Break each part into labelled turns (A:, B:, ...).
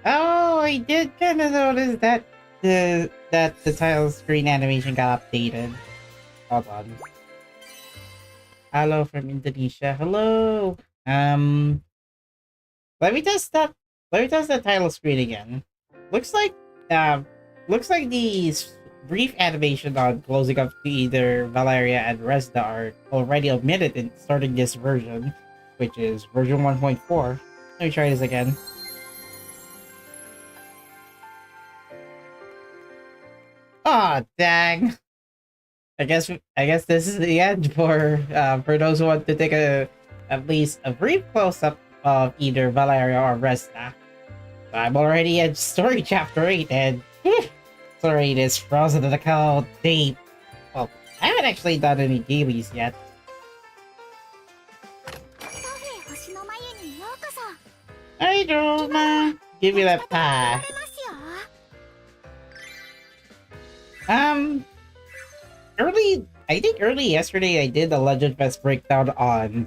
A: Oh, I did kind of notice that the title screen animation got updated. Hold on. Hello from Indonesia. Hello. Let me test that. Let me test the title screen again. Looks like looks like the brief animation on closing up to either Valeria and Resna are already omitted in starting this version, which is version 1.4. Let me try this again. Ah, oh, dang. I guess this is the end for those who want to take at least a brief close up of either Valeria or Resna. I'm already at story chapter 8 and story 8 is frozen in the cold deep. Well, I haven't actually done any dailies yet. Hi, Roma. Give me that pie. I think early yesterday I did a Legend Fest breakdown on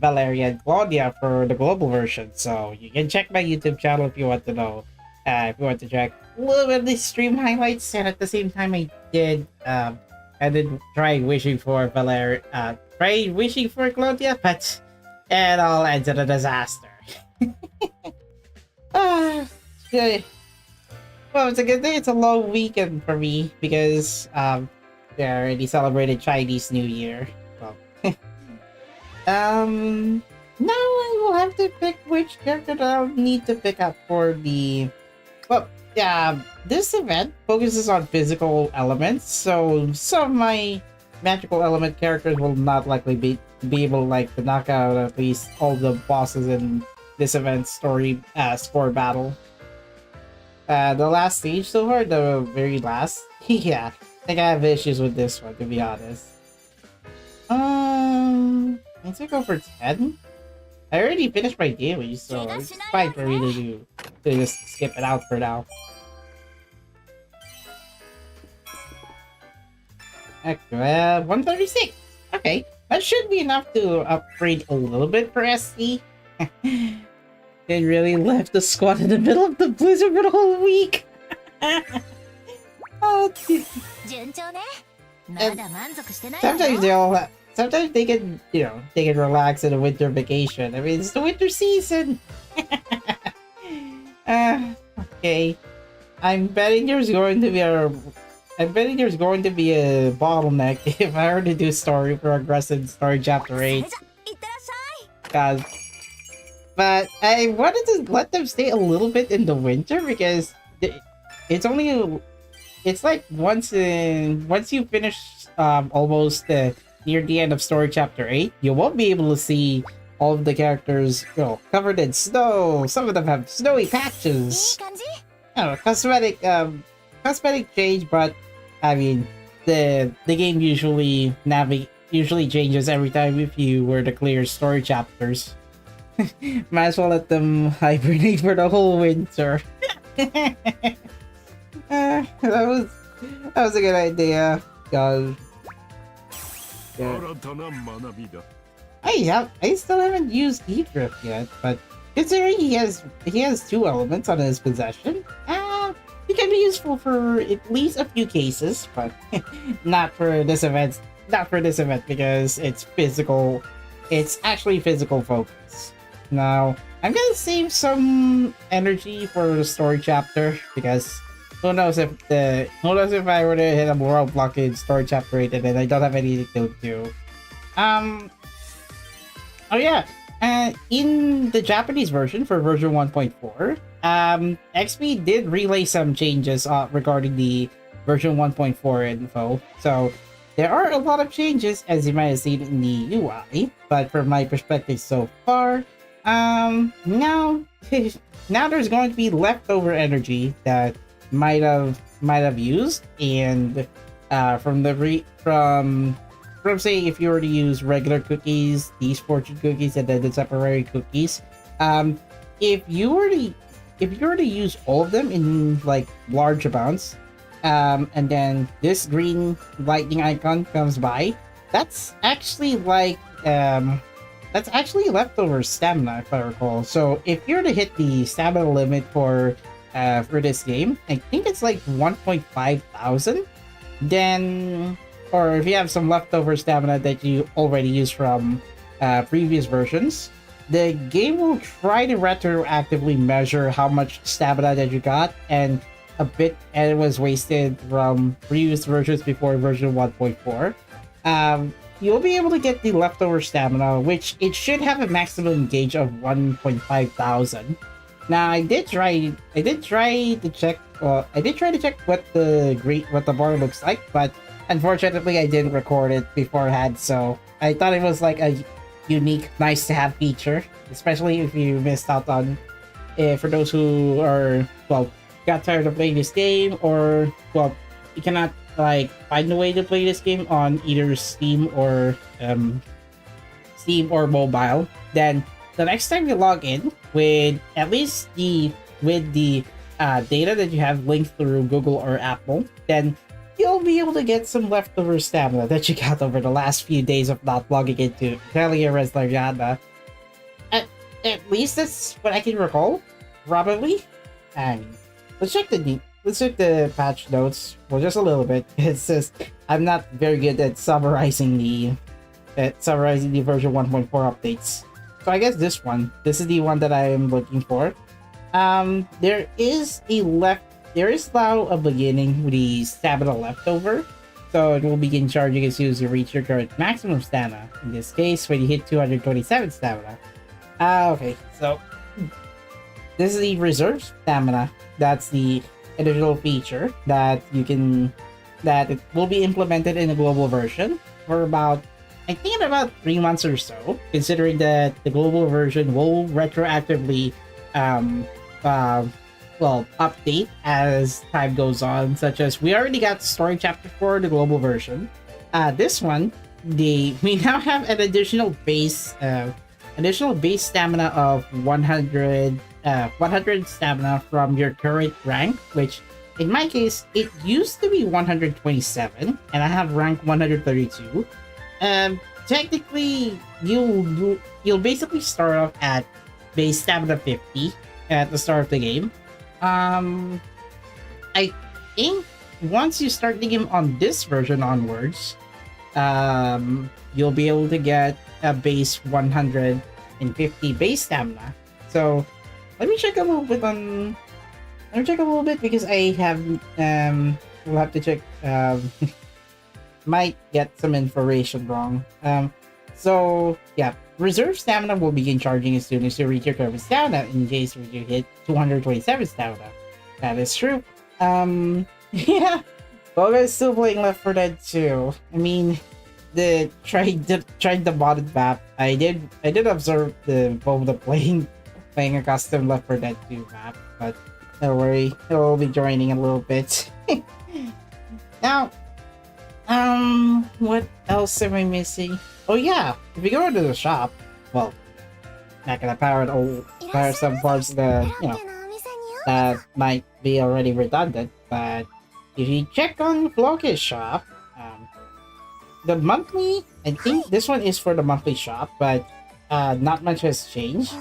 A: Valeria and Claudia for the global version, so you can check my YouTube channel if you want to know. If you want to check a little bit of the stream highlights, and at the same time I did try wishing for try wishing for Claudia, but it all ended a disaster. Okay. Well, it's a good thing it's a long weekend for me because they already celebrated Chinese New Year. Well, now I will have to pick which character that I'll need to pick up for the. Well, yeah, this event focuses on physical elements, so some of my magical element characters will not likely be able to knock out at least all the bosses in this event's score battle. The last stage so far, the very last, yeah, I think I have issues with this one, to be honest. Let's go for 10. I already finished my daily, so it's fine for me to just skip it out for now. Okay, 136. Okay, that should be enough to upgrade a little bit for SC. They really left the squad in the middle of the blizzard for the whole week. Oh, sometimes they can, they can relax in a winter vacation. I mean, it's the winter season. Okay. I'm betting there's going to be a bottleneck if I were to do story progress in story chapter 8. But I wanted to let them stay a little bit in the winter because it's like once you finish almost near the end of story chapter 8, you won't be able to see all of the characters covered in snow. Some of them have snowy patches. Cosmetic change, but I mean the game usually changes every time if you were to clear story chapters. Might as well let them hibernate for the whole winter. That was a good idea. God. Yeah. I still haven't used E-Drift yet, but considering he has 2 elements on his possession, it can be useful for at least a few cases, but not for this event. Not for this event because it's physical. It's actually physical focus. Now, I'm gonna save some energy for the story chapter because who knows if I were to hit a moral block in story chapter 8 and then I don't have anything to do. Oh yeah, in the Japanese version for version 1.4, XP did relay some changes regarding the version 1.4 info. So there are a lot of changes as you might have seen in the UI, but from my perspective so far, now there's going to be leftover energy that might have used, and from say if you were to use regular cookies, these fortune cookies, and then the temporary cookies, if you were to use all of them in like large amounts, and then this green lightning icon comes by, that's actually like that's actually leftover stamina, if I recall. So if you're to hit the stamina limit for this game, I think it's like 1.5 thousand. Then, or if you have some leftover stamina that you already used from previous versions, the game will try to retroactively measure how much stamina that you got and it was wasted from previous versions before version 1.4. You'll be able to get the leftover stamina, which it should have a maximum gauge of 1.5 thousand. Now I did try to check what the bar looks like, but unfortunately I didn't record it beforehand, so I thought it was like a unique, nice to have feature, especially if you missed out on for those who are, well, got tired of playing this game, or, well, you cannot like find a way to play this game on either Steam or mobile. Then the next time you log in with at least the data that you have linked through Google or Apple, then you'll be able to get some leftover stamina that you got over the last few days of not logging into Atelier Resleriana. At least that's what I can recall, probably. And let's check the patch notes for just a little bit. It's just I'm not very good at summarizing the version 1.4 updates. So I guess this is the one that I am looking for. There is now a beginning with the stamina leftover, so it will begin charging as soon as you reach your current maximum stamina. In this case, when you hit 227 stamina. Okay, so this is the reserve stamina. That's the additional feature that it will be implemented in the global version for about 3 months or so, considering that the global version will retroactively update as time goes on, such as we already got story chapter 4 the global version. This one, we now have an additional base stamina of 100 stamina from your current rank, which in my case it used to be 127 and I have rank 132. Technically you'll basically start off at base stamina 50 at the start of the game. I think once you start the game on this version onwards, you'll be able to get a base 150 base stamina. So let me check a little bit because I have we'll have to check. Might get some information wrong. So yeah, reserve stamina will begin charging as soon as you reach your current stamina in case you hit 227 stamina. That is true. Yeah, well, I'm still playing Left 4 Dead 2. I mean, tried the modded map. I did observe the playing a custom Left 4 Dead 2 map, but don't worry, it'll be joining in a little bit. Now, what else am I missing? Oh yeah, if you go into the shop, well, not gonna power some parts that that might be already redundant, but if you check on Floki's shop, the monthly, I think this one is for the monthly shop, but not much has changed.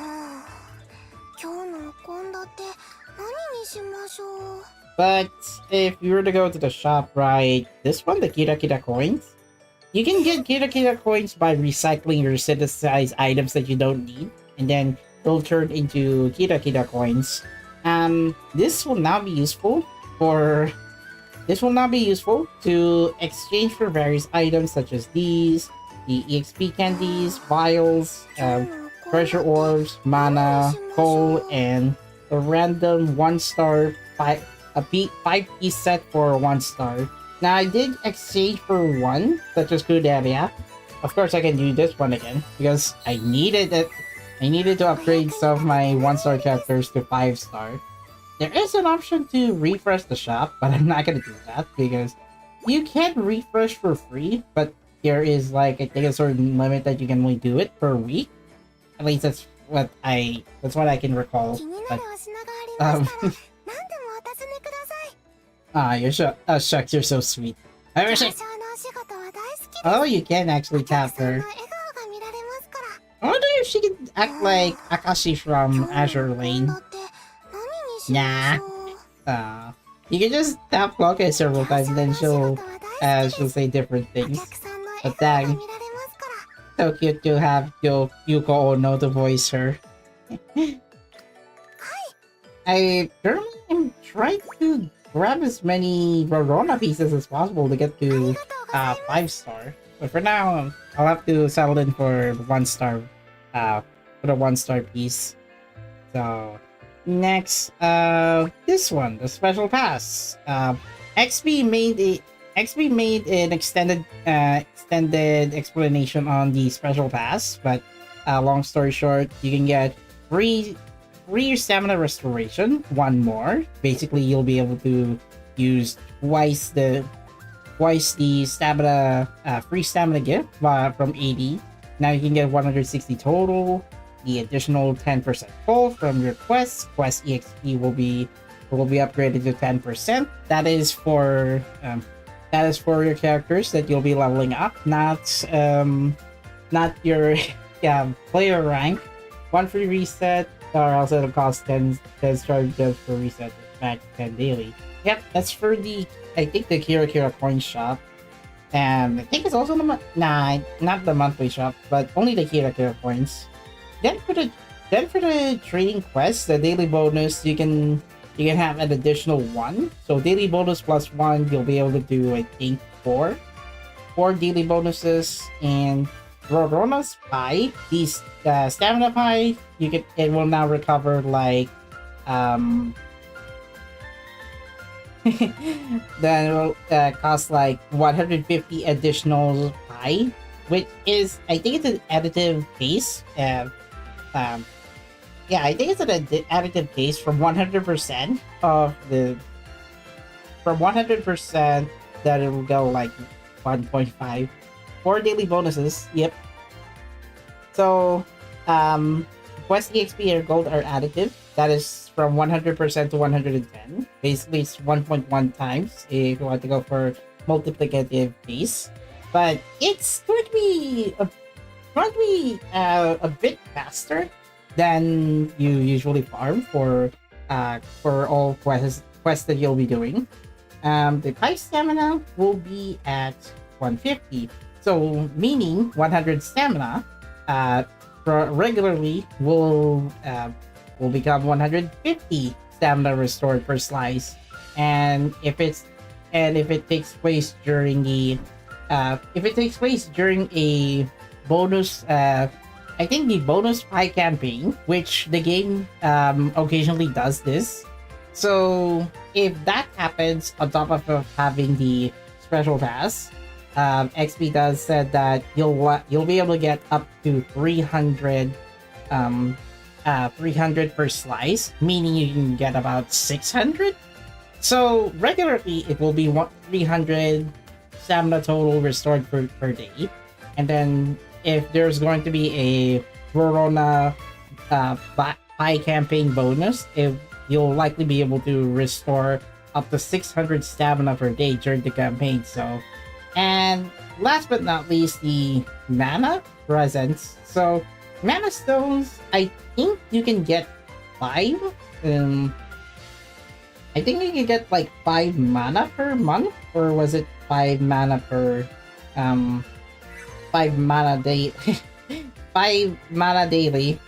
A: But if you were to go to the shop, right, this one, the Kira Kira coins, you can get Kira Kira coins by recycling your synthesized items that you don't need, and then they'll turn into Kira Kira coins. This will now be useful to exchange for various items such as these, the EXP candies, vials, treasure orbs, mana, coal, and a random 1-star 5-piece set for 1 star. Now I did exchange for one, such as good area. Of course I can do this one again because I needed it. I needed to upgrade some of my 1-star characters to 5-star. There is an option to refresh the shop, but I'm not gonna do that because you can refresh for free, but there is like I think a certain limit that you can only do it per week. At least that's what I can recall. But, shucks, you're so sweet. I wish I... Oh, you can actually tap her. I wonder if she could act like Akashi from Azure Lane. Nah. You can just tap clock her several times and then she'll say different things. But dang, so cute to have Yuko Ono to voice her. I currently am trying to grab as many Rorona pieces as possible to get to 5-star. But for now, I'll have to settle in for 1-star, for the 1-star piece. So next, this one, the special pass. XP made an extended explanation on the special pass, but long story short, you can get free stamina restoration, 1 more. Basically, you'll be able to use twice the stamina free stamina gift from 80. Now you can get 160 total. The additional 10% pull from your quest EXP will be upgraded to 10%. That is for your characters that you'll be leveling up, not your player rank. 1 free reset, or else it'll cost 10 charges for reset back 10 daily. Yep, that's for I think the Kira coin shop. And I think it's also not the monthly shop, but only the Kira coins. Then for the trading quest, the daily bonus, you can have an additional 1. So daily bonus plus 1, you'll be able to do, I think, 4 daily bonuses. And Rorona's pie, these stamina pie, it will now recover like then it will cost like 150 additional pie, which is, I think it's an additive base. Yeah, I think it's an additive base from 100% that it will go like 1.5 for daily bonuses. Yep. So quest EXP and gold are additive. That is from 100% to 110. Basically, it's 1.1 times if you want to go for multiplicative base. But it's going to be a bit faster than you usually farm for all quests that you'll be doing. The high stamina will be at 150. So meaning 100 stamina regularly will become 150 stamina restored per slice, and if it takes place during a bonus, I think the bonus pie campaign, which the game occasionally does this. So if that happens on top of having the special pass, XP does said that you'll be able to get up to 300 per slice, meaning you can get about 600. So regularly it will be 300 stamina total restored per day, and then if there's going to be a Rorona pie campaign bonus, you'll likely be able to restore up to 600 stamina per day during the campaign. So, and last but not least, the mana presents. So mana stones, I think you can get 5. I think you can get like 5 mana per month, or was it 5 mana per 5 mana day 5 mana daily.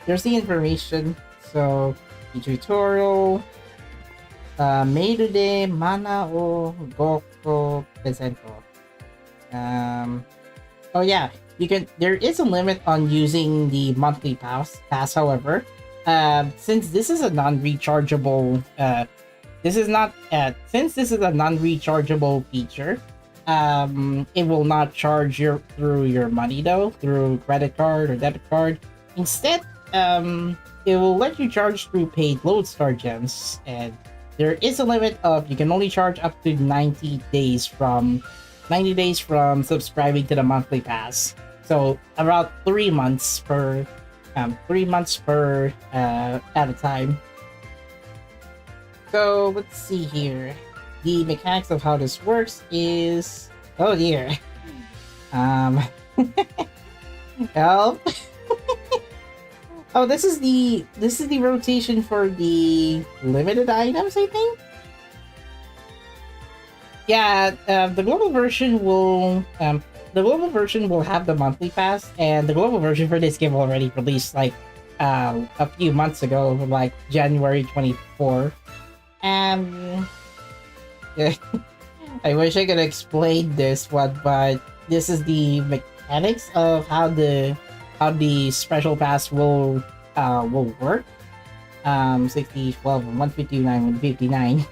A: There's the information. So the tutorial, Meru de mana o goko presento. Oh yeah, there is a limit on using the monthly pass, however. Since this is a non-rechargeable feature, it will not charge through your money though, through credit card or debit card. Instead, it will let you charge through paid lodestar gems, and there is a limit of, you can only charge up to 90 days from subscribing to the monthly pass. So about 3 months per at a time. So let's see here. The mechanics of how this works is, oh dear. Help. Oh, this is the rotation for the limited items, I think. Yeah, the global version will have the monthly pass, and the global version for this game already released like a few months ago, like January 24. Um, yeah, I wish I could explain this one, but this is the mechanics of how the special pass will work. 60, 12, 159, 159.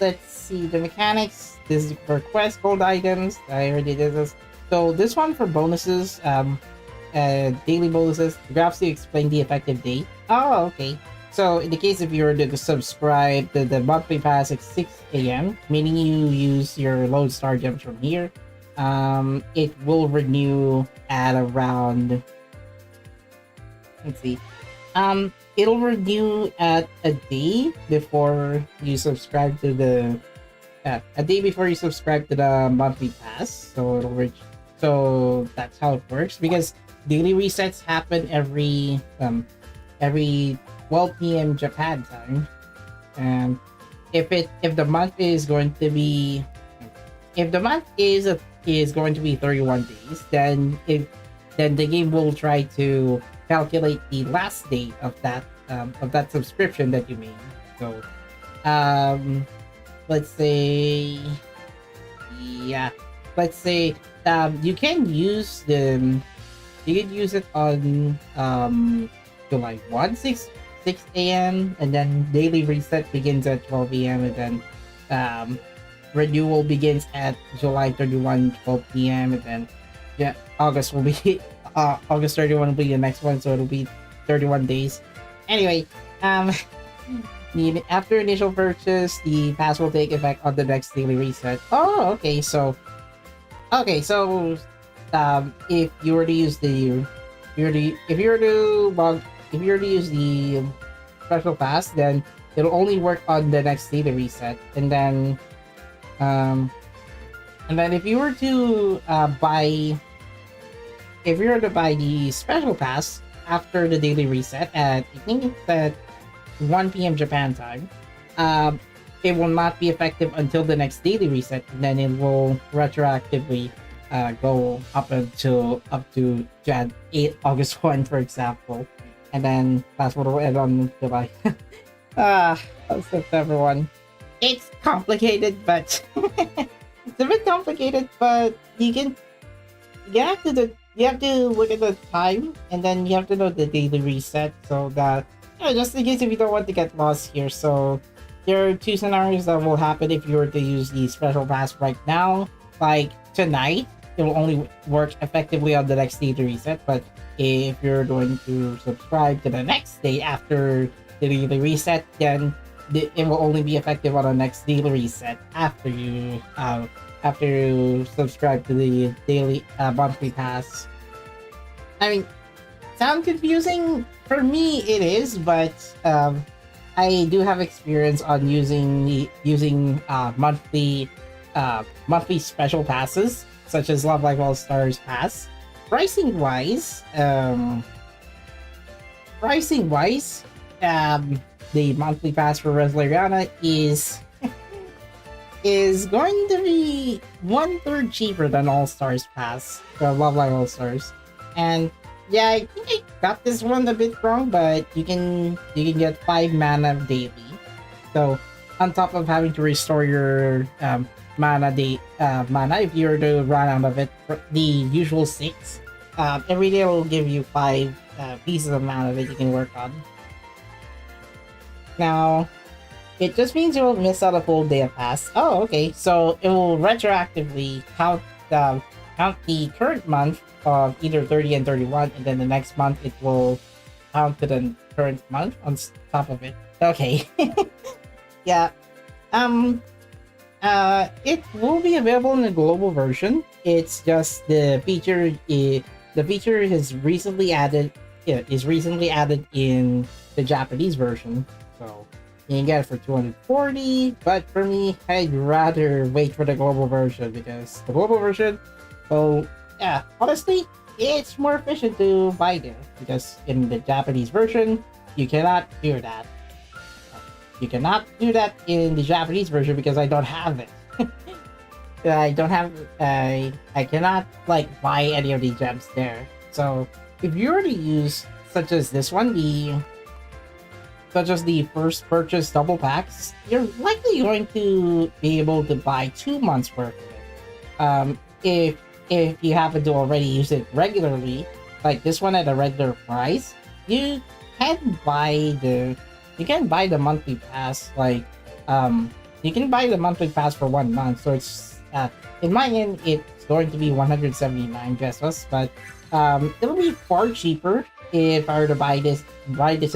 A: Let's see the mechanics. This is for quest gold items. I already did this. So this one for bonuses, daily bonuses. The graphs to explain the effective date. Oh, okay. So in the case if you were to subscribe to the monthly pass at 6 a.m., meaning you use your load star gems from here, it will renew at around. Let's see. It'll renew at a day before you subscribe to the a day before you subscribe to the monthly pass. So it'll reach. So that's how it works because daily resets happen every 12 p.m. Japan time, and if the month is going to be is going to be 31 days, then the game will try to calculate the last date of that subscription that you made. So, let's say, yeah, let's say you can use it on July 1, 6 a.m. and then daily reset begins at 12 a.m. and then renewal begins at July 31, 12 p.m. and then yeah, August will be August 31 will be the next one, so it'll be 31 days. Anyway, after initial purchase, the pass will take effect on the next daily reset. Oh, okay. So, if you were to use the, if you were to use the special pass, then it'll only work on the next daily reset, and then if you were to buy. If you were to buy the special pass after the daily reset at I think it's at 1 p.m. Japan time, it will not be effective until the next daily reset, and then it will retroactively go up to Jan 8 August 1, for example, and then that's what will end on July. September 1. It's complicated, but it's a bit complicated, but you have to look at the time, and then you have to know the daily reset, so that just in case if you don't want to get lost here. So there are two scenarios that will happen if you were to use the special pass right now. Like tonight, it will only work effectively on the next daily reset, but if you're going to subscribe to the next day after the daily reset, then it will only be effective on the next daily reset after you subscribe to the daily monthly pass. I mean, sound confusing? For me, it is, but I do have experience on using monthly special passes, such as Love Live All Stars Pass. Pricing wise, the monthly pass for Resleriana is going to be 1/3 cheaper than All Stars Pass for Love Live All Stars. And yeah, I think I got this one a bit wrong, but you can get 5 mana daily. So on top of having to restore your mana if you were to run out of it, the usual 6, every day will give you 5 pieces of mana that you can work on. Now, it just means you won't miss out a full day of pass. Oh, okay. So it will retroactively count the current month of either 30 and 31, and then the next month it will count to the current month on top of it. Okay. Yeah. It will be available in the global version. It's just the feature is recently added. Is recently added in the Japanese version. So you can get it for 240, but for me, I'd rather wait for the global version because the global version, well, yeah, honestly, it's more efficient to buy there because in the Japanese version, you cannot do that. You cannot do that in the Japanese version because I don't have it. I don't have. I cannot like buy any of the gems there. So if you already use such as this one, such as the first purchase double packs, you're likely going to be able to buy 2 months worth of it. If you happen to already use it regularly, like this one at a regular price, you can buy the monthly pass. Like you can buy the monthly pass for 1 month. So it's in my end, it's going to be 179 pesos, but it'll be far cheaper if I were to buy this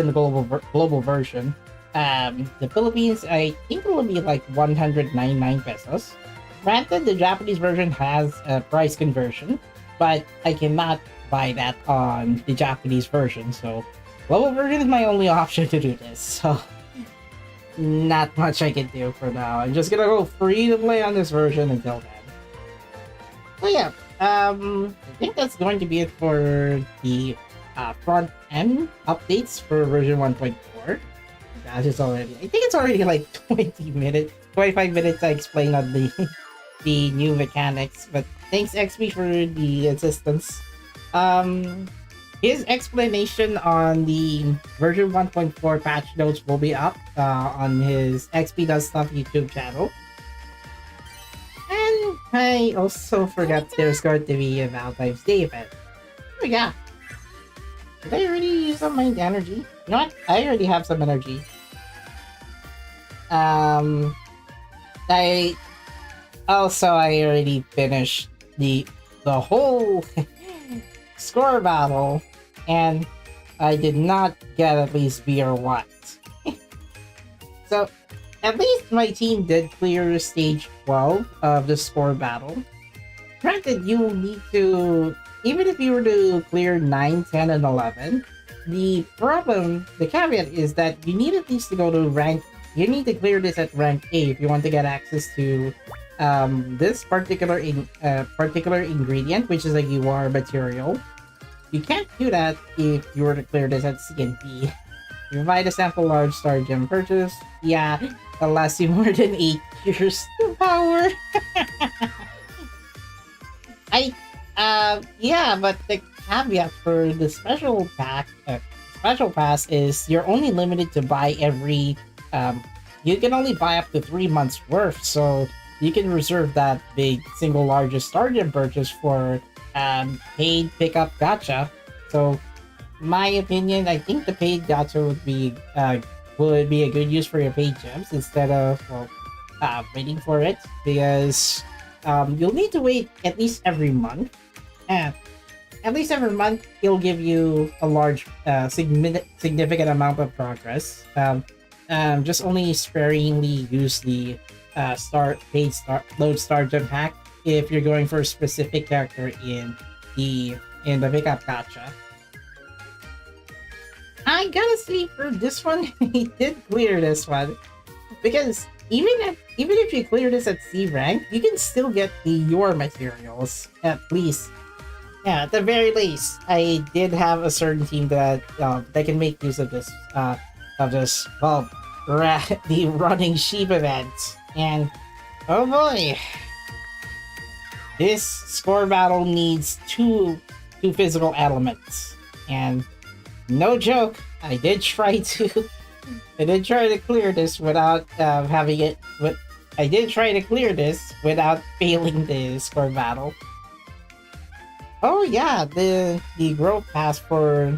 A: in the global version. The Philippines, I think it will be like 199 pesos. Granted, the Japanese version has a price conversion, but I cannot buy that on the Japanese version. So, global version is my only option to do this. So, not much I can do for now. I'm just gonna go free to play on this version until then. So yeah, I think that's going to be it for the front end updates for version 1.4. That is already, I think it's already like 25 minutes I explained on the new mechanics, but thanks XP for the assistance. His explanation on the version 1.4 patch notes will be up on his XP Does Stuff YouTube channel. And I also forgot there's going to be a Valentine's Day event. Oh yeah. Did I already use up my energy? You know what? I already have some energy. I already finished the whole score battle, and I did not get at least B or what. So at least my team did clear stage 12 of the score battle. Granted, you will need to, even if you were to clear 9, 10, and 11, the caveat is that you need at least to go to you need to clear this at rank A if you want to get access to this particular ingredient, which is a UR material. You can't do that if you were to clear this at C and B. You provide a sample large star gem purchase. Yeah, it'll last you more than 8 years to power. But the caveat for the special pass is you're only limited to buy every you can only buy up to 3 months worth, so you can reserve that big single largest star gem purchase for paid pickup gacha. So my opinion, I think the paid gacha would be a good use for your paid gems instead of waiting for it, because you'll need to wait at least every month. At least every month, it'll give you a large significant amount of progress. Just only sparingly use the load star gem pack if you're going for a specific character in the pickup gacha. I gotta say, for this one, he did clear this one, because even if you clear this at C rank, you can still get the your materials at least. Yeah, at the very least, I did have a certain team that can make use of this the running sheep event, and oh boy, this score battle needs two physical elements, and no joke, I did try to clear this without having it. I did try to clear this without failing the score battle. Oh yeah, the growth pass for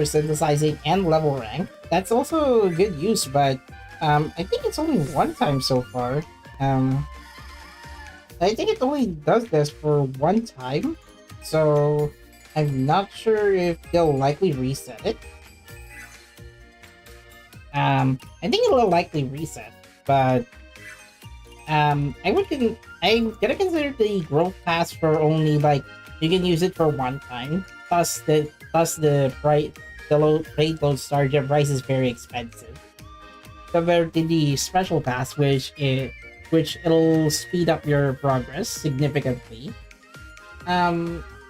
A: synthesizing and level rank. That's also good use, but I think it's only one time so far. I think it only does this for one time, so I'm not sure if they'll likely reset it. I think it'll likely reset, but I'm gonna consider the growth pass for only like you can use it for one time. Plus the load star gem price is very expensive compared to the special pass, which it'll speed up your progress significantly.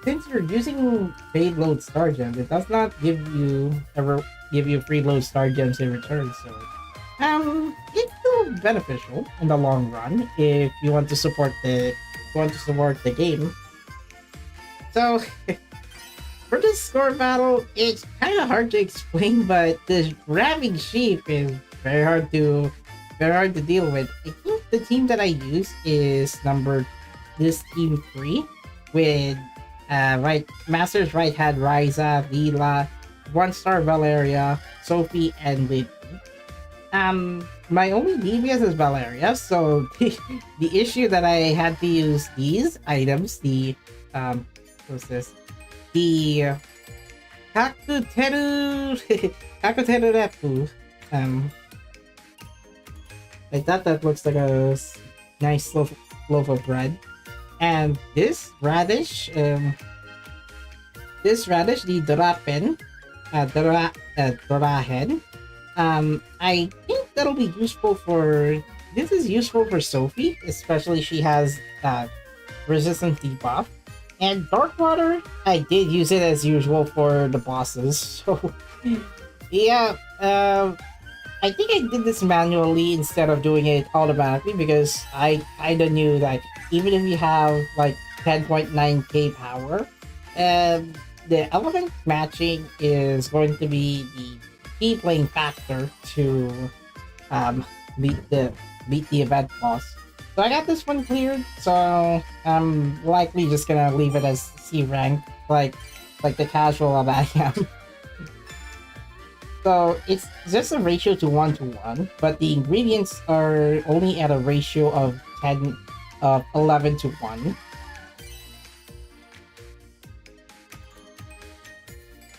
A: since you're using paid load star gems, it does not give you free load star gems in return. So, it's still beneficial in the long run if you want to support the game. So, for this score battle, it's kind of hard to explain, but the ramming sheep is very hard to deal with. I think the team that I use is this team 3 with Masters right had Ryza, Vila, 1-star Valeria, Sophie, and Liddy. My only DPS is Valeria, so the issue that I had to use these items, what's this? The Kakuteru Kakuteru Repu. Like that looks like a nice loaf of bread. And this radish, the Dorapen, Dorahen. I think that'll be useful for. This is useful for Sophie, especially she has resistance debuff. And Dark Water, I did use it as usual for the bosses. So yeah, I think I did this manually instead of doing it automatically because I kinda knew that even if you have like 10.9k power, the element matching is going to be the key playing factor to beat the event boss. So I got this one cleared, so I'm likely just gonna leave it as C rank, like the casual that I am. So it's just a ratio to 1-to-1, but the ingredients are only at a ratio of 11 to 1.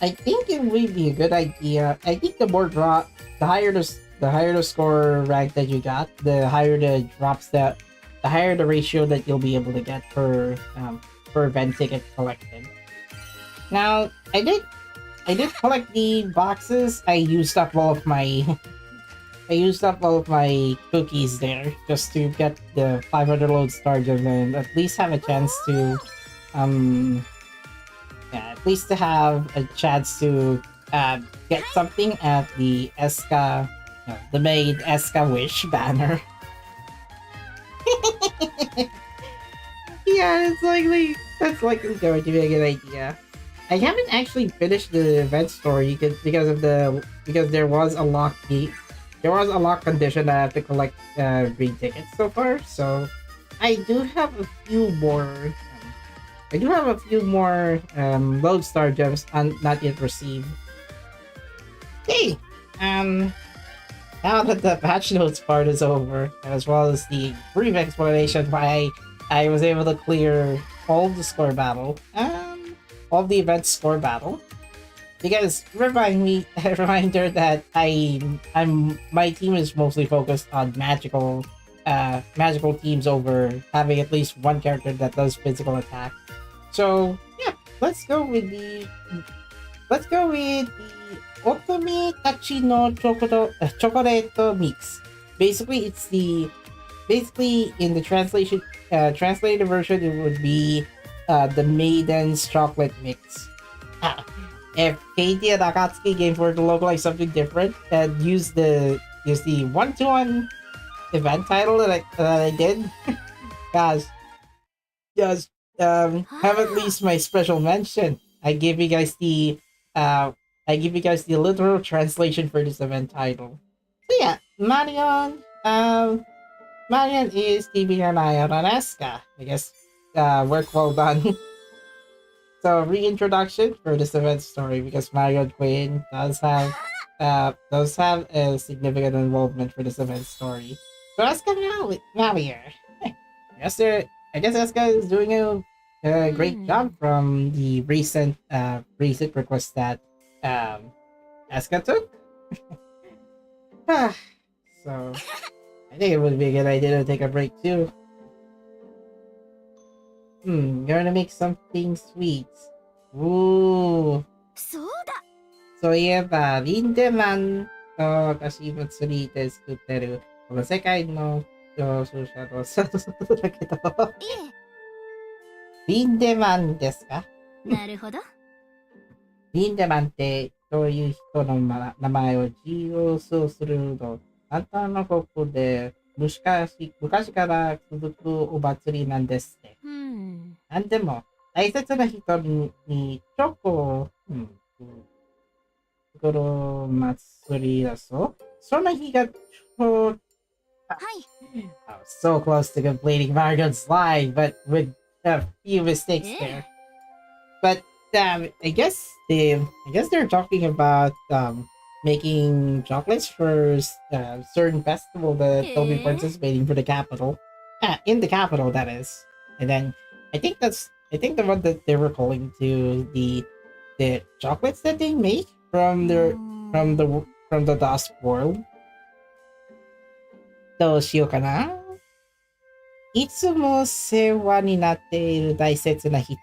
A: I think it would be a good idea. I think the higher the score rank that you got, the higher the higher the ratio that you'll be able to get per event ticket collected. Now, I did collect the boxes. I used up all of my cookies there just to get the 500 load star gem and at least have a chance to get something at the Escha, the Maid Escha Wish banner. Yeah, that's likely going to be a good idea. I haven't actually finished the event story because there was a lock condition that I have to collect green tickets so far. So I do have a few more. Load star gems not yet received. Hey, now that the patch notes part is over, as well as the brief explanation why I was able to clear all the event score battle, because reminder that my team is mostly focused on magical teams over having at least one character that does physical attack. So yeah, let's go with the Otome Tachi no Chocolate Mix. Basically, in the translated version, it would be the Maiden's chocolate mix. If Katie and Akatsuki game were to localize something different and use the 1-to-1 event title that I did, guys, just have at least my special mention. I give you guys the literal translation for this event title. So yeah, Marion is keeping an eye out on Escha. I guess work well done. So reintroduction for this event story because Marion Quinn does have a significant involvement for this event story. So Escha now here. I guess Escha is doing a great job from the recent request that Escha took. So I think it would be a good idea to take a break too. You're gonna make something sweet. Ooh. そういえば、リンデマンとカシムツリーで作ってるこの世界の領収書の外だけど、リンデマンですか？
B: なるほど。
A: リンデマンってそういう人の、名前を自由するの。あんたの国で昔から続くお祭りなんですって。なんでも、大切な人にチョコを、作る祭りだそう。その日がちょう I was so close to completing Marion's slide, but with a few mistakes there. But I guess they're talking about making chocolates for a certain festival that they'll be participating for the capital. In the capital, that is. And then I think the one that they were calling to the chocolates that they make from the Dust World. どうしようかな。いつも世話になっている大切な人。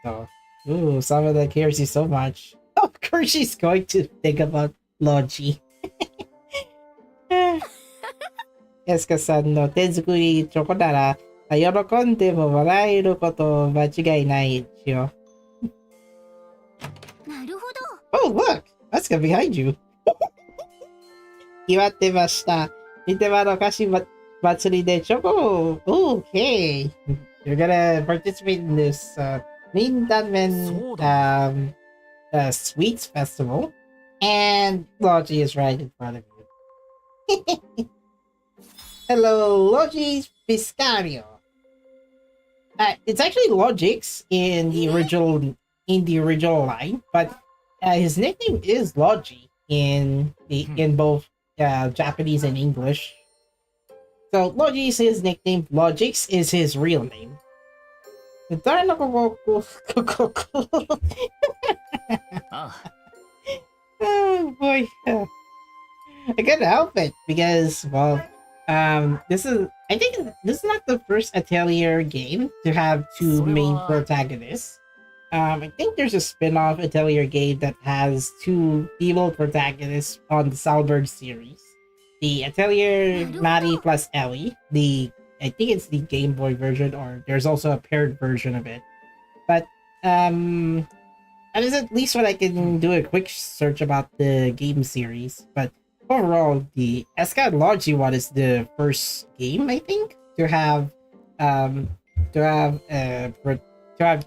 A: Ooh, someone that cares you so much. Of course she's going to think about Logi. エスカさんの手作りチョコなら、喜んでも笑えること間違いないですよ。
B: なるほ
A: ど。Oh, look! Escha behind you. 決まってました。見てまの菓子祭りでチョコ。Okay. You're gonna participate in this Mindanmen Sweets Festival. And Logi is right in front of you. Hello, Logi's Piscario. It's actually Logix in the original line, but his nickname is Logi in both Japanese and English. So Logi is his nickname. Logix is his real name. Oh boy. I couldn't help it because, well, I think this is not the first Atelier game to have two main protagonists. I think there's a spin-off Atelier game that has two female protagonists on the Salberg series. The Atelier Maddie plus Ellie. I think it's the Game Boy version, or there's also a paired version of it. But that is at least what I can do a quick search about the game series. But overall, the Escha Logi one is the first game, I think, to have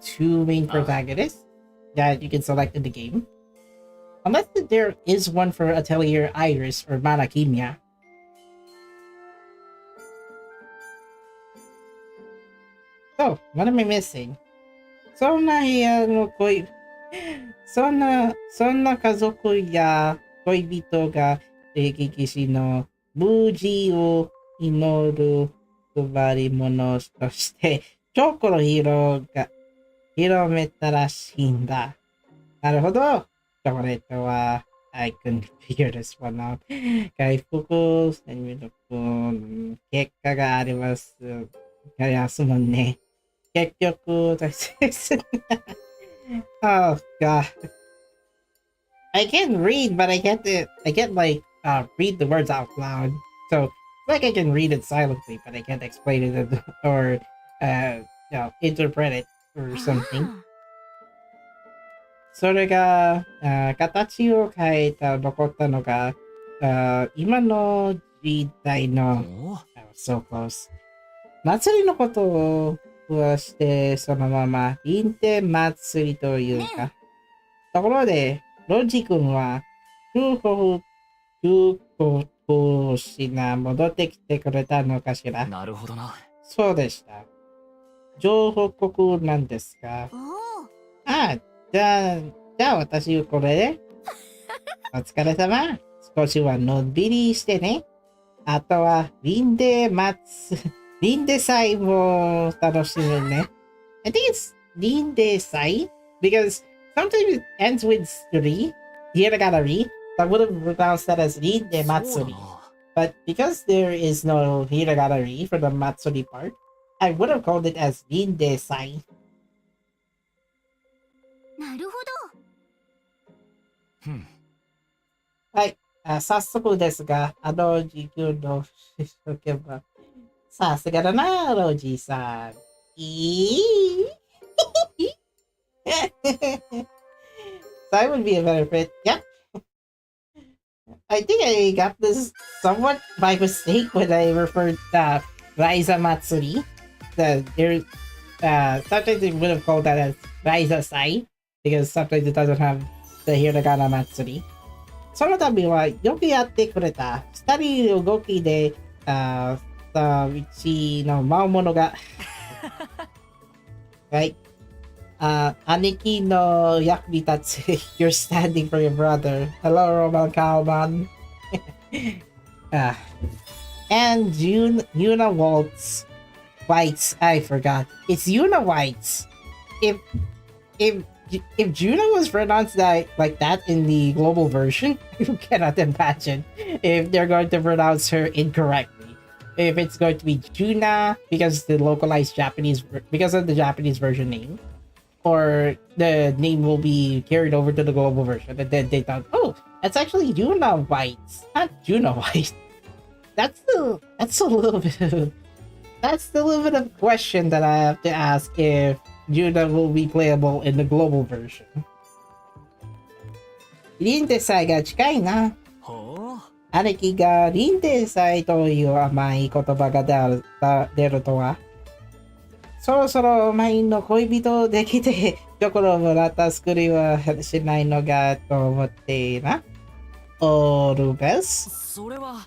A: two main protagonists that you can select in the game. Unless there is one for Atelier Iris or Manakimia. So, what am I missing? そんな部屋の恋、そんな家族や恋人が歴史の無事を祈る配り物としてチョコの広めたらしいんだ。なるほど。チョコレートはI couldn't figure this one out. 回復、入力、結果があります。ありますもんね。結局、大切な。Oh god. I can read, but I can't like read the words out loud. So like I can read it silently, but I can't explain it or interpret it or something. それが形を変えた残ったのが今の時代の so close 祭りのことをはしてそのままインテ祭りというか、ところでロジ君は中国しな戻ってきてくれたのかしら。なるほどな。そうでした。情報国なんですか。じゃあ私これでお疲れ様。少しはのんびりしてね。あとはリンデ祭も楽しむね。I think it's リンデ祭 because sometimes it ends with hiragana-ri. I would have pronounced that as リンデ祭り. But because there is no hiragana-ri for the matsuri part, I would have called it as リンデ祭.
B: なるほど。
A: はい。早速ですが、時給のしとけば。さすがだな、ロジーさん。So I would be a better fit. Yep. I think I got this somewhat by mistake when I referred to Raiza Matsuri. Sometimes they would have called that as Raiza Sai because sometimes it doesn't have the hiragana Matsuri. その度はよくやってくれた。二人の動きで、さうちの魔物が、right? 兄貴の役に立つ。You're standing for your brother. Hello, Roman Kalman. And Yuna Waltz. Whites. I forgot. It's Yuna Whites. If Juno was pronounced like that in the global version, you cannot imagine if they're going to pronounce her incorrectly. If it's going to be Juna because of the Japanese version name, or the name will be carried over to the global version, and then they thought, oh, that's actually Yuna Whites, not Juno White. That's a little bit of question that I have to ask if Judah will be playable in the global version. リンテ祭が近いな。兄貴がリンテ祭という甘い言葉が出るとは。そろそろお前の恋人できて、チョコをもらった作りはしないのかと思ってな。オルベス？それは。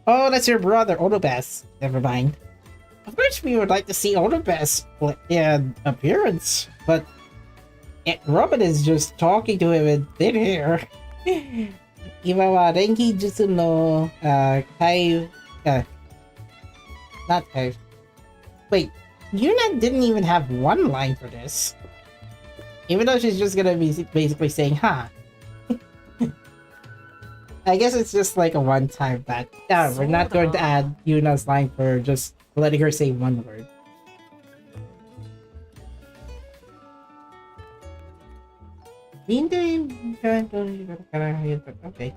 A: Oh, that's your brother, Olubes. Never mind. Of course, we would like to see Olubes' appearance, but Robin is just talking to him in thin air. 今は錬金術のnot wait, Yuna didn't even have one line for this. Even though she's just gonna be basically saying, huh. I guess it's just like a one-time that. Yeah, we're not going to add Yuna's line for just letting her say one word. Okay.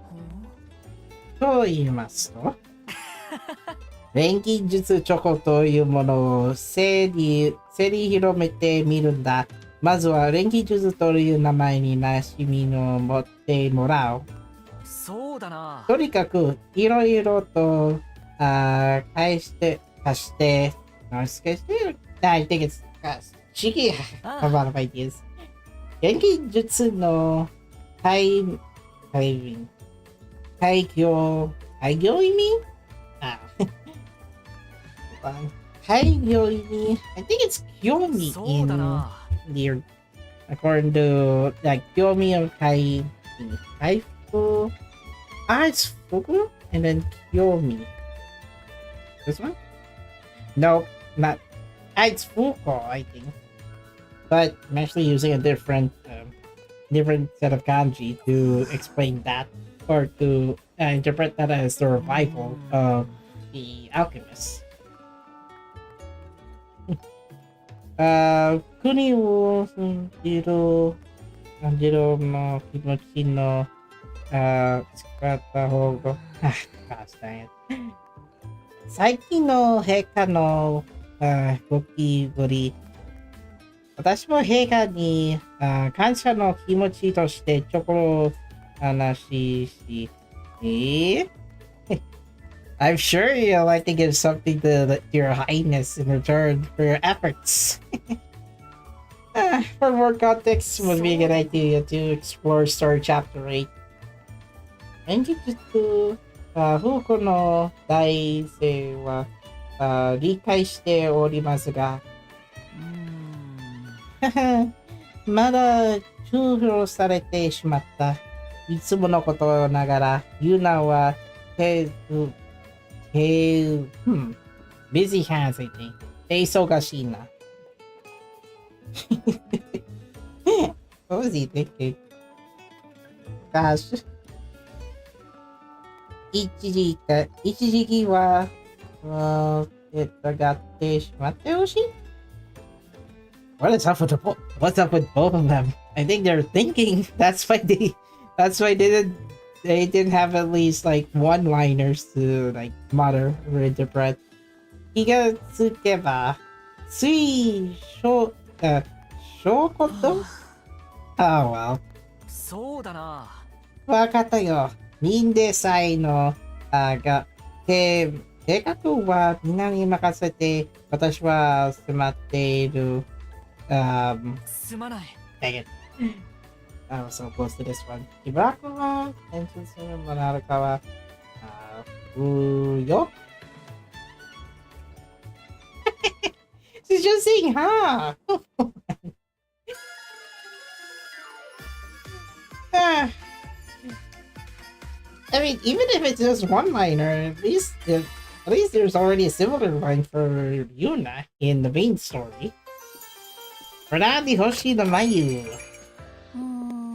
A: と言いますと、錬金術チョコというものを世に広めてみるんだ。まずは錬金術という名前になじみを持ってもらおう。そうだな。とにかくいろいろと貸して、I think it's cheeky. A lot of ideas. 錬金術の開業意味開業意味 I think it's Kyomi in the according to like Kyomi of Kaifu. It's Fuku and then Kyomi. This one? Nope, not. It's Fuko, I think. But I'm actually using a different set of kanji to explain that, or to interpret that as the revival of the alchemists. 国を信じるの気持ちの使った方が最近の陛下のご気ぶり、私も陛下に感謝の気持ちとしてチョコを話し、I'm sure you'd like to give something to your highness in return for your efforts. For more context, would be a good idea to explore story chapter 8. 演技術、フーコの大生は理解しておりますが、まだ重宝されてしまった。いつものことながら、ユナはbusy hands, I think. 忙しいな。What was he thinking? Gosh. 一時期は、がってしまってほしい。What's up with both of them? I think they're thinking. That's why they didn't have at least like one-liners to like mutter or interpret. 気がつけば、証拠と Oh well.
B: そうだな。
A: わかったよ。民でさえの、計画は皆に任せて、私は迫っている。
B: すまない。
A: Dang it. I was so close to this one. しばらくは、演出するものあるかは、よ。She's just saying, huh? Ah, I mean, even if it's just one liner, at least there's already a similar line for Yuna in the main story. Renati Hoshi the Mayu.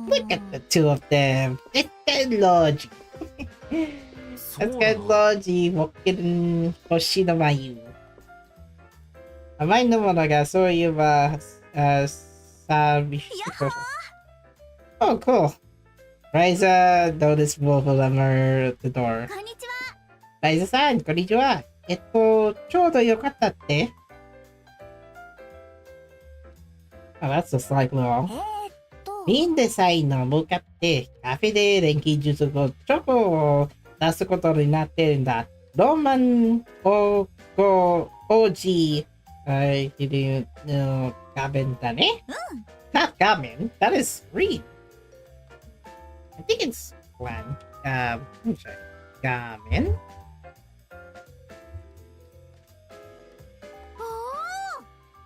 A: Look at the two of them. It's technology. That's technology walking Hoshi the Mayu. 甘いのものがそういえば、サービス。Oh, cool. Riza noticed both of them are at the door.
C: こんにちは。
A: ライザさん、こんにちは。ちょうどよかったって。Oh, that's a slight long. ミンデサイの向かってカフェで錬金術のチョコを出すことになってるんだ。ロマン王子、I didn't know 画面だね。Not 画面 that is green. I think it's plan. Let me check. 画面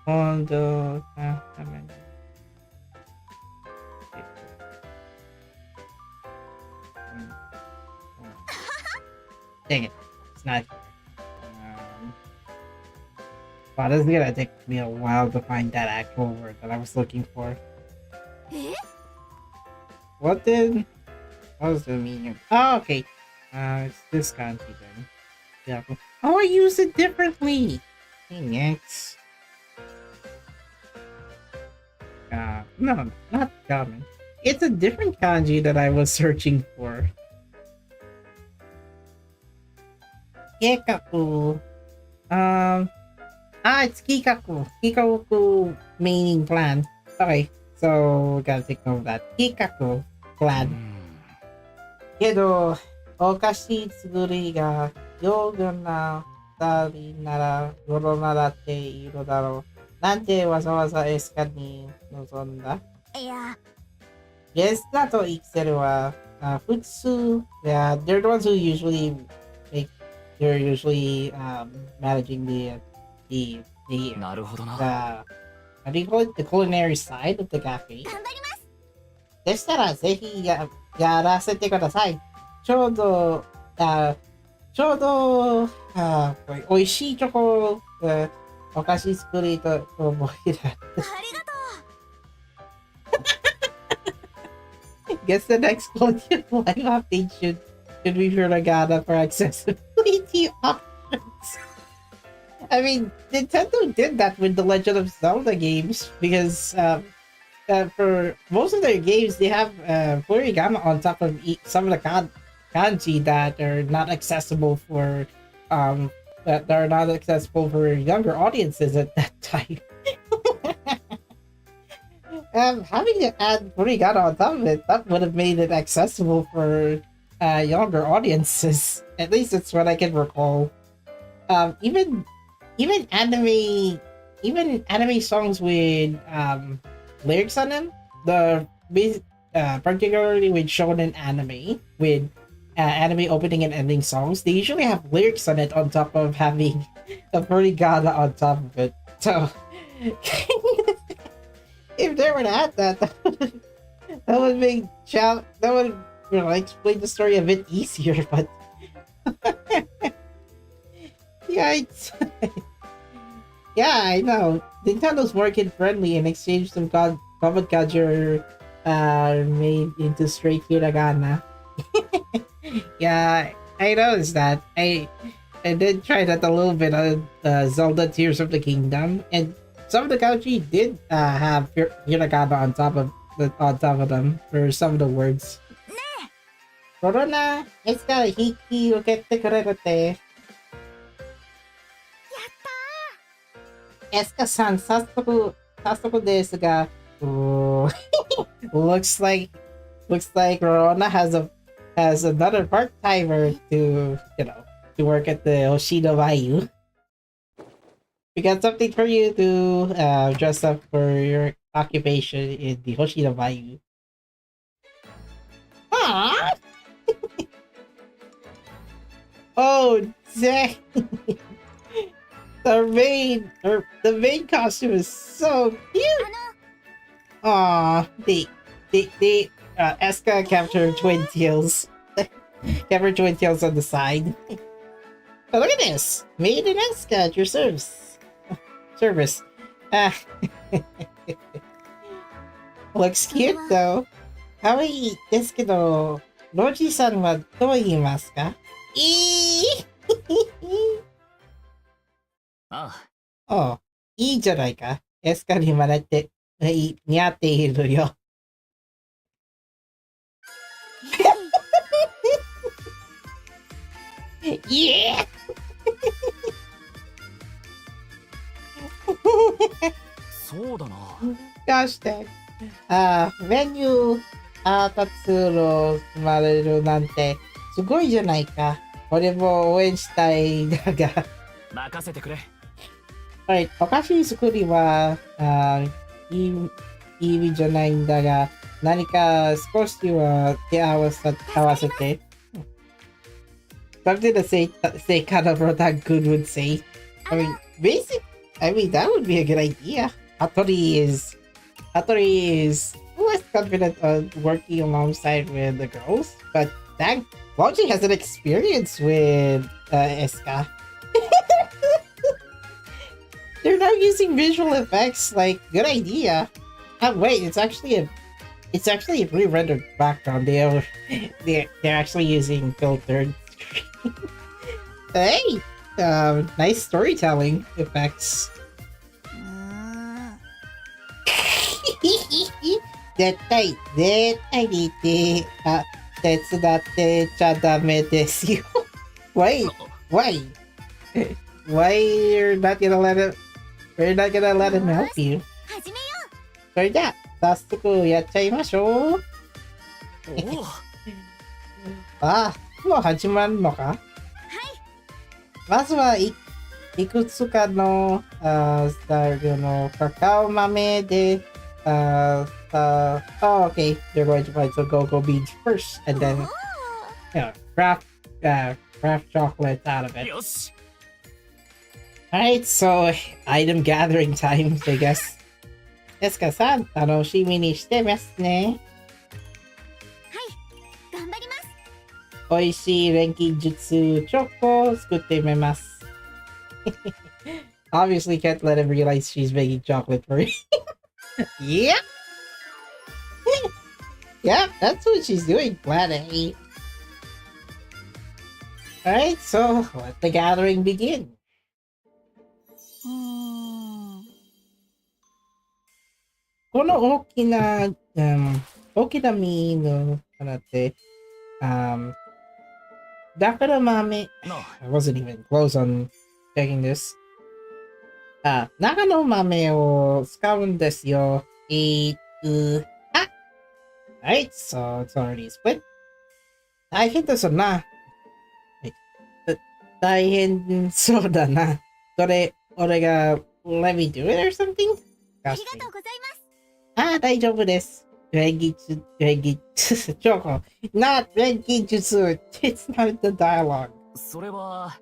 A: 今度、画面。Dang it. It's not here. Wow, this is gonna take me a while to find that actual word that I was looking for. What was the meaning? Oh, okay. It's this kanji then. Yeah. Oh, I used it differently! Dang it. No, not common. It's a different kanji that I was searching for. Kikaku. It's Kikaku. Kikaku meaning plan. Okay, so gotta take note of that. Kikaku plan. けど、お菓子作りが上手な二人なら、ロロナだっているだろう。なんてわざわざエスカに臨んだ？
C: いや。
A: レスナとイクセルは、普通、yeah, they're the ones who usually they're usually managing the
B: なるほどな。
A: how do you call it? The culinary side of the cafe.
C: 頑張ります。
A: でしたらぜひやらせてください。ちょうど、美味しいチョコ、お菓子作りと思い出。
C: ありがと
A: Guess the next quality of life update should be Hiragana for accessibility options. I mean, Nintendo did that with the Legend of Zelda games because for most of their games they have Hiragana on top of some of the kanji that are not accessible for younger audiences at that time. Having to add Hiragana on top of it, that would have made it accessible for younger audiences. At least that's what I can recall. Even anime songs with lyrics on them, particularly with shonen anime with anime opening and ending songs, they usually have lyrics on it on top of having a Hiragana on top of it. So if they were to add that would make explain the story a bit easier, but yikes. Yeah, I know. Nintendo's more kid friendly and exchange some common kanji made into straight hiragana. Yeah, I noticed that. I did try that a little bit on Zelda Tears of the Kingdom, and some of the kanji did have hiragana on top of them for some of the words. Rorona, Escha, Hiki, ukette kurete. Escha-san, 早速ですが、So looks like Rorona has another part timer to to work at the Hoshino Mayu. We got something for you to dress up for your occupation in the Hoshino Mayu. Ah! Oh, dang! The main costume is so cute. Aw, Escha captured twin tails. Captured twin tails on the side. Oh, look at this! Maiden Escha at your service. Ah, looks cute though. Kawaii desu kedo, Roji-san wa do iimasu ka? Oh, いいじゃないか。エスカに真似て、似合っているよ。Yeah! Gosh dang. When you 達路生まれるなんてすごいじゃないか。俺も応援したいだが。
B: 任せてくれ。
A: はい、お菓子作りいい意味じゃないんだが、何か少しは手合わせて。Something to say kind of Rotan-kun would say. I mean, that would be a good idea. Hattori is less confident on working alongside with the girls, but that Mochi has an experience with Escha. They're not using visual effects. Like, good idea. Wait, it's actually a pre-rendered background. They're actually using filtered. Hey, nice storytelling effects. 絶対に手伝ってちゃダメですよ。Why you're not gonna let him help you? それじゃあ早速やっちゃいましょう。もう始まるのか？まずはいくつかのスタイルのカカオ豆でokay, they're going to find some cocoa beans first, and then craft chocolate out of it. Alright, so item gathering time, I guess. Escha-san, 楽しみにしてますね。美味しい錬金術チョコを作ってみます。Obviously can't let him realize she's making chocolate for him. Yeah. Yeah, that's what she's doing. Glad to eat. Alright, so let the gathering begin. この大きな実の花って、だから豆、I wasn't even close on checking this. 長の豆を使うんですよ。Alright, so it's already split. 大変だそうな。大変そうだな。それ、俺が let me do it or something? ありがとうございます。大丈夫です。錬金術チョコ。Not 錬金術。It's not the dialogue.
B: それは。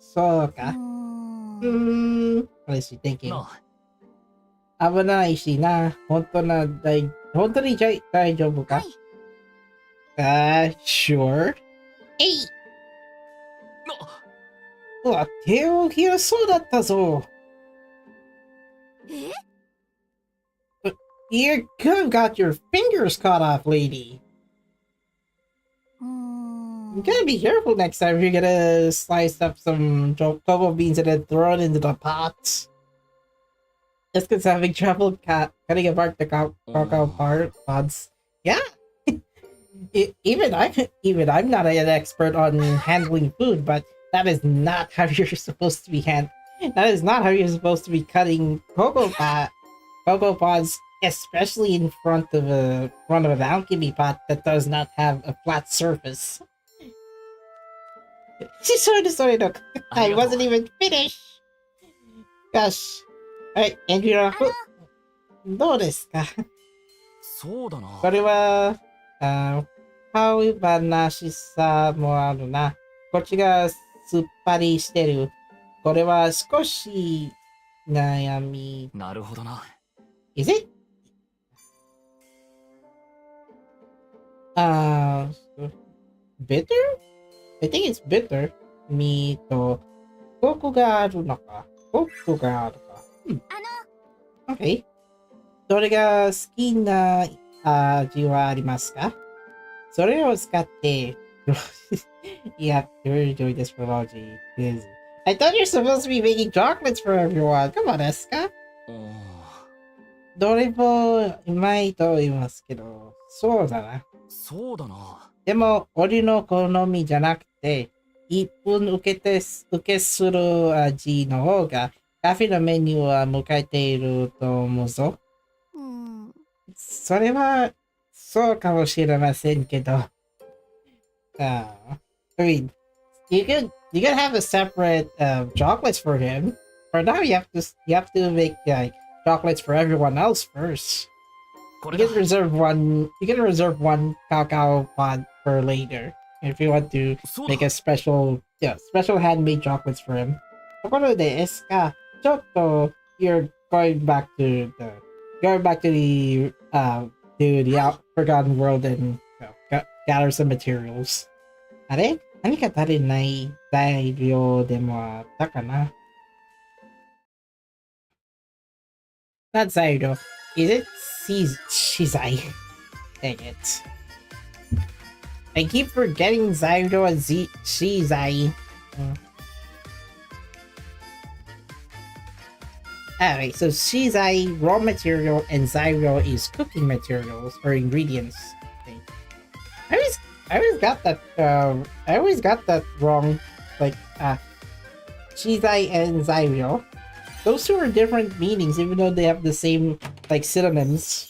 A: そうか。What is she thinking? 危ないしな。本当に大丈夫か？Sure. うわ、手を冷やそうだったぞ。You could have got your fingers cut off, lady. You gotta be careful next time if you're gonna slice up some cocoa beans and then throw it into the pot. Just because having trouble cutting apart the cocoa pods. Yeah. Even I'm not an expert on handling food, but that is not how you're supposed to be that is not how you're supposed to be cutting cocoa pods especially in front of an alchemy pot that does not have a flat surface. Sorry, look. I wasn't even finished. Gosh. Alright, Andrew, どうですか？
B: そうだな。
A: これは、買う話さもあるな。こっちがすっぱりしてる。これは少し悩み。
B: なるほどな。
A: Is it? Bitter? I think it's bitter. みと、コクがあるのか。コクがあるか。Okay. どれが好きな味はありますか？それを使って、yeah, you're doing this for Logi. I thought you're supposed to be making chocolates for everyone. Come on, Escha. どれもうまいと言いますけど、そうだな。
B: そうだな。
A: でも、俺の好みじゃなくて、一分受けする味の方が、カフェのメニューは迎えていると思うぞ。それは、そうかもしれませんけど。I mean, you could have a separate chocolates for him. For now, you have to make like chocolates for everyone else first. You can reserve one. You can reserve one cacao pod for later if you want to make a special handmade chocolates for him. ところで、エスカ、ちょっと you're going back to the Forgotten World and gather some materials. あれ？何か足りない材料でもあったかな？ Not 材料。Is it Shizai? Dang it. I keep forgetting Zairo and Shizai. Alright, so Shizai, raw material, and Zairo is cooking materials or ingredients. Okay. I always got that wrong. Like, Shizai and Zairo. Those two are different meanings, even though they have the same, like, synonyms.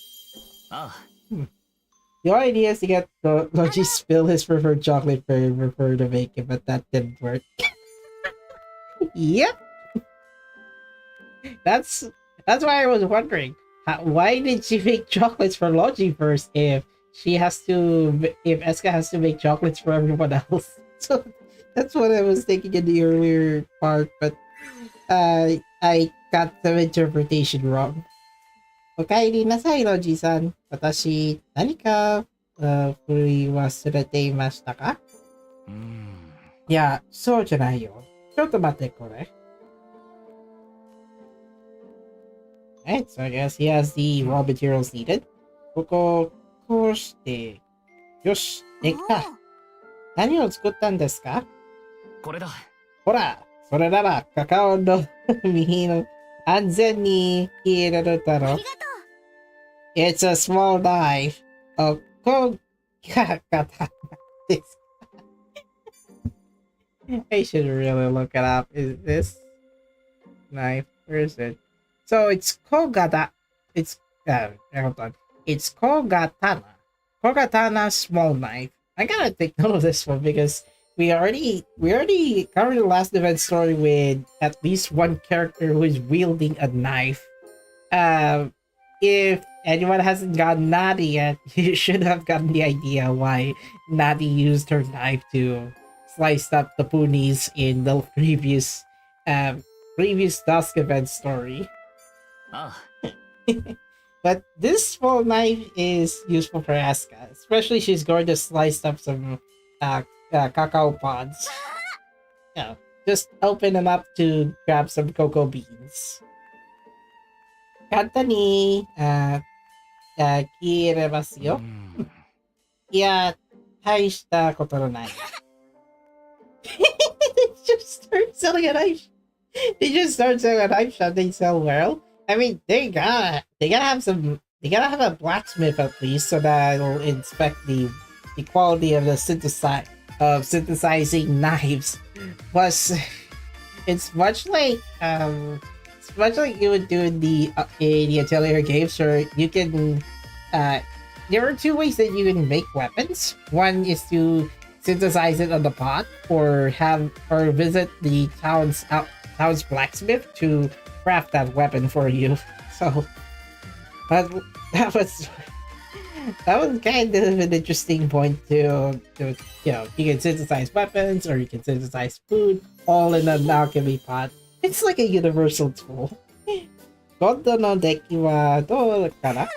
A: The only idea is to get Logi spill his preferred chocolate flavor for to make it, but that didn't work. Yep. That's why I was wondering, why did she make chocolates for Logi first if Escha has to make chocolates for everyone else? So that's what I was thinking in the earlier part, but I got the interpretation wrong. おかえりなさい、Logi-san。私、何か、振り忘れていましたか？いや、そうじゃないよ。ちょっと待って、これ。Alright, so I guess he has the raw materials needed. ここ、こうして。よし、できた。何を作ったんですか？
B: これだ。
A: ほら、それなら、カカオの実の安全に入れるだろう。It's a small knife. こが刀です。I should really look it up. Is this knife? Where is it? So it's Kogata. It's hold on. It's Kogatana. Kogatana small knife. I gotta take note of this one because we already covered the last event story with at least one character who is wielding a knife. If anyone hasn't gotten Nadi yet, you should have gotten the idea why Nadi used her knife to slice up the ponies in the previous Dusk event story. But this small knife is useful for Escha, especially she's going to slice up some cacao pods. Yeah, just open them up to grab some cocoa beans. 簡単に切れますよ。いや、大したことのない。They just start selling a knife. They just start selling a knife shop. They sell well. I mean, they gotta have a blacksmith at least, so that it'll inspect the quality of the synthesizing knives. Plus, it's much like much like you would do in the Atelier games, where you can there are two ways that you can make weapons. One is to synthesize it on the pot, or visit the town's blacksmith to craft that weapon for you. So that that was that was kind of an interesting point to you can synthesize weapons or you can synthesize food all in an alchemy pot. It's like a universal tool. 今度の出来はどうかな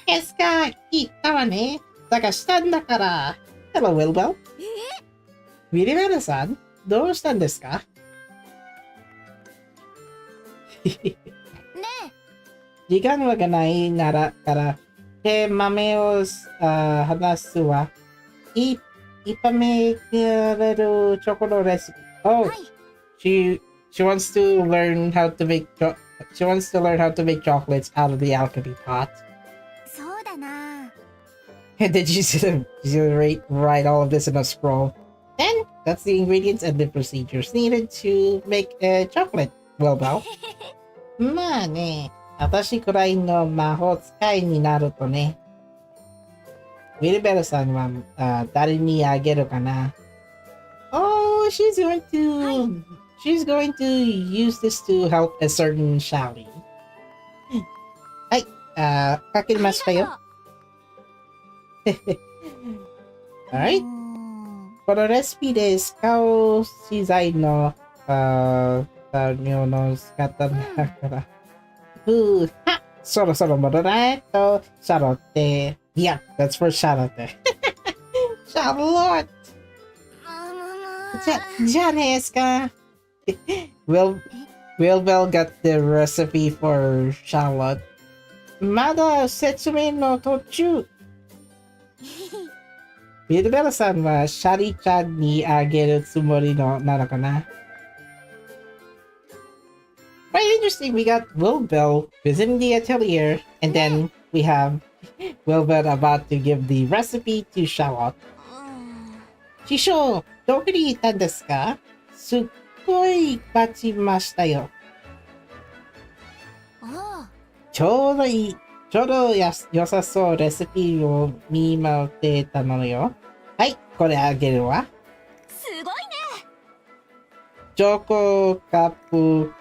A: ？Escha、言ったわね。探したんだから。Hello, Wilbel。ウィリベルさん、どうしたんですか？時間がないならから、豆を話すわ。いっぱめくれるチョコのレシピ。Oh, she wants to learn how to make chocolates out of the alchemy pot.
C: そうだな。
A: And then she's gonna write all of this in a scroll. Then that's the ingredients and the procedures needed to make a chocolate. Well, まあね、私くらいの魔法使いになるとね。ウィルベルさんは誰にあげるかな？ Oh, she's going to use this to help a certain Shally. はい、かけましたよ。Alright. このレシピで使う資材の量の仕方だから。そろそろ戻らないと、シャロッテ。Yeah, that's for Charlotte. Charlotte! じゃあね、Escha. Wilbel got the recipe for Charlotte. まだ説明の途中。ビルベルさんはシャリちゃんにあげるつもりのなのかな？ Quite interesting. We got Wilbel visiting the atelier, and then we have Wilbel about to give the recipe to Charlotte. 師匠、どこにいたんですか？すっごい待ちましたよ。ちょうど良さそうレシピを見守ってたのよ。はい、これあげるわ。
C: すごいね。
A: チョコカップ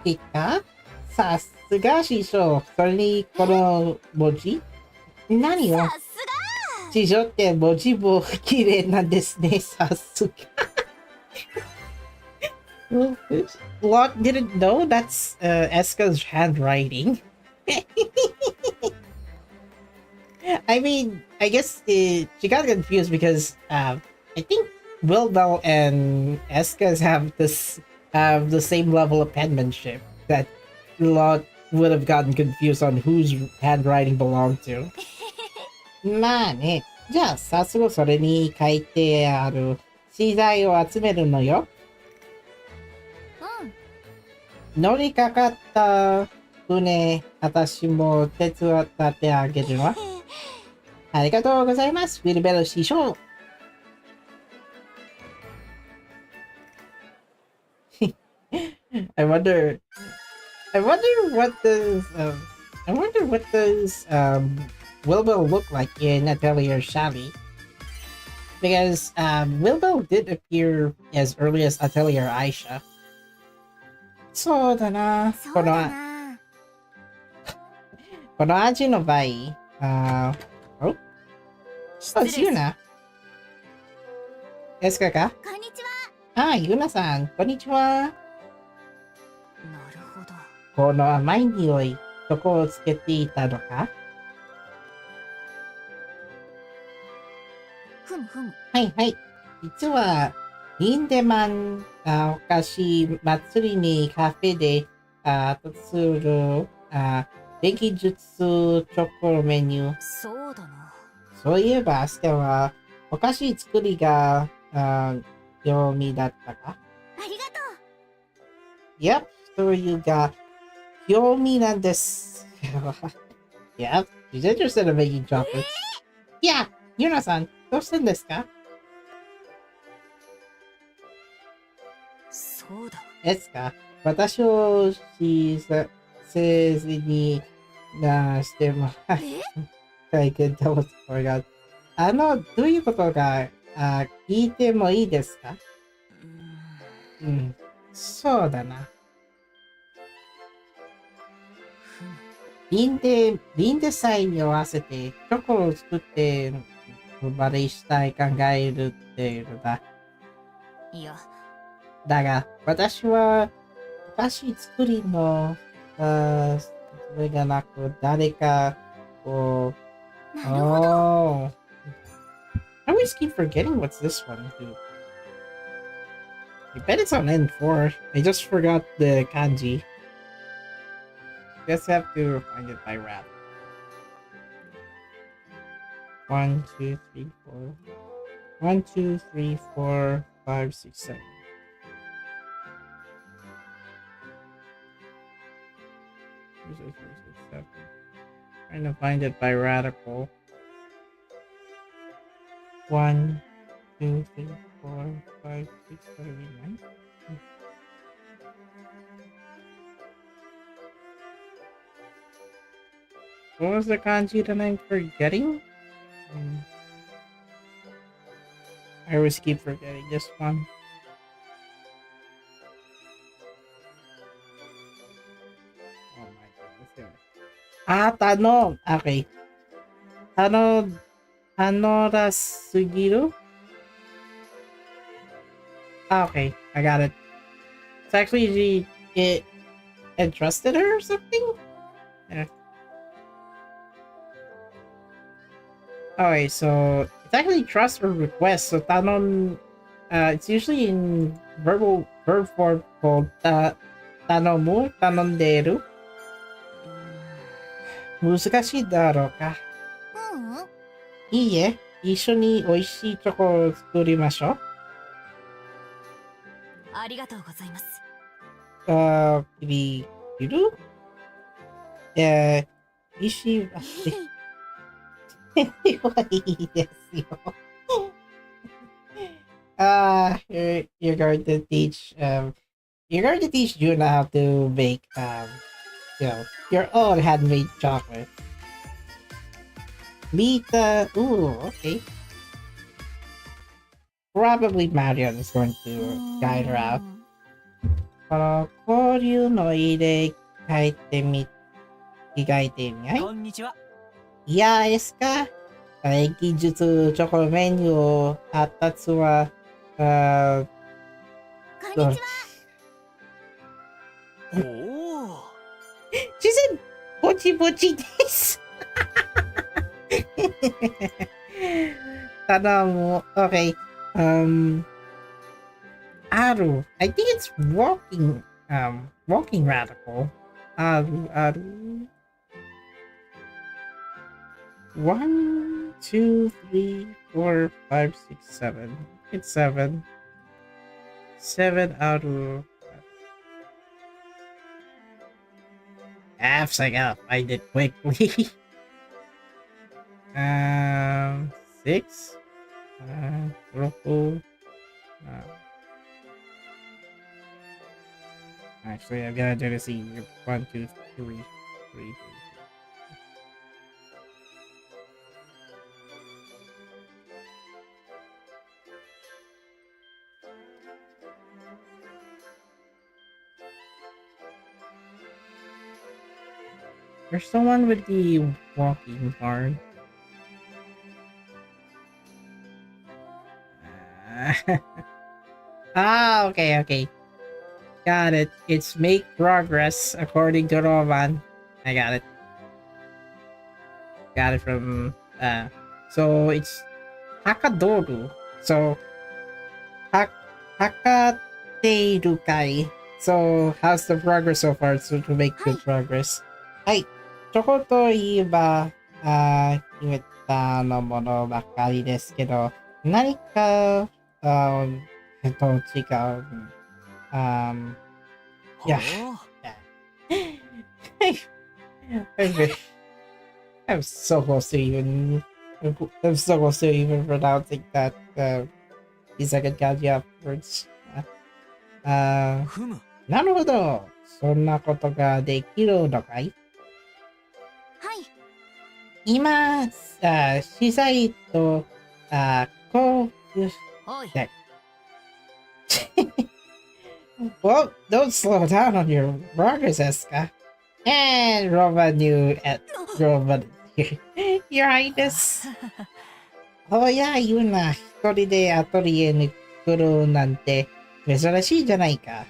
A: キか？さすが師匠。それにこの文字？何よ？
C: さすが。
A: 師匠って文字も綺麗なんですね。さすが。Lot didn't know that's Escha's handwriting. I mean, I guess she got confused because I think Wilbel and Escha's have the same level of penmanship that Lot would have gotten confused on whose handwriting belonged to. まあね、じゃあ早速それに書いてある資材を集めるのよ。乗りかかった船、私も手伝ってあげるわ。ありがとうございます、ウィルベル師匠。I wonder what does Wilbel look like in Atelier Shally? Because Wilbel did appear as early as Atelier Aisha. そうだな。
C: そうだな。
A: この味の場合、
C: 失礼。
A: ユナ。Eschaか？
C: こんにちは。
A: ユナさん、こんにちは。
B: なるほど。
A: この甘い匂い、どこをつけていたのか？
C: ふむふむ。
A: はいはい。実は、リンデマンお菓子祭りにカフェでする電気術チョコメニュー。
B: そうだな。
A: そういえば、アスカはお菓子作りが興味だったか？
C: ありがとう。
A: Yep, そういうが興味なんです。Yep, she's interested in making chocolates. Yeah, ユナさん、どうしてんですか？
B: そうだ。
A: Escha, 私をせずにしてもらいたいけど、これが、どういうことが、聞いてもいいですか？うん、そうだな。リンデ祭に合わせてチョコを作って生まれしたい考えるっていうのだ。
C: いや、
A: だが、私はお菓子作りの、それがなく、誰かを、
C: なるほど。
A: oh, I always keep forgetting what's this one, dude. I bet it's on N4. I just forgot the kanji. Just have to find it by rap. 1, 2, 3, 4. 1, 2, 3, 4, 5, 6, 7. Trying to find it by radical. 1, 2, 3, 4, 5, 6, 7, 8, 9. What was the kanji that I'm forgetting? I always keep forgetting this one. Oh my goodness. Tanong. Okay. Sugiru? Okay, I got it. It's actually it entrusted her or something? Yeah. Okay, so it's actually trust or request. So tanon, it's usually in verb form called tanomu, tanonderu. 難しいだろうか。
C: ううん。
A: いいえ、一緒に美味しいチョコを作りましょう。
C: ありがとうございます。
A: いる石はいいですよ。you're going to teach Juna how to make your own handmade chocolate. Lita, ooh, okay. Probably Marion is going to guide her out. この交流の入れ替えてみ、着替えてみない？
B: こんにちは。
A: いや、エスカ。技術チョコメニューを発達は、
C: こんにちは。
B: おお。
A: she said ぼちぼちです。頼む。Okay. Aru. I think it's walking radical. Aru. 1, 2, 3, 4, 5, 6, 7. It's 7. 7 Aru. F's I gotta find it quickly. 6. Roku. Actually, I'm gonna do this easier. 1, 2, 3, 3. There's someone with the walking barn. Okay. Got it. It's make progress according to Roman. I got it. Got it from so it's Hakadoru. So Hakateirukai. So how's the progress so far? So to make good progress. はい。チョコといえば、決めたのものばかりですけど、何か、違う。Yeah. I'm so close to even pronouncing that the second kanji afterwards.
B: ふむ。
A: なるほど。そんなことができるのかい？
C: はい。
A: 今、資材と、こう、よし、
C: おい。
A: ね。Well, don't slow down on your progress, Escha. And Roman knew at Roman, Your Highness. おや、言うな。一人でアトリエに来るなんて珍しいじゃないか。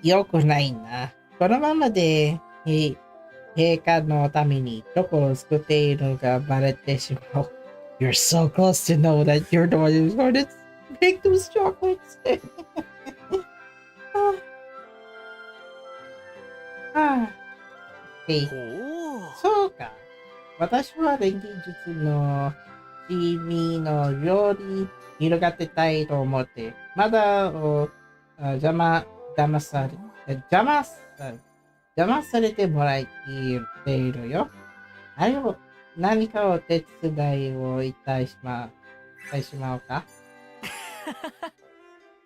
A: よくないな。このままで、陛下のためにチョコを作っているのがバレてしまう。You're so close to know that you're the one who's going to make those chocolates. ああ、
B: ほう。
A: そうか。私は錬金術の地味の料理広がってたいと思って、まだ邪魔、騙され、邪魔さ、邪魔されてもらっているよ。何かお手伝いをいたしまうか？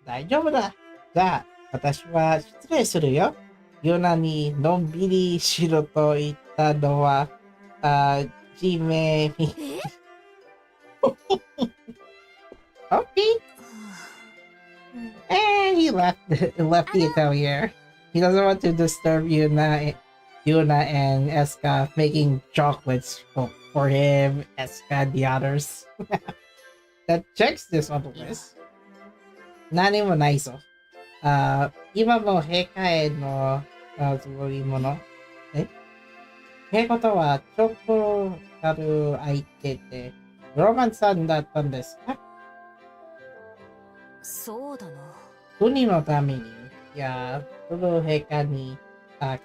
A: 大丈夫だ。じゃあ、私は失礼するよ。ユナにのんびりしろと言ったのは、地名に。Okay. And he left the atelier. He doesn't want to disturb Yuna and Escha making chocolates for him, Escha and the others. That checks this on the list. 何もないぞ。今も陛下への贈り物。陛下とはチョコカル相手で、ロマンさんだったんですか？
C: そうだな。
A: 国のために、その陛下に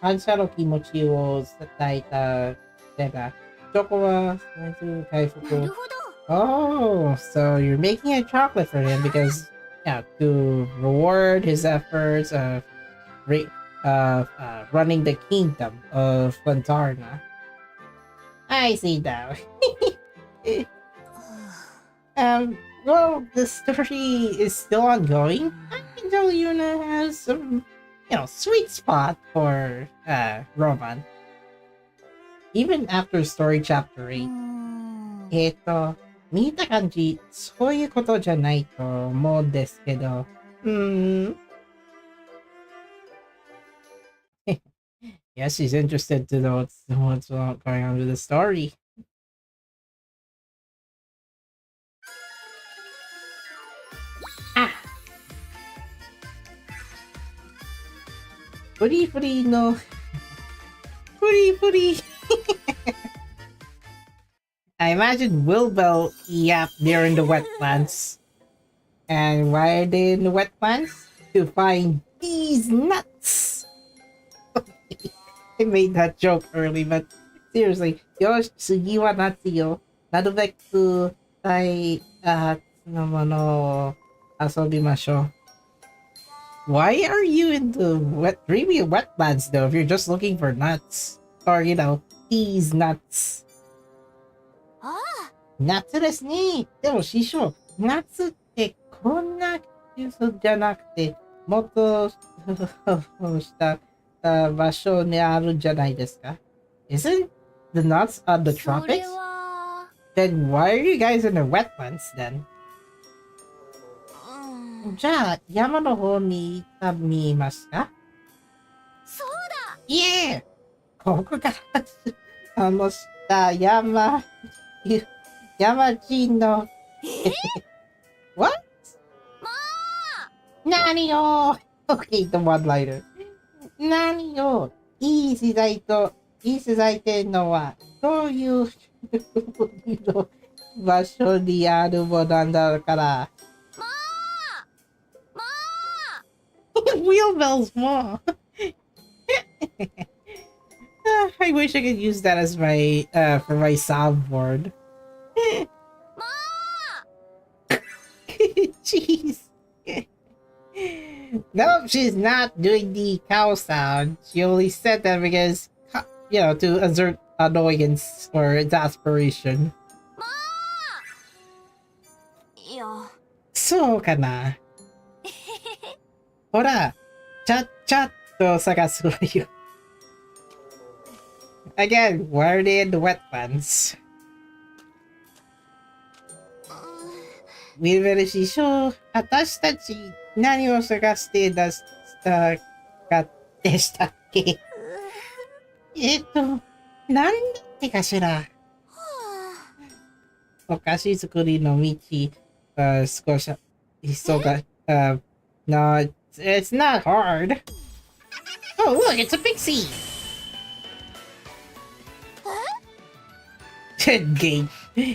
A: 感謝の気持ちを伝えた手が、チョコは回復。
C: なるほど。
A: Oh, so you're making a chocolate for him because, to reward his efforts of running the kingdom of Lantarna. I see now. Well, the story is still ongoing. I can tell Yuna has some, sweet spot for Roman. Even after story chapter 8. 見た感じ、そういうことじゃないと思うんですけど。Yes, she's interested to know what's going on with the story. Ah! Furi no. Furi. I imagine Wilbel yapped there in the wetlands. And why are they in the wetlands? To find these nuts! I made that joke early, but seriously, Yosh, sugi wa natsu yo. Narubeku tai no mono asobimashou. Why are you in the dreamy wetlands though if you're just looking for nuts? Or, these nuts.
C: ああ。
A: 夏ですね。でも師匠、夏ってこんな季節じゃなくて、もっとした場所にあるんじゃないですか？ Isn't the nuts on the
C: それ
A: tropics?
C: は。
A: Then why are you guys in the wetlands then? じゃあ、山の方に行ってみますか？
C: そうだ。
A: いえ、ここから下山地のWhat?
C: まあ。
A: 何よ Okay, the one-liner. 何よいい時代ってのは、どういうの場所にあるものなんだから。
C: まあ。
A: Wheelbell's mom. I wish I could use that as my for my soundboard.
C: まあ。
A: Jeez. No, she's not doing the cow sound. She only said that because, to assert annoyance or exasperation.
C: まあ。いや。
A: そうかな。ほら、ちゃっと探すわよ。Again, where are they in the wetlands? ウィルベル師匠、私たち何を探して出したかでしたっけ？なんだってかしら。お菓子作りの道、少し、no, it's not hard. Oh, look, it's a pixie!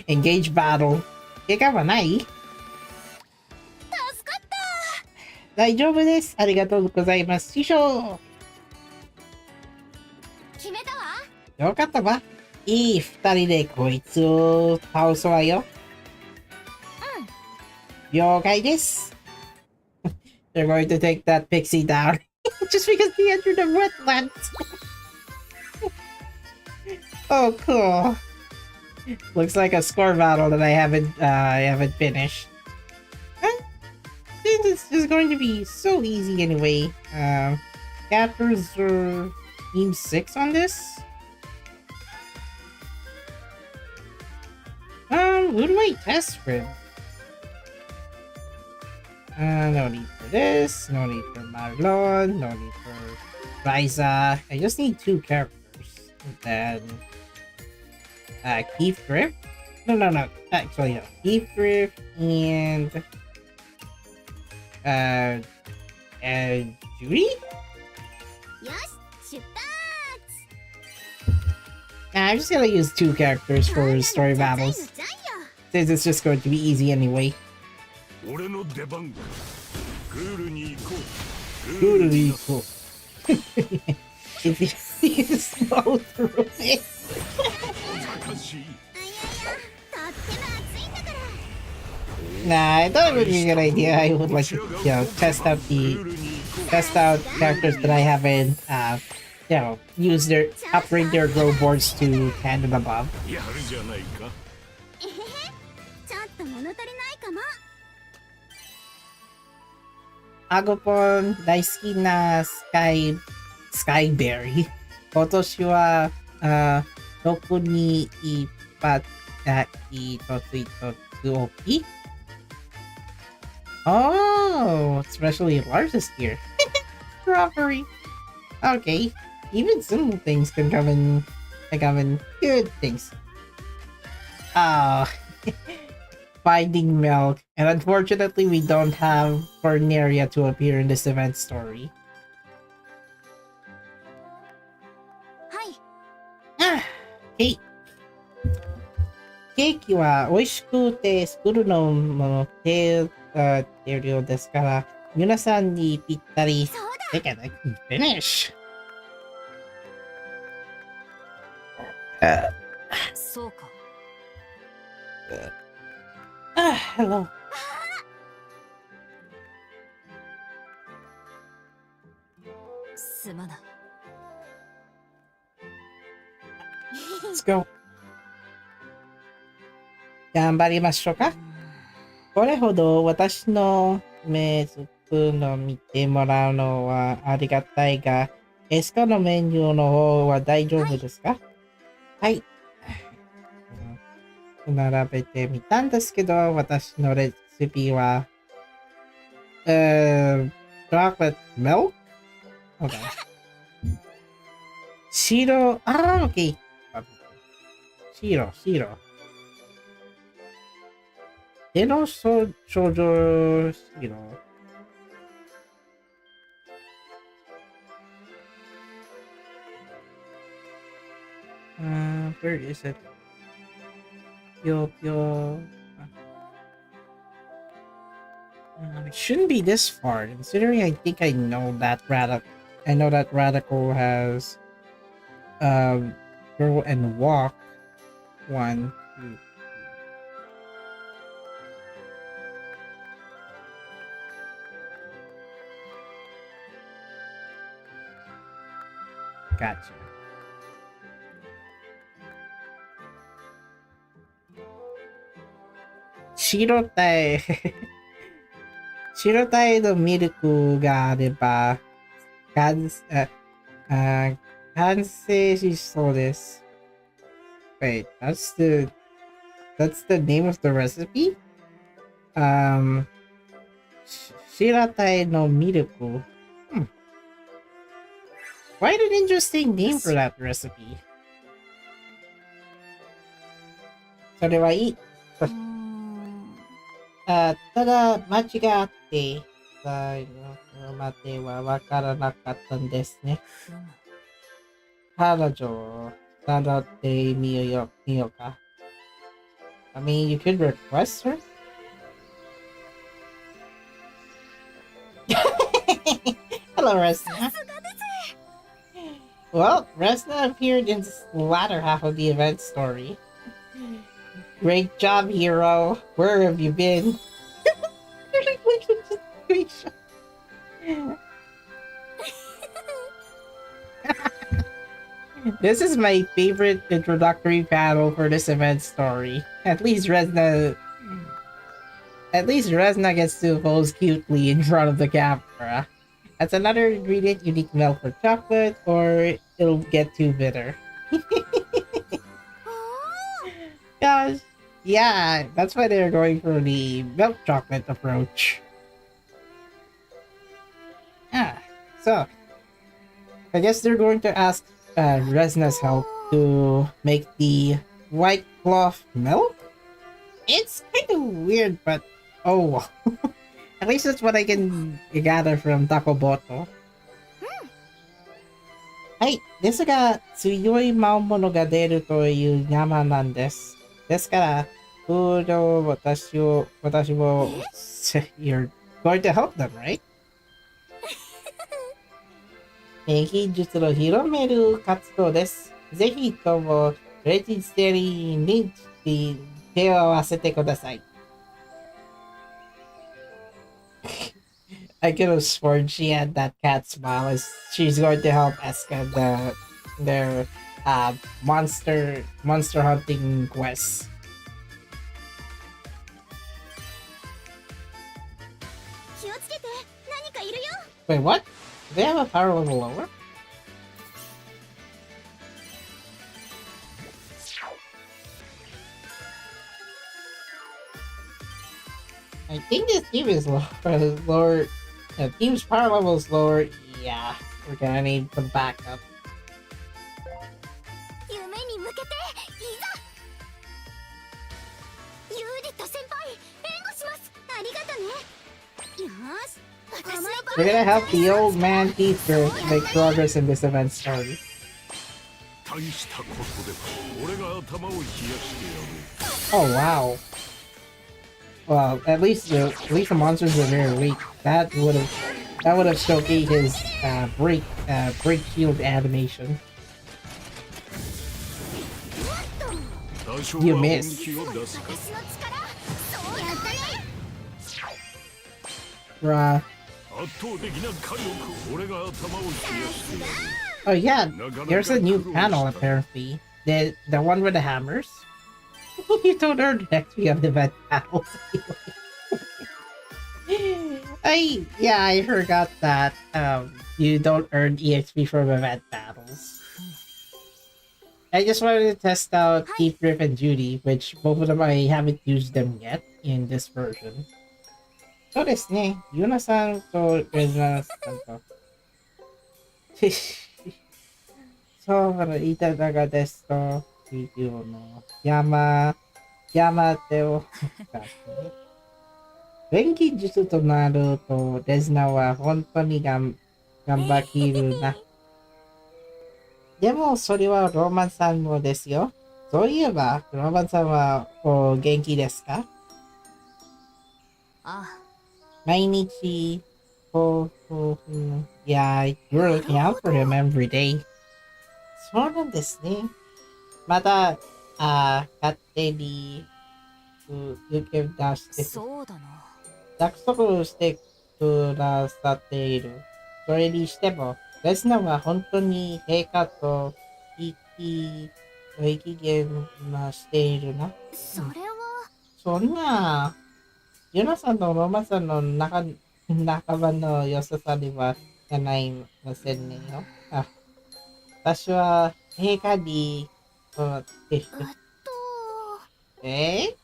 A: Engage battle. 怪我はない？
C: 助かった
A: 大丈夫です。ありがとうございます。師匠。
C: 決めたわ。
A: よかったわ。いい二人でこいつを倒すわよ。了解です。They're going to take that pixie down just because he entered the wetlands. Oh, cool. Looks like a score battle that I haven't finished. This is going to be so easy anyway. Captors are team 6 on this. Who do I test with? No need for this, no need for Marlon, no need for Riza. I just need 2 characters. And then Keith Grip? No. Actually no. Keith Grip and Judy?
C: よし、出発。
A: Nah, I'm just gonna use 2 characters for story battles. Since it's just going to be easy anyway.
B: 俺の出番か。クールに行こう。
A: Totally cool. If you slow through it.
B: 難しい。
A: Nah, I thought it would be a good idea. I would like to, test out characters that I haven't, use upgrade their grow boards to 10 and above.
B: やるじゃないか。
C: えへへ、ちょっと物足りないかも。
A: Agopon, 大好きなSkyberry. 今年は、特に一発一つ一つ大きい Oh, especially Lars this year. Strawberry. Okay, even simple things can come in good things. Finding milk, and unfortunately, we don't have Corneria to appear in this event story.
C: はい。
A: ケーキは美味しくて作るのも手料ですから、皆さんにぴったり。
C: そうだ。
A: They can finish.
C: そうか。
A: Hello.
C: すまない。
A: Let's go. 頑張りましょうか。これほど私の目つくの見てもらうのはありがたいが、エスカのメニューの方は大丈夫ですか？はい。並べてみたんですけど、私のレシピは、chocolate milk? Okay. 白、okay. 白。での症状、白。Where is it? It shouldn't be this far, considering I think I know that Radical has grow and walk 1, 2. Gotcha. 白体のミルクがあれば、完あ完成しそうです。Wait, that's the name of the recipe? Um, Shiratai no Miruku. Quite an interesting name for that recipe. それはいい。ただ、間違って、最後まではわからなかったんですね。彼女を名乗ってみようか。I mean, you could request her? Hello, Resna. Well, Resna appeared in the latter half of the event story. Great job, hero. Where have you been? This is my favorite introductory panel for this event story. At least Resna gets to pose cutely in front of the camera. That's another ingredient, unique milk for chocolate, or it'll get too bitter. Gosh, yeah, that's why they're going for the milk chocolate approach. So I guess they're going to ask Resna's help to make the white cloth milk? It's kind of weird, but oh, at least that's what I can gather from Takoboto. はい、ですが、強い魔物が出るという山なんです。ですから、風量私も、you're going to help them, right? 技術の広める活動です。ぜひとも、レジステリーに手を合わせてください。I could have sworn she had that cat smile as she's going to help Escha their monster hunting quest. Wait, what? Do they have a power level lower? I think this team is lower. The team's power level is lower. Yeah, we're gonna need some backup. We're gonna help the old man teacher make progress in this event story. Oh wow. Well, at least the monsters are very weak. That would have showcased his break shield animation. You missed. Bruh. Oh yeah, there's a new panel apparently. The one with the hammers. You don't earn XP on the event battles. I forgot that you don't earn EXP from event battles. I just wanted to test out Deep Rip and Judy, which both of them I haven't used them yet in this version. そうですね、ユナさんとレズナさんと。そういただがですと。ビデオの山手を錬金術となるとレズナは本当に頑張きるな。でもそれはローマンさんもですよ。そういえばローマンさんはお元気ですか？
C: ああ。
A: 毎日Yeah, you're looking out for him every day. そうなんですね。また、勝手に、受け出して、
C: そうだな。
A: 約束してくださっている。それにしても、レスナーは本当に陛下と意気言しているな。
C: それは。
A: そんな、ユナさんとロマさんの仲仲間の良ささにはないませんねよ。あ、私は映画に思ってる。え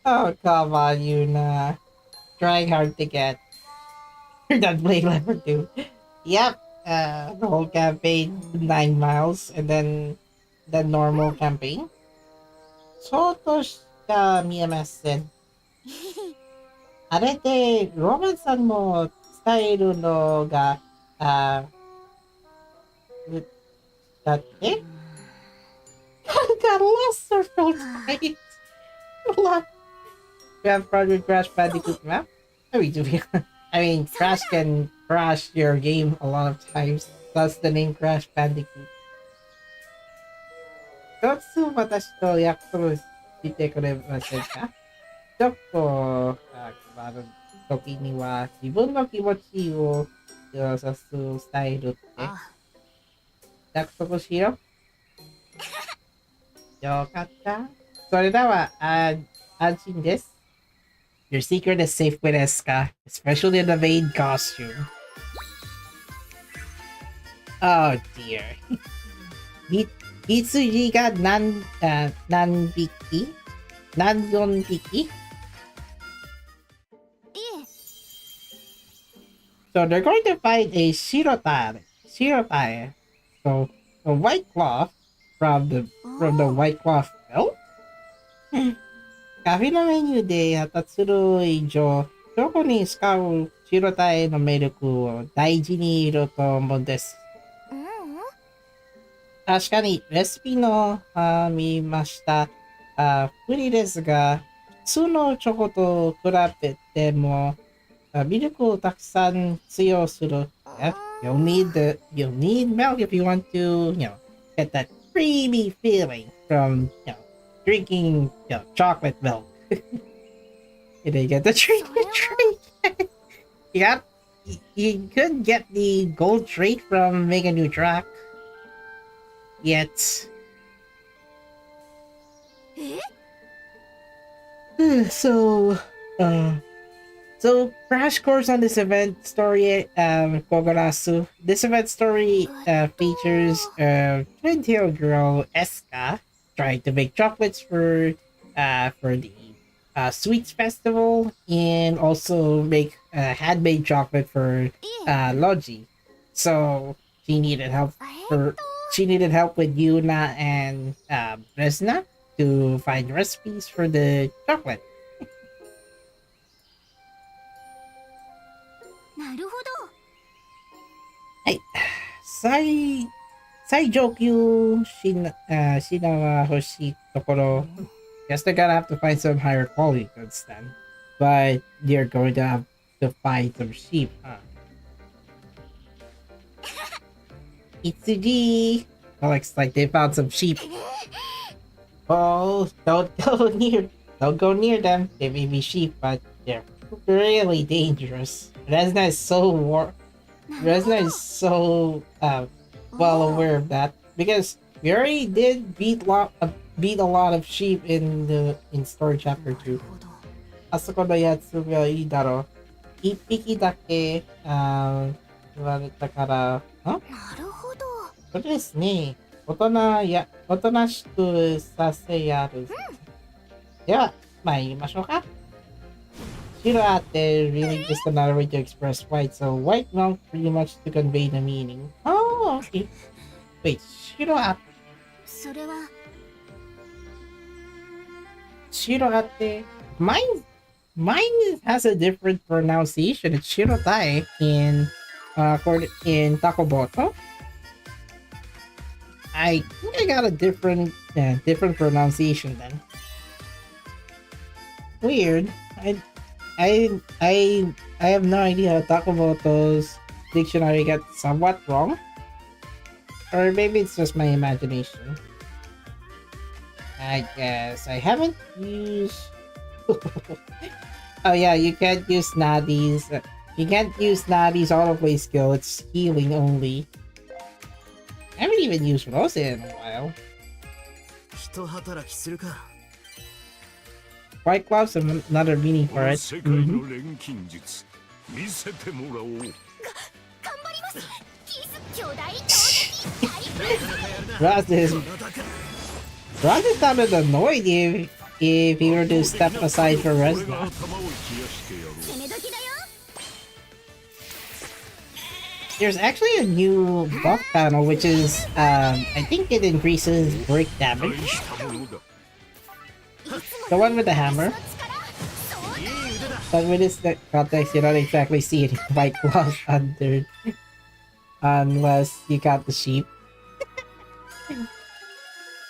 A: Oh, come on, Yuna. Trying hard to get. You're not playing level 2. Yep. The whole campaign, 9 miles, and then the normal campaign. そうとしか見えません。あれで、ロマンさんも伝えるのが、だって got lost or so tight. We have Project Crash Bandicoot map? How we doing? I mean, Crash can crash your game a lot of times. That's the name Crash Bandicoot. 一つ私と約束してくれませんか？ちょっと困る時には自分の気持ちを優しく伝えるって約束しよう。よかった。それでは安心です。Your secret is safe with Escha, especially in the main costume. Oh dear. 羊が何匹何4匹 So they're going to find a Shirotare. Shirotare. So a white cloth from the white cloth belt. カフェのメニューでやったする以上、どこに使う白体のミルクを大事にいると思うんです。確かにレシピの見ました。不利ですが、普通のチョコと比べても、ミルクをたくさん使用する。You'll need milk if you want to, get that creamy feeling from, drinking chocolate milk. You didn't get the treat. Yep. You could get the gold trait from Make a New Track. Yet. So crash course on this event story, Kogarasu. This event story features twin-tailed girl Escha trying to make chocolates for the sweets festival and also make handmade chocolate for Logi. So she needed help with Yuna and Resna to find recipes for the chocolate.
C: なるほど。
A: はい。最上級品は欲しいところ。Guess they're gonna have to find some higher quality goods then. But you're going to have to find some sheep, huh? Itsuji! Well, looks like they found some sheep. Oh, don't go near them. They may be sheep, but they're really dangerous. Resna is so well aware of that because we already did beat a lot of sheep in story chapter 2. あそこのやつはいいだろう。一匹だけ言われたから。なる
C: ほど。
A: そうですね。おとなしくさせやる。では参りましょうか。Shiro ate really just another way to express white, so white milk pretty much to convey the meaning. Oh, okay. Wait, Shiro ate.
C: それは
A: Shiro ate. Mine has a different pronunciation. It's Shirotai in Takoboto. I think I got a different pronunciation then. Weird. I have no idea. Takoboto's dictionary got somewhat wrong, or maybe it's just my imagination. I guess I haven't used. Oh yeah, you can't use Nadi's. You can't use Nadi's autoplay skill. It's healing only. I haven't even used Rose in a while. White gloves and another meaning for it.
B: 世界の錬金術見せてもらおう。
C: 頑張りますキス兄弟同
A: Ross is sounded annoyed if he were to step aside for
B: 俺が
A: Resna.
B: 頭を冷やしてやろう。
C: 攻め時だよ
A: There's actually a new buff panel, which is, I think it increases break
B: 大
A: damage.
B: したものだ。
A: The one with the hammer. But with this context, you don't exactly see any white gloves under, unless you got the sheep.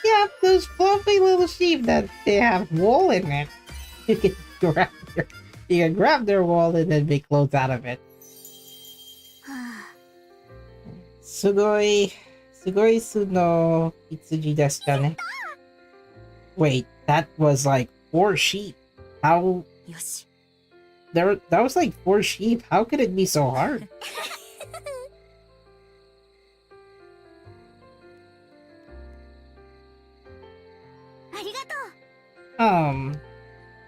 A: Yeah, those fluffy little sheep that they have wool in it. You can grab their wool and then make clothes out of it. Sugoi suno itsuji desu ka ne? Wait, that was like 4 sheep. How?
C: よし
A: That was like 4 sheep. How could it be so hard?
C: ありがとう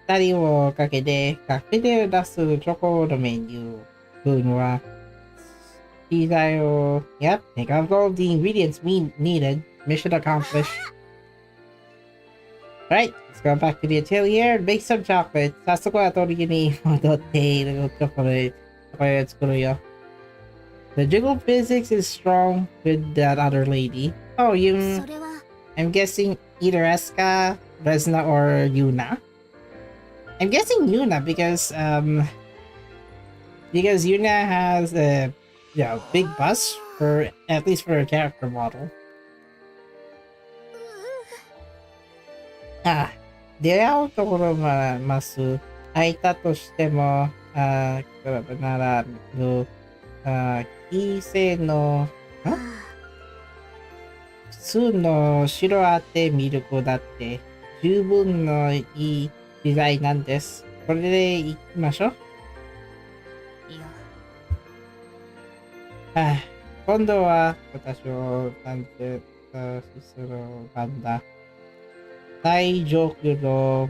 A: 2人をかけてカフェで出すチョコのメニュー分はピザを Yep, take out all the ingredients we needed. Mission accomplished. Alright, let's go back to the atelier and make some chocolate. 早速アトリエに戻ってチョコレート作るよ。The jiggle physics is strong with that other lady. Oh,
C: それは
A: I'm guessing either Escha, Resna, or Yuna. I'm guessing Yuna because Yuna has a big bust for at least for a character model. Ah, 出会うところがます。空いたとしても、ならぬ、異性の、普通の城当て見る子だって十分のいいデザインなんです。これで行きましょう。
C: いや
A: 今度は私を探偵する番だ。最上級の、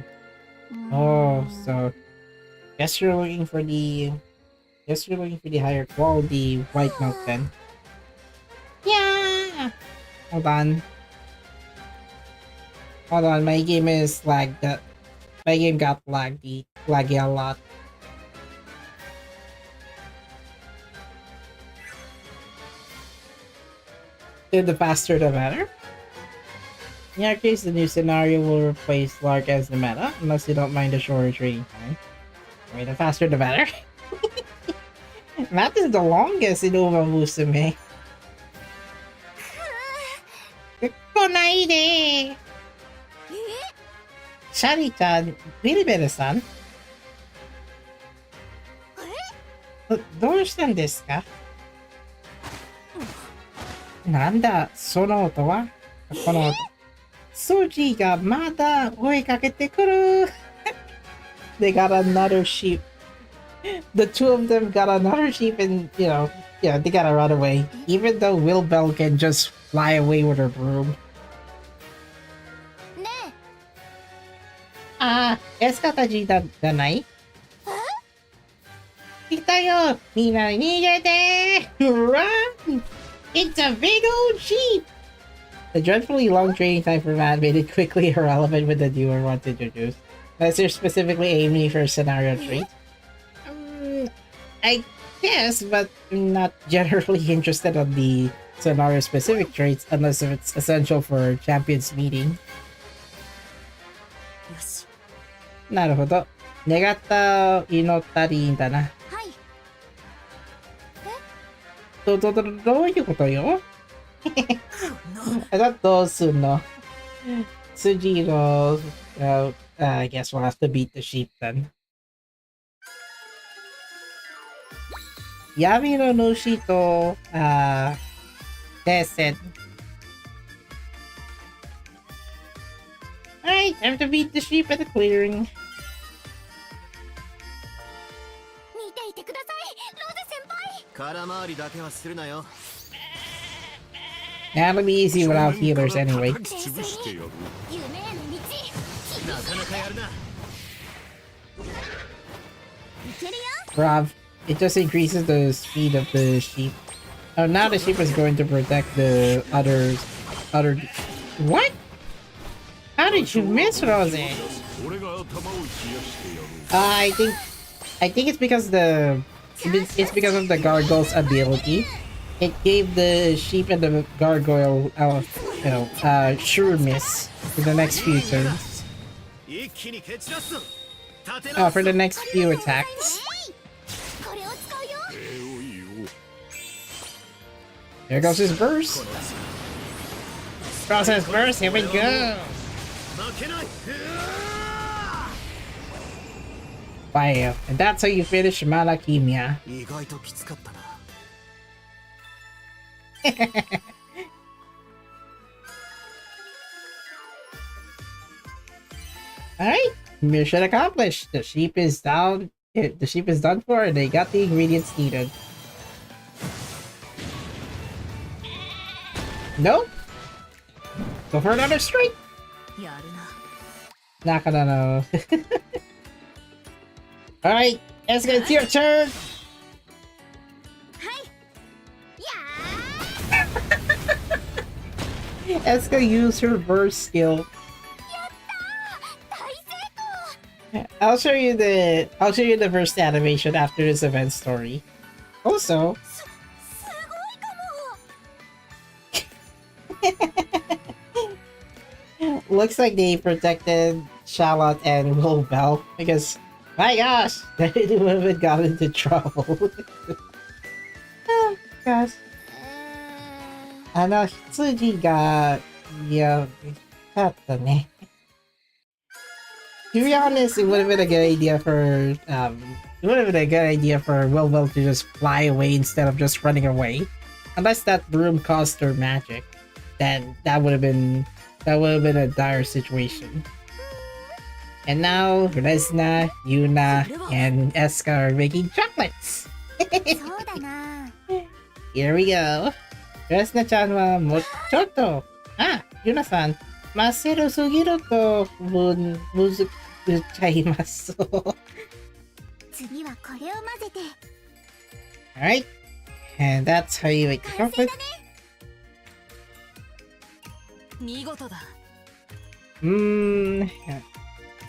A: Oh, so guess you're looking for the higher quality white milk then. Yeah. Hold on, my game is lagged. My game got laggy a lot. The faster the better. In our case, the new scenario will replace Lark as the meta, unless you don't mind the shorter training time. Wait, the faster the better. That is the longest in Uma Musume. 来ないで。シャリちゃん、ウィルベルさん。どうしたんですか？なんだ、その音は？この音。ソジがまだ追いかけてくる。They got another sheep. The two of them got another sheep and, they gotta run away. Even though Wilbell can just fly away with her broom.
C: ね
A: ああ、エスカたちじゃない？来たよ！みんな逃げて！ Run! It's a big old sheep! The dreadfully long training time for Matt made it quickly irrelevant with the newer ones introduced. Unless you're specifically aiming for a scenario trait. I guess, but I'm not generally interested on the scenario-specific traits unless it's essential for Champions meeting.
C: よし
A: なるほど。願った祈ったりいいんだな。
C: はい
A: どういうことよ？どうすんの？筋の、I guess we'll have to beat the sheep then. 闇の主と、停戦。Alright, time to beat the sheep at the clearing.
C: 見ていてくださいローゼ先輩
D: 空回りだけはするなよ。
A: That'll be easy without healers anyway.
B: 叩き潰してやろう。
C: 夢への道
D: なかなかやるな。
A: Rob, it just increases the speed of the sheep. Oh, now the sheep is going to protect the other. What? How did you miss, Rose? I think it's because it's because of the gargoyle's ability. It gave the sheep and the gargoyle, sure miss for the next few turns. Oh, for the next few attacks. There goes his burst. Process burst, here we go. Bam. And that's how you finish Malakimia. Alright, mission accomplished. The sheep is down. The sheep is done for, and they got the ingredients needed. Nope. Go for another strike. Not gonna know. Alright, Escha, it's your turn. Escha used her burst skill. I'll show you the first animation after this event story. Also, looks like they protected Charlotte and Wilbell because, my gosh, they would have got into trouble. Oh gosh. 羊が、いや、だったね。To be honest, it would have been a good idea for Wilbell to just fly away instead of just running away. Unless that broom caused her magic, then that would have been a dire situation. And now Resna, Yuna, and Escha are making chocolates. Here we go. Resna-chan wa chotto. Ah, Yuna-san, maseru sugiru to muzuchaimasu. Alright, and that's how you make chocolate.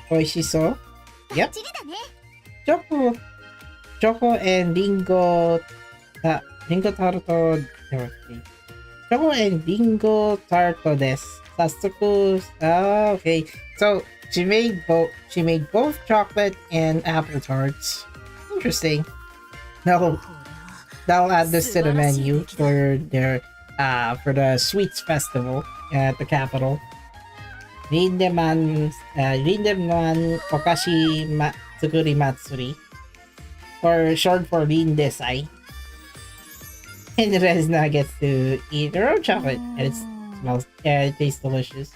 A: Oishiso. Yep. Choco and Ringo Tarto. Choco and Ringo Tarto desu. Sasuku. Oh, okay. So she made both chocolate and apple tarts. Interesting. Now they'll add this to the menu for the sweets festival at the capital. Rindeman Okashi Tsukuri Matsuri, or short for Rindesai. And Resna gets to eat her own chocolate, and it tastes delicious.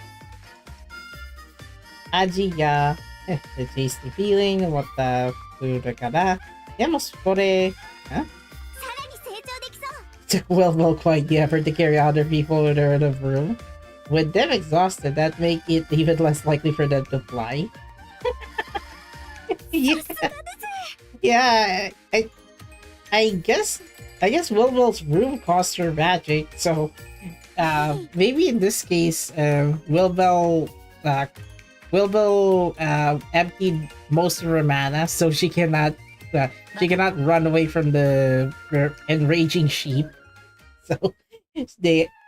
A: Aji ga, the tasty feeling, what the food kana. Demos kore, huh? Took well quite the effort to carry other people in the room. With them exhausted, that make it even less likely for them to fly. Yeah, I guess Wilbell's room cost her magic, so maybe in this case, Wilbell emptied most of her mana, so she cannot run away from the enraging sheep.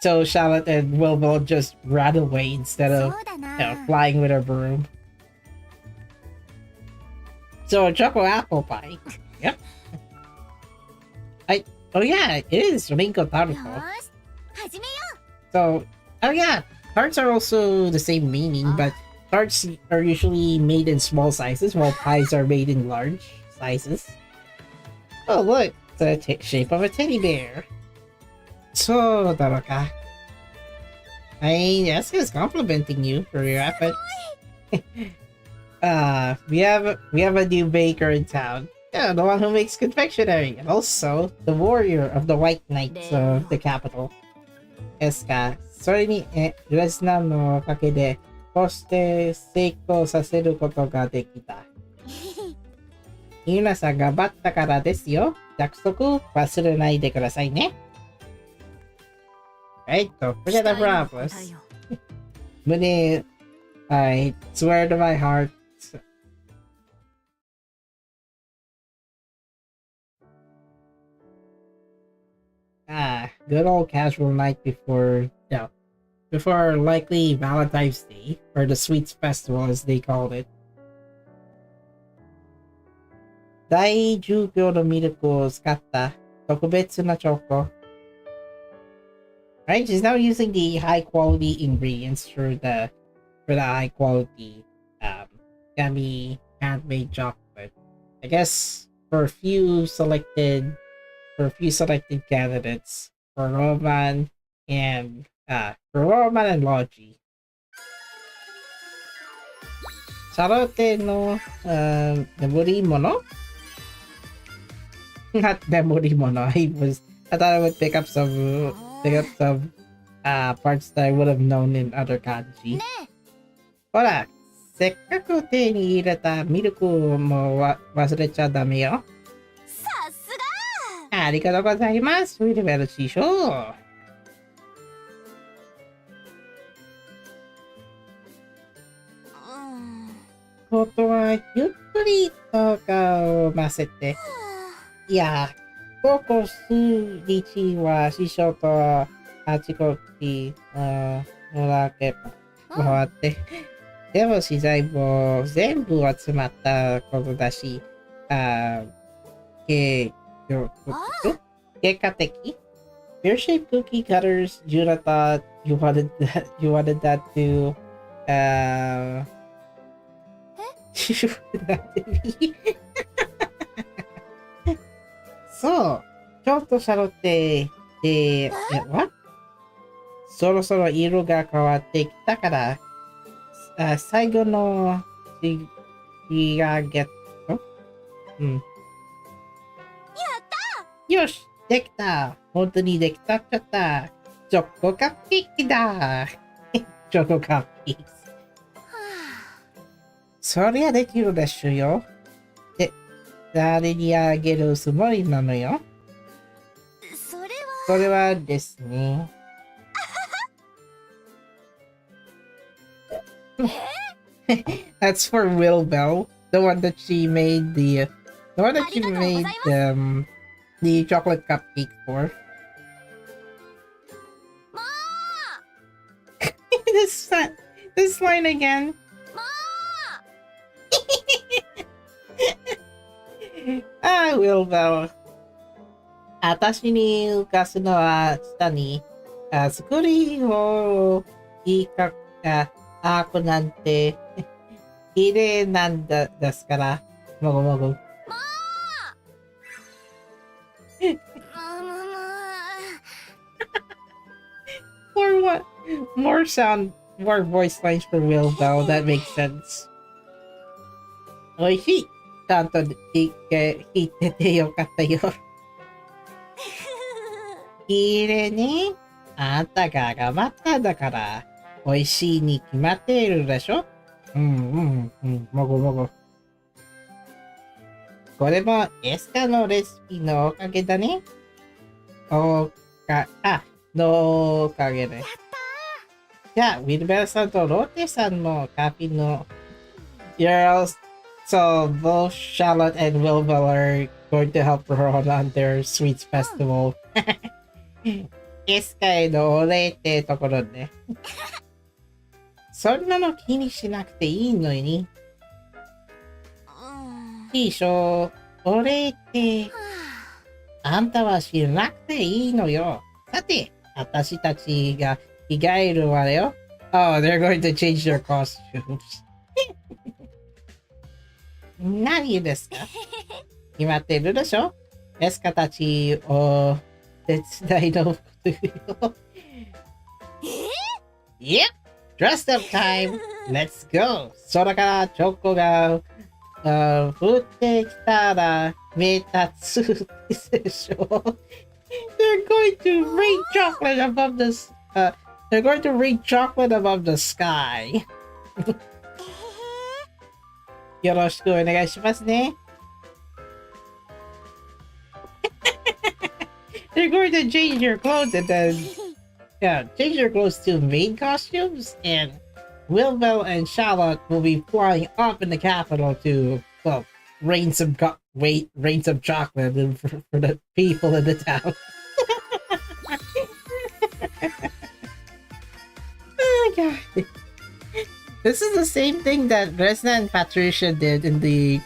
A: So Charlotte and Wilbell just ran away instead of flying with her broom. So choco apple pie. Yep. Oh yeah, it is Ringo Tarto. So tarts are also the same meaning, but tarts are usually made in small sizes, while pies are made in large sizes. Oh look, the shape of a teddy bear. So, Daroka. Escha is complimenting you for your effort. We have a new baker in town. Yeah, the one who makes confectionery, and also the warrior of the White Knights of the capital. Escha, sorry ni Resna no kake de koshite seiko saseru koto ga dekita. 皆さん頑張ったからですよ。約束忘れないでくださいね。Right? Don't forget the promise. 胸、I swear to my heart. Good old casual night before likely Valentine's Day, or the Sweets Festival as they called it. 大重量のミルクを使った特別なチョコ。Right, she's now using the high quality ingredients for the high quality gummy handmade chocolate. I guess for a few selected candidates for Roman and Logi. シャロテの眠り物? Not memory mono. I thought I would pick up some parts that I would have known in other kanji. ほら、せっかく手に入れたミルクも忘れちゃダメよ。
C: さすが。
A: ありがとうございます。ウィルベル師匠。ことはゆっくりと顔をませて。いや、ここ数日は師匠とあちこちだけ回って、でも資材も全部集まったことだし、結果的 Pear-shaped cookie cutters, Judah thought you wanted that to you wanted that to be そう、ちょっとシャロテで、そろそろ色が変わってきたから、最後の仕上げと、うん。やったよし、できた本当にできたっちゃった。チョコカップケーキだチョコカップケーキ。そりゃできるでしょよ。誰にあげるつもりなのよ。それはですね。That's for Wilbell, the one that she made the chocolate cupcake for. this line again. Wilbell. 私に浮かすのは下に、作りをいいか、アークなんて、綺麗なんですから、もぐもぐ。More voice lines for Wilbell, that makes sense. おいしい。ちゃんと弾いててよかったよ。いいね。あんたが頑張ったんだから、美味しいに決まっているでしょ。もぐもぐ。これもエスカのレシピのおかげだね。のおかげで。じゃあ、ウィルベルさんとローテさんのカフェの So both Charlotte and Wilbell are going to help Rorona on their Sweets Festival. エスカへのお礼ってところね。そんなの気にしなくていいのに。師匠、お礼って、あんたは知らなくていいのよ。さて、私たちが着替えるわよ。Oh, they're going to change their costumes. 何ですか決まってるでしょエスカたちを手伝いの服よ。Yep! Dressed up time! Let's go! 空からチョコが降ってきたら目立つでしょ They're going to rain chocolate above they're going to rain chocolate above the sky. よろしくお願いしますね。You're going to change your clothes and then change your clothes to maid costumes, and Wilbel and Charlotte will be flying up in the capital to rain some chocolate for the people in the town. Oh my god. This is the same thing that Resna and Patricia did in the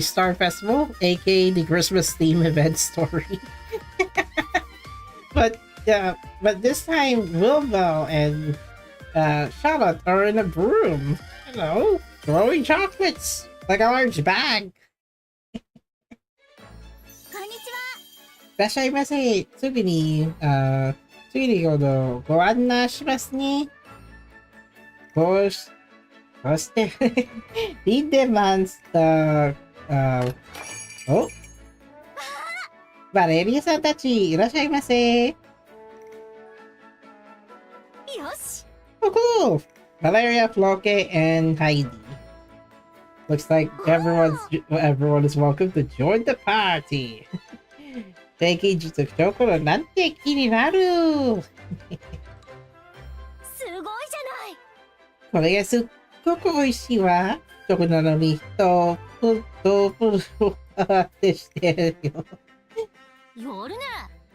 A: Star Festival, aka the Christmas theme event story. But this time Wilbel and Charlotte are in a broom, throwing chocolates like a large bag.
C: こんにちは。
A: いらっしゃいませ。次にご案内しますね。そして、リンデマンスと、バレリアさんたち、いらっしゃいませ。
C: よし。
A: Cool. Valeria, Floke, and Heidi. Looks like everyone is welcome to join the party. 定期実ところなんて気になる。
C: すごいじゃない。
A: これがすっごく美味しいわ。チョコなのにプルってしてるよ。
C: やるね。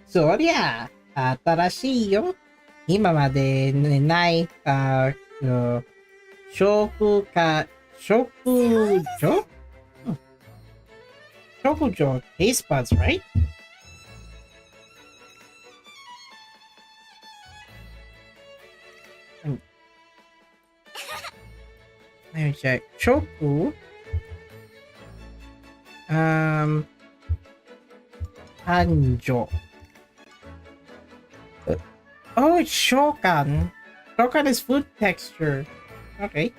A: そりゃ、新しいよ。今までない食女 taste buds, right? Let me check. Choku. Hanjo. Oh, it's Shokan. Shokan is food texture. Okay.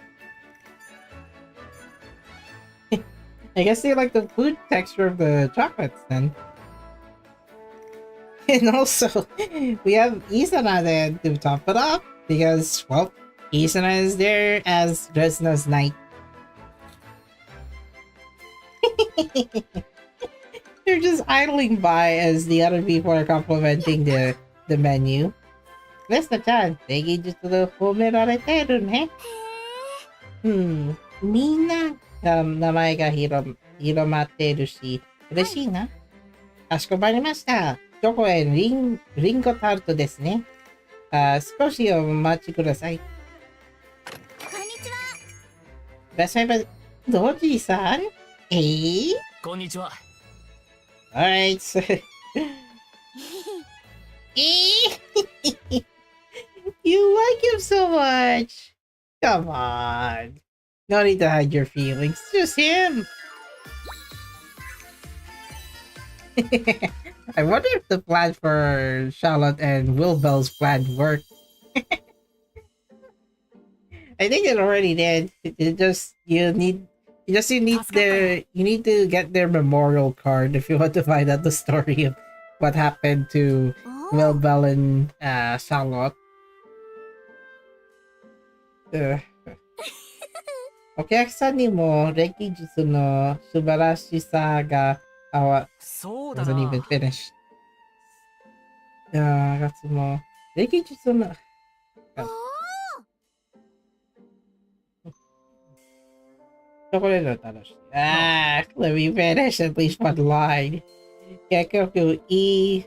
A: I guess they like the food texture of the chocolates then. And also, we have Isana then to top it up because, well, Isana is there as Resna's knight. They're just idling by as the other people are complimenting the menu. Resna-chan, 定義術で褒められてるね。みんな、名前が広まっているし、嬉しいな。かしこまりました。チョコリンゴタルトですね。少しお待ちください。
C: こんにちは。
A: いらっしゃいませ。ドジさん
D: こんにちは。
A: Alright, so... You like him so much! Come on. No need to hide your feelings. It's just him. I wonder if the plan for Charlotte and Wilbel's plan worked. I think it already did. You need to get their memorial card if you want to find out the story of what happened to Wilbel and Charlotte. お客さんにも歴術の素晴らしさが
D: そうだ
A: wasn't
D: な。
A: even finished. 月も歴術のチョコレート楽しい。let me finish at least one line. 結局い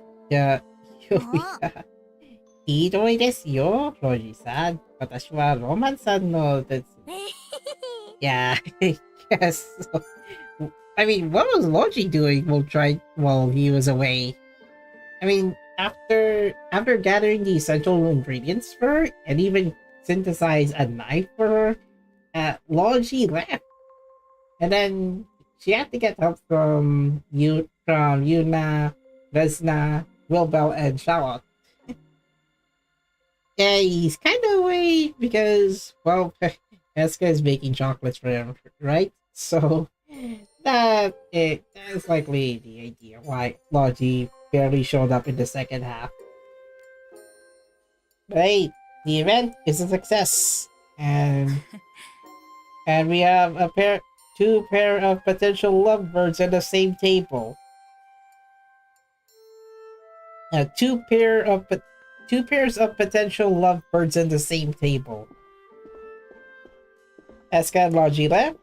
A: いといですよ、ロジさん。私はロマンさんのです。Yeah, yes. So, I mean, what was Logi doing while he was away? I mean, after gathering the essential ingredients for her and even synthesize a knife for her, Logi left. And then she had to get help from Yuna, Resna, Wilbel, and Charlotte. Yeah, he's kind of away because, well, Escha is making chocolates for him, right? So that is likely the idea why Logi barely showed up in the second half. But hey, the event is a success, and we have two pair of potential lovebirds at the same table. Two pairs of potential lovebirds in the same table. Escha and Logi left.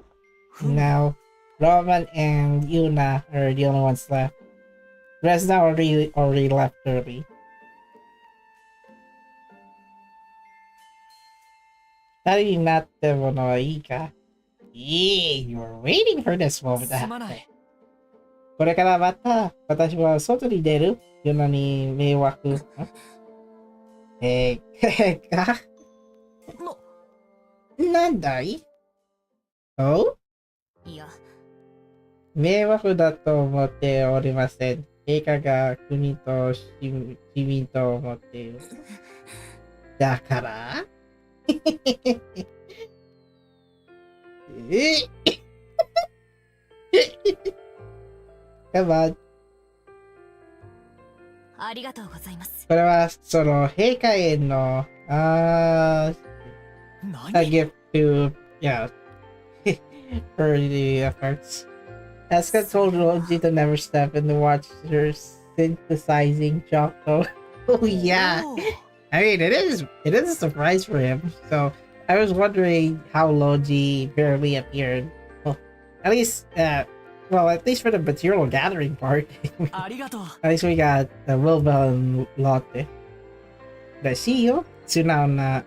A: Now, Roman and Yuna are the only ones left. Resna already left early. Studying not the Monoika. You were waiting for this moment to happen. これからまた私は外に出るようなに迷惑。なんだい？お？いや。迷惑だと思っておりません。陛下が国と市民と思っている。だからCome on.
C: ありがとうございます。
A: これはその陛下へのa gift to for the efforts. Escha told Roji to never step in the watch her synthesizing chocolate. Oh yeah. I mean it is a surprise for him. So I was wondering how Logi barely appeared. Well, at least for the material gathering part. At least we got the Wilbur and Lotte. The CEO? Tsunaw na,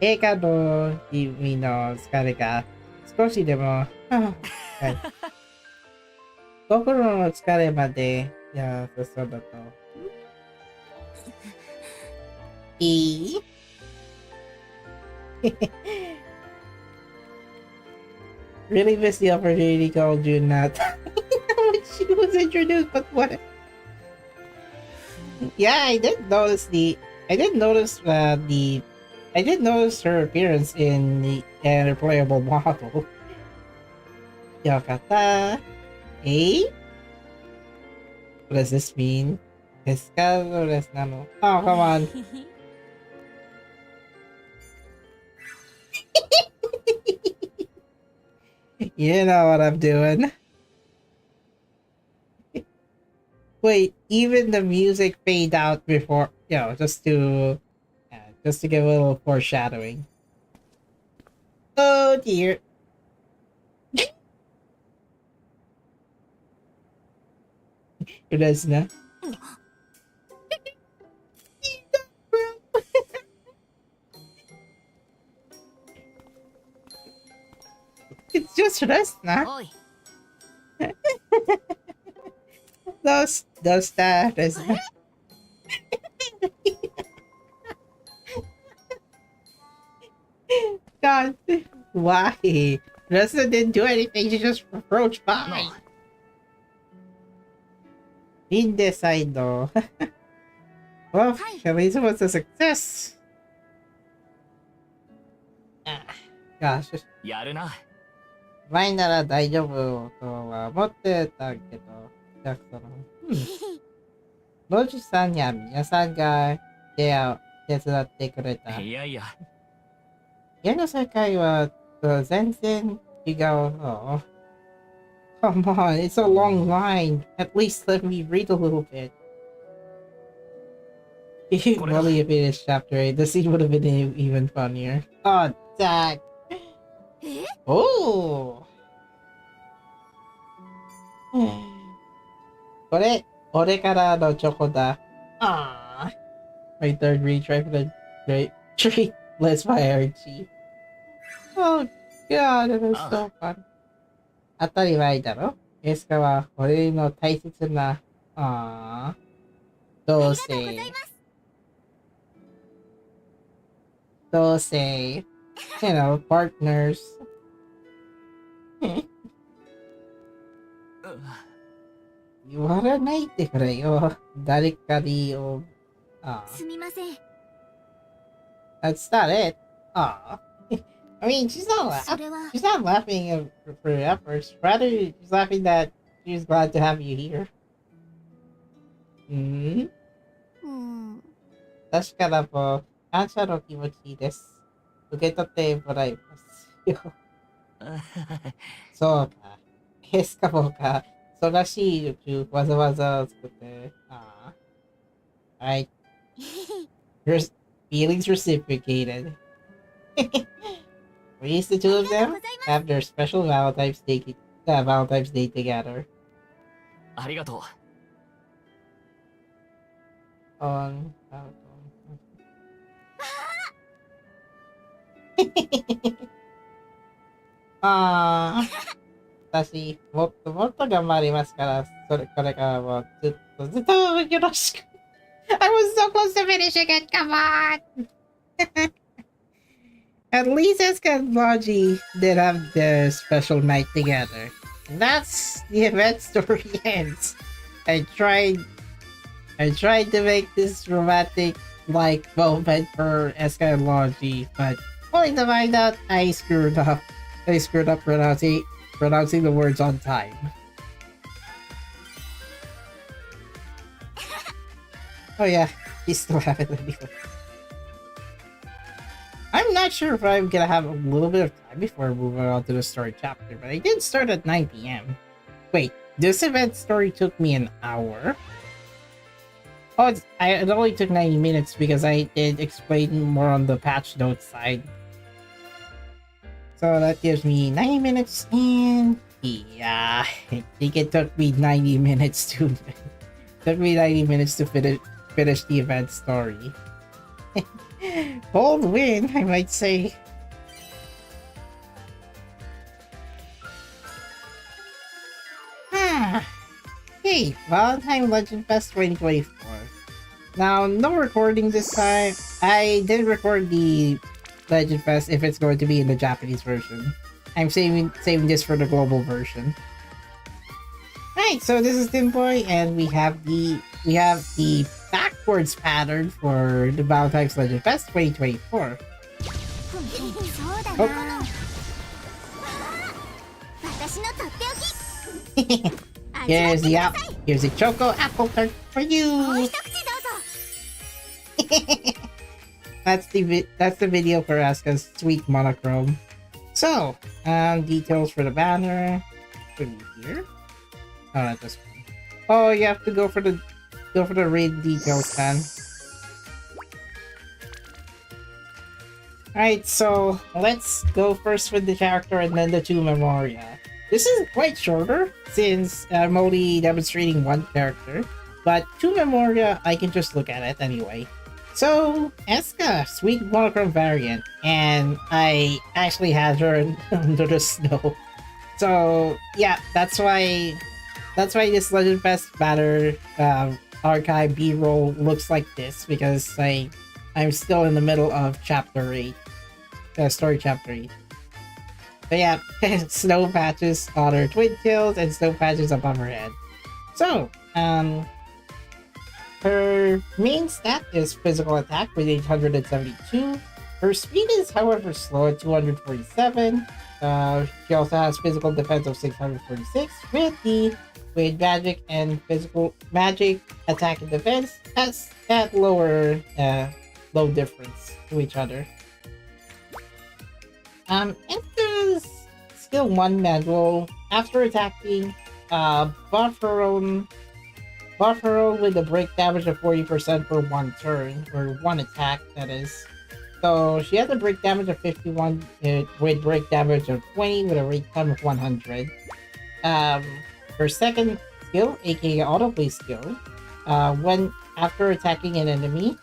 A: Eika no kimi no tsukare ga skoshi demo, kokoro no tsukare made yasou da to. Really missed the opportunity called you not when she was introduced, but what? Yeah, I did notice her appearance in the replayable model. Yokata. Eh? What does this mean? Escha or Resna no? Oh, come on. You know what I'm doing. Wait, even the music fade out before, just to give a little foreshadowing. Oh dear. Resna. It's just Resna. Those that Resna. God, why? Resna didn't do anything, she just approached by. Indecide though. Well, at least it was a success. Gosh. 前なら大丈夫とは思ってたけど、ロジさんや皆さんが手伝ってくれた。世の世界は全然違うの。Come on, it's a long line. At least let me read a little bit. If you really finished chapter 8, the scene would have been even funnier. Oh, dang. Oh! これ、俺からのチョコだ。Ah, my third retry for the great treat list by Archie. Oh god, it was so fun. 当たり前だろ？エスカは俺の大切な、どうせ、partners. 言わないでくれよ。誰かにを。
C: すみません。
A: That's not it. I mean, she's not laughing for your efforts. Rather, she's laughing that she's glad to have you here. Hmm? 確かなも感謝の気持ちです。受け取ってもらいますよ。そうか。エスカボーか。忙しい宇宙わざわざ作って。Alright. Your feelings reciprocated. Raise the two of them have their special Valentine's Day together.
D: ありがとう。
A: On私、もっともっと頑張りますから、これからもずっとよろしく。I was so close to finishing it, come on! At least Escha and Logi did have their special night together. And that's the event story ends. I tried to make this romantic moment for Escha and Logi, but only to find out I screwed up. I screwed up pronouncing the words on time. Oh yeah, we still have it anyway. I'm not sure if I'm gonna have a little bit of time before moving on to the story chapter, but I did start at 9 p.m. Wait, this event story took me an hour? Oh, it only took 90 minutes because I did explain more on the patch notes side. So that gives me 90 minutes, and yeah, I think it took me 90 minutes to finish the event story. Bold win, I might say. Hey, Valentine Legend Fest 2024. Now, no recording this time. I didn't record the Legend Fest if it's going to be in the Japanese version. I'm saving this for the global version. Right, so this is Timboy, and we have the backwards pattern for the Valentine's Legend Fest 2024. Oh. Here's the Choco Apple Tart for you. That's the video for Escha's sweet monochrome. So, details for the banner. Should be here. Oh, not this one. Oh, you have to go for the raid details, man. Alright, so let's go first with the character and then the two memoria. This is quite shorter since I'm only demonstrating one character, but two memoria, I can just look at it anyway. So, Escha, sweet monochrome variant, and I actually had her under the snow. So, yeah, that's why this Legend Fest banner archive B-roll looks like this, because I'm still in the middle of chapter 8. Story chapter 8. But yeah, snow patches on her twin tails and snow patches above her head. So, her main stat is physical attack with 872. Her speed is, however, slow at 247. She also has physical defense of 646 with magic and physical magic attack and defense that's at low difference to each other. Escha's skill 1 manual, after attacking, buff her own with a break damage of 40% for one turn, or one attack, that is. So she has a break damage of 51 with break damage of 20 with a rate time of 100. Her second skill, aka autoplay skill, when after attacking an enemy,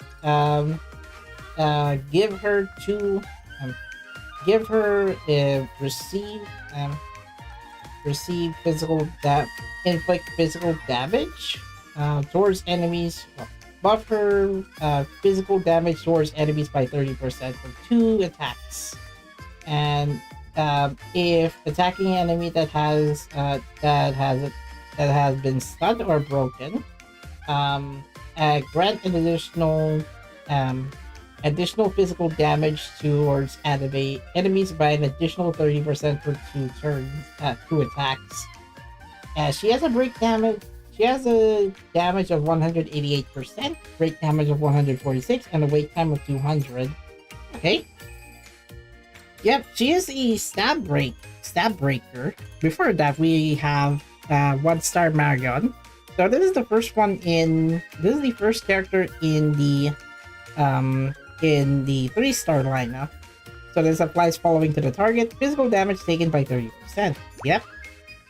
A: inflict physical damage towards enemies. Buff her physical damage towards enemies by 30% for 2 attacks. And if attacking an enemy that has been stunned or broken, grant an additional physical damage towards enemies by an additional 30% for 2 turns, 2 attacks. She has a damage of 188%, break damage of 146, and a wait time of 200. Okay. Yep, she is a stab breaker. Before that, we have 1-star Marion. So this is the first one in. This is the first character in the 3-star lineup. So this applies following to the target. Physical damage taken by 30%. Yep,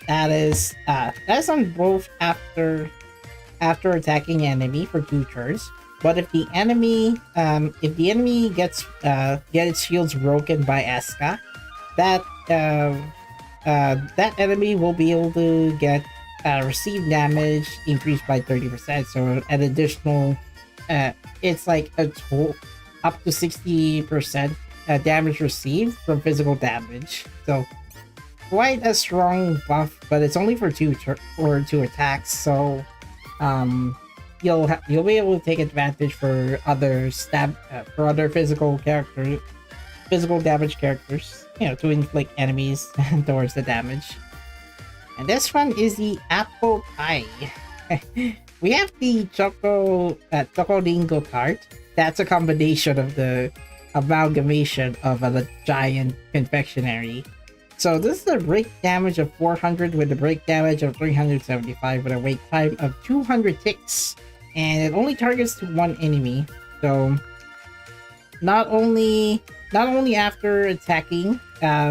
A: that's on both after attacking enemy for 2 turns. But if the enemy gets its shields broken by Escha, that enemy will be able to get received damage increased by 30%. So an additional, it's like a total up to 60% damage received from physical damage. So quite a strong buff, but it's only for 2 attacks. So you'll be able to take advantage for other physical damage characters, to inflict enemies towards the damage. And this one is the apple pie. We have the Chocolingo cart. That's a combination of the amalgamation of a giant confectionery. So this is a break damage of 400 with a break damage of 375 with a wait time of 200 ticks, and it only targets to 1 enemy. So not only after attacking,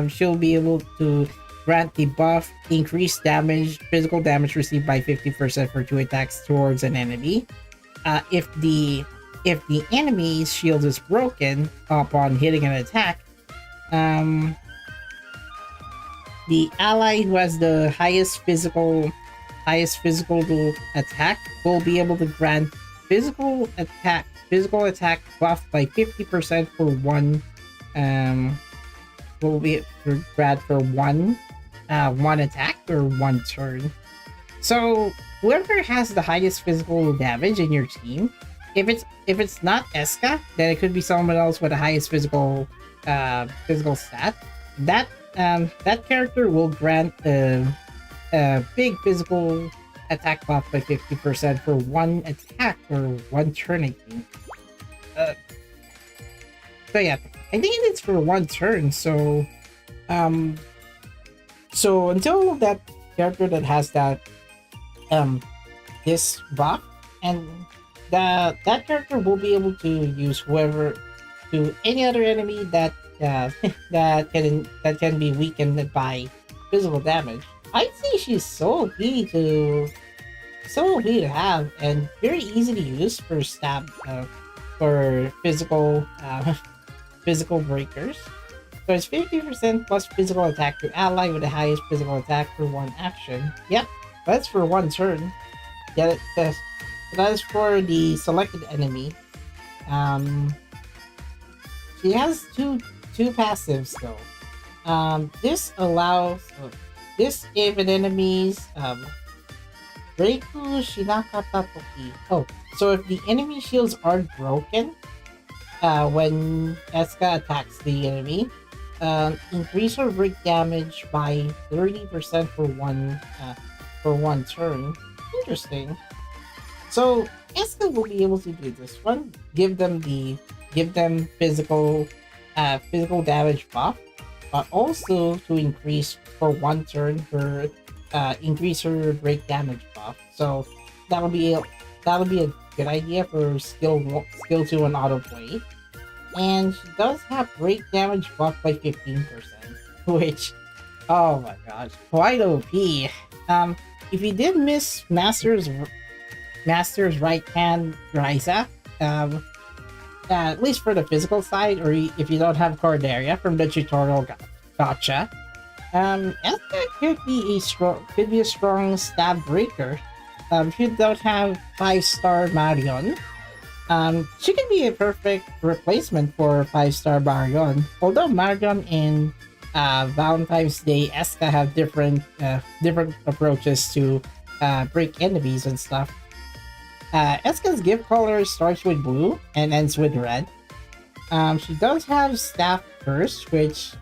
A: she'll be able to grant the buff increased damage, physical damage received by 50% for 2 attacks towards an enemy. If the enemy's shield is broken upon hitting an attack, the ally who has the highest physical attack will be able to grant physical attack buff by 50% for 1 will be grant for 1 attack or 1 turn. So whoever has the highest physical damage in your team, if it's not Escha, then it could be someone else with the highest physical stat. That character will grant a big physical attack buff by 50% for 1 attack or 1 turn, I think. So yeah, I think it's for 1 turn. So until that character that has that this buff, and that character will be able to use to any other enemy that that can be weakened by physical damage. I'd say she's so OP to have, and very easy to use for stab for physical breakers. So it's 50% plus physical attack to ally with the highest physical attack for 1 action. Yep, that's for 1 turn. Get it? So that is for the selected enemy. She has two passives though. This allows this if an enemy's Reiku Shinakata Toki. Oh, so if the enemy shields aren't broken when Escha attacks the enemy, increase or break damage by 30% for 1 turn. Interesting. So Escha will be able to do this one. Give them physical damage buff, but also to increase for 1 turn her increase her break damage buff. So that'll be a good idea for skill 2 and autoplay. And she does have break damage buff by 15%, which, oh my gosh, quite OP. If you did miss Master's right hand Ryza, at least for the physical side, or if you don't have Corderia from the tutorial gotcha, Escha could be a strong stab breaker. If you don't have 5-star Marion, she can be a perfect replacement for 5-star Marion. Although Marion in Valentine's Day, Escha have different approaches to break enemies and stuff. Escha's gift color starts with blue and ends with red. She does have Staff Curse, which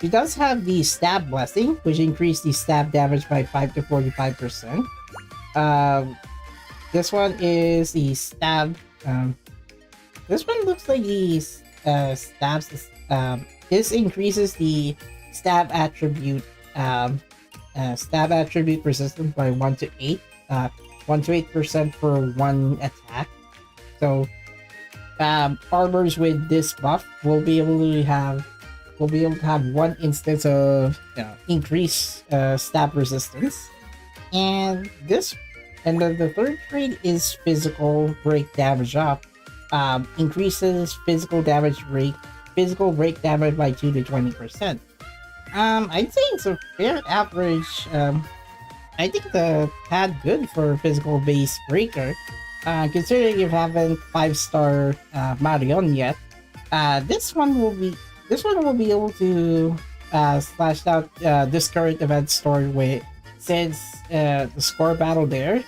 A: she does have the Stab Blessing, which increases the stab damage by 5 to 45%. This one is the stab. This one looks like the stabs. This increases the stab attribute stab attribute resistance by 1 to 8, 1 to 8% for one attack. So armors with this buff will be able to have one instance of increased stab resistance. And then the third trait is physical break damage up. Increases physical break damage by 2 to 20%. I'd say it's a fair average. I think the tad good for physical base breaker. Considering you haven't 5-star Marion yet, this one will be able to slash out this current event story with, since the score battle there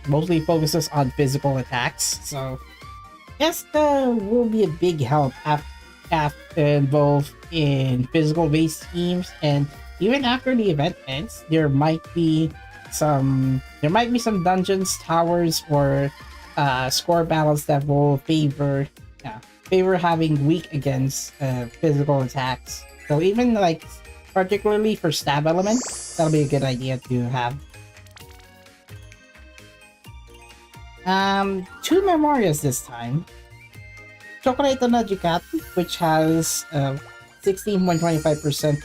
A: mostly focuses on physical attacks. So Escha will be a big help both in physical based teams, and even after the event ends, there might be some dungeons, towers, or score battles that will favor having weak against physical attacks. So even like particularly for stab elements, that'll be a good idea to have. 2 memorias this time. Chocolate na Ducat, which has 16.25%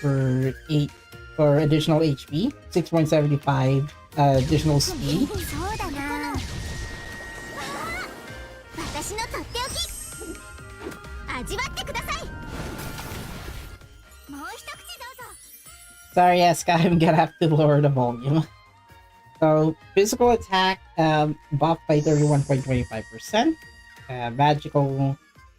A: for additional HP, 6.75 additional speed.
C: そうだな。私のとっておき。味わってください。もう一口どうぞ。
A: Sorry, Escha, I'm gonna have to lower the volume. So, physical attack buffed by 31.25%.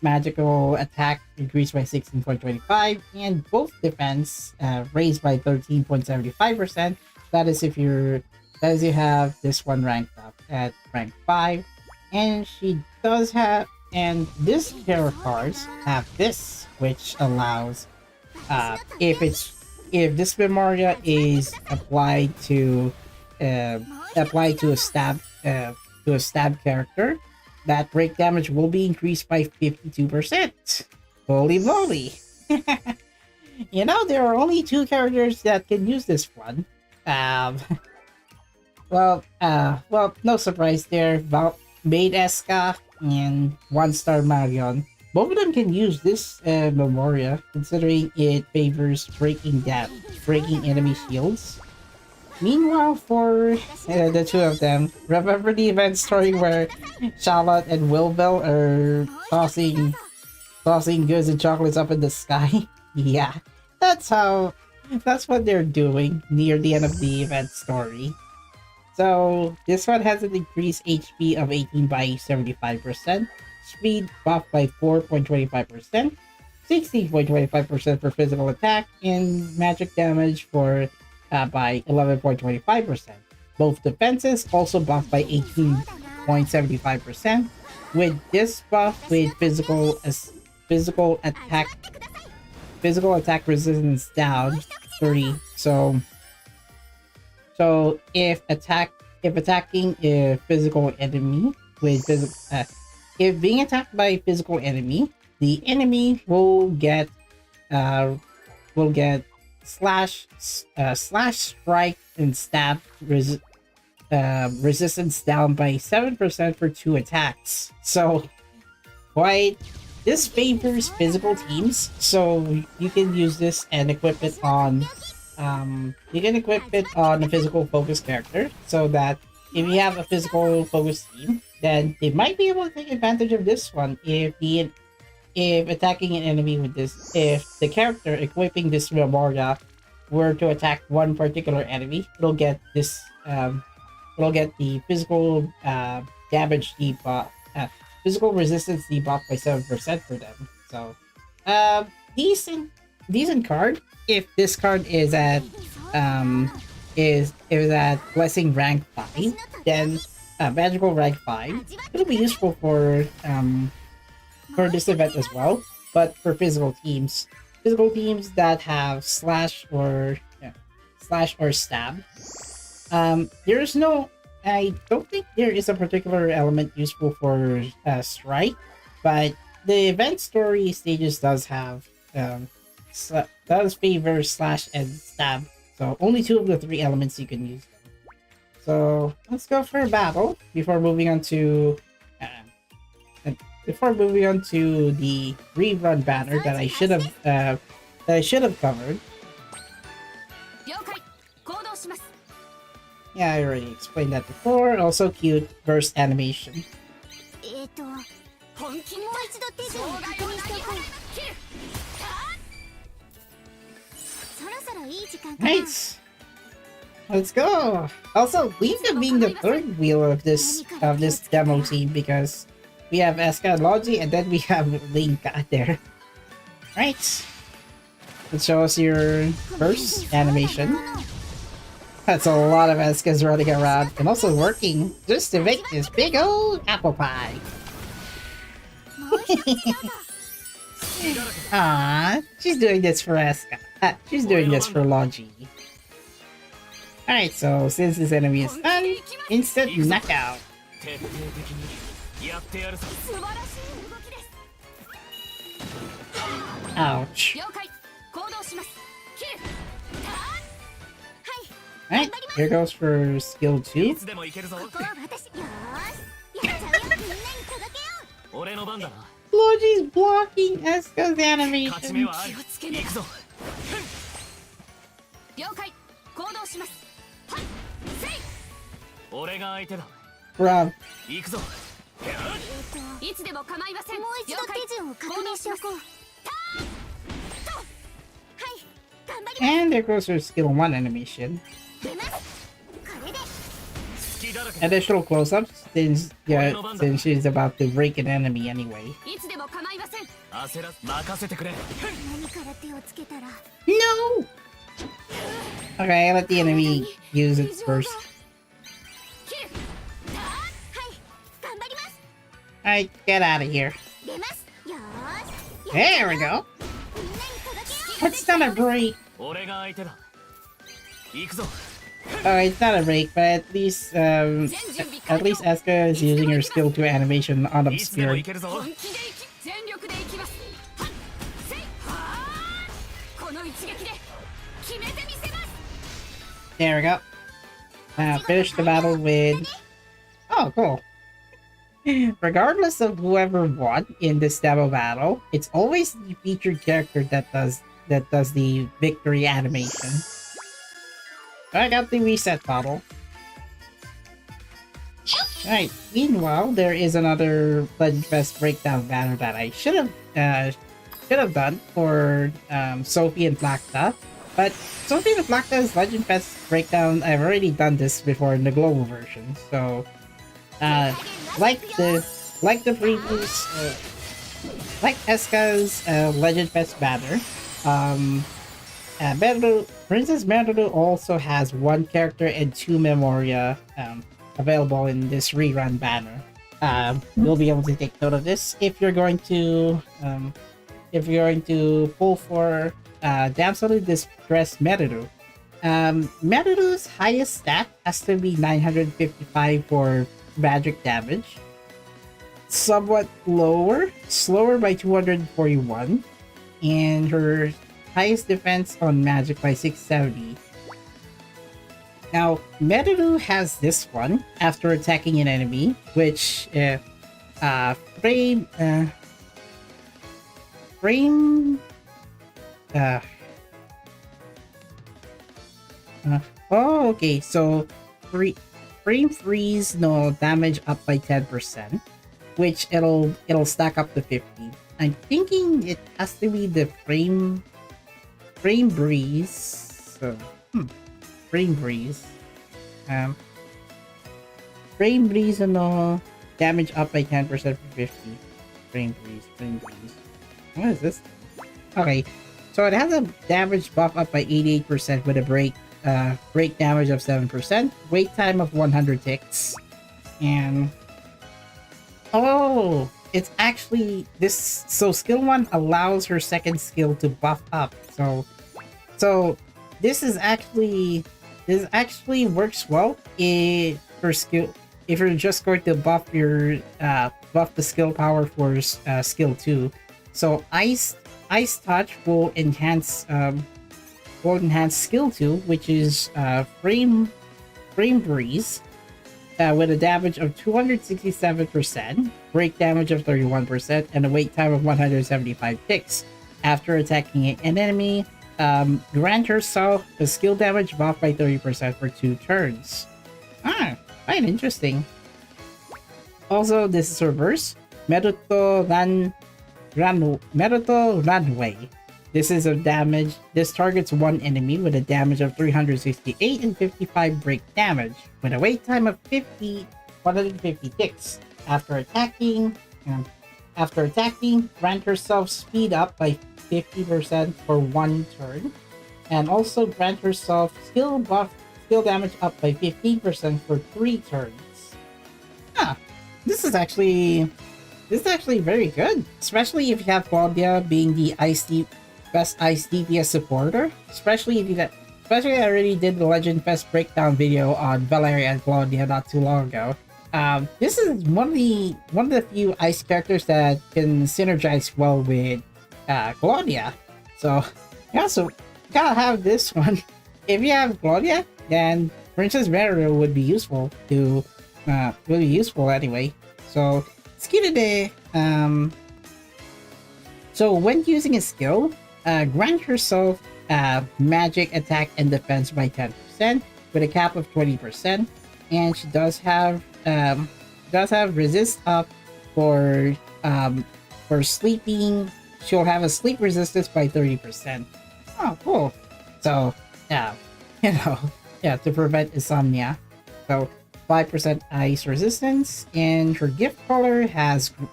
A: Magical attack increased by 16.25%, and both defense raised by 13.75%. That is if you have this one ranked up at rank 5, and this pair of cards have this, which allows if this memoria is applied to a stab character, that break damage will be increased by 52%. Holy moly! There are only 2 characters that can use this one. Well, no surprise there. Maiden Escha and 1-star Marion. Both of them can use this memoria, considering it favors breaking enemy shields. Meanwhile, for the 2 of them, remember the event story where Charlotte and Wilbel are tossing goods and chocolates up in the sky? Yeah, that's what they're doing near the end of the event story. So this one has an increased HP of 18 by 75%, speed buffed by 4.25%, 16.25% for physical attack, and magic damage by 11.25%. Both defenses also buffed by 18.75%, with this buff with physical attack resistance down 30. So if attacking a physical enemy if being attacked by a physical enemy, the enemy will get slash strike and stab resistance down by 7% for 2 attacks. So this favors physical teams, so you can use this and equip it on a physical focus character, so that if you have a physical focus team, then they might be able to take advantage of this one if attacking an enemy with this. If the character equipping this memoria were to attack one particular enemy, it'll get this it'll get the physical damage debuff, physical resistance debuff by 7% for them. So decent card. If this card is at blessing rank 5, then magical rank 5, it'll be useful for this event as well. But for physical teams that have slash or stab, I don't think there is a particular element useful for strike, but the event story stages does favor slash and stab So only 2 of the 3 elements you can use. So let's go for a battle before moving on to the rerun banner that I should have covered. Yeah, I already explained that before. Also cute burst animation.
C: もう一度手順を確認しておこう。そろそろいい時間かな。
A: Nice. Let's go. Also, we could be the third wheel of this demo team because we have Escha and Logi, and then we have Linka there. Right. Let's show us your first animation. That's a lot of Eschas running around and also working just to make this big old apple pie. Ah, she's doing this for Escha. She's doing this for Logi. Alright, so since this enemy is done, instant knockout. Ouch. Alright, here goes for skill 2. Logi's blocking Escha's animation. Bruh.
C: いつでも構いません。もう一度手順を確認しておこう。はい、頑張ります。
A: And there goes her skill 1 animation.
C: 出ます。これで。
A: Additional close-ups since she's about to break an enemy anyway.
C: いつでも構いません。焦らず任せてくれ。何から手をつけたら。
A: No! Okay, let the enemy use its burst. Alright, get out of here. There we go. It's not a break. Oh, it's not a break, but at least Escha is using her skill 2 animation on obscured. There we go. Finish the battle with... Oh, cool. Regardless of whoever won in this demo battle, it's always the featured character that does the victory animation. I got the reset bottle. Alright, meanwhile, there is another Legend Fest breakdown banner that I should have done for Sophie and Flacta. But Sophie and Flacta's Legend Fest breakdown, I've already done this before in the global version, so like Escha's Legend Fest banner, Princess Meruru also has 1 character and 2 memoria available in this rerun banner. You'll be able to take note of this if you're going to pull for Damsel in Distress Meruru. Meruru's highest stat has to be 955 for magic damage. Somewhat slower by 241, and her highest defense on magic by 670. Now, Meruru has this one after attacking an enemy, which okay, so frame freeze no damage up by 10%, which it'll stack up to 50. I'm thinking it has to be the frame breeze. So frame breeze. Frame breeze no damage up by 10% for 50. Frame breeze. What is this? Okay, so it has a damage buff up by 88% with a break damage of 7%, wait time of 100 ticks, and it's actually this. So skill 1 allows her second skill to buff up. So this actually works well for skill if you're just going to buff the skill power for skill 2. So ice touch will enhance will enhance skill 2, which is frame breeze, with a damage of 267%, break damage of 31%, and a wait time of 175 ticks. After attacking an enemy, grant herself a skill damage buff by 30% for 2 turns. Quite interesting. Also, this is reverse. Meruto Runway. This is a damage. This targets one enemy with a damage of 368 and 55 break damage, with a wait time of 150 ticks. After attacking, grant herself speed up by 50% for 1 turn, and also grant herself skill damage up by 15% for 3 turns. This is actually very good, especially if you have Claudia being the best Ice DPS supporter. Especially I already did the Legend Fest breakdown video on Valeria and Claudia not too long ago. This is one of the few Ice characters that can synergize well with Claudia. So gotta have this one. If you have Claudia, then Princess Meruru would be useful anyway. So today. So when using a skill, grant herself magic attack and defense by 10% with a cap of 20%, and she does have resist up for sleeping. She'll have a sleep resistance by 30%. Oh, cool. So to prevent insomnia. So 5% ice resistance, and her gift color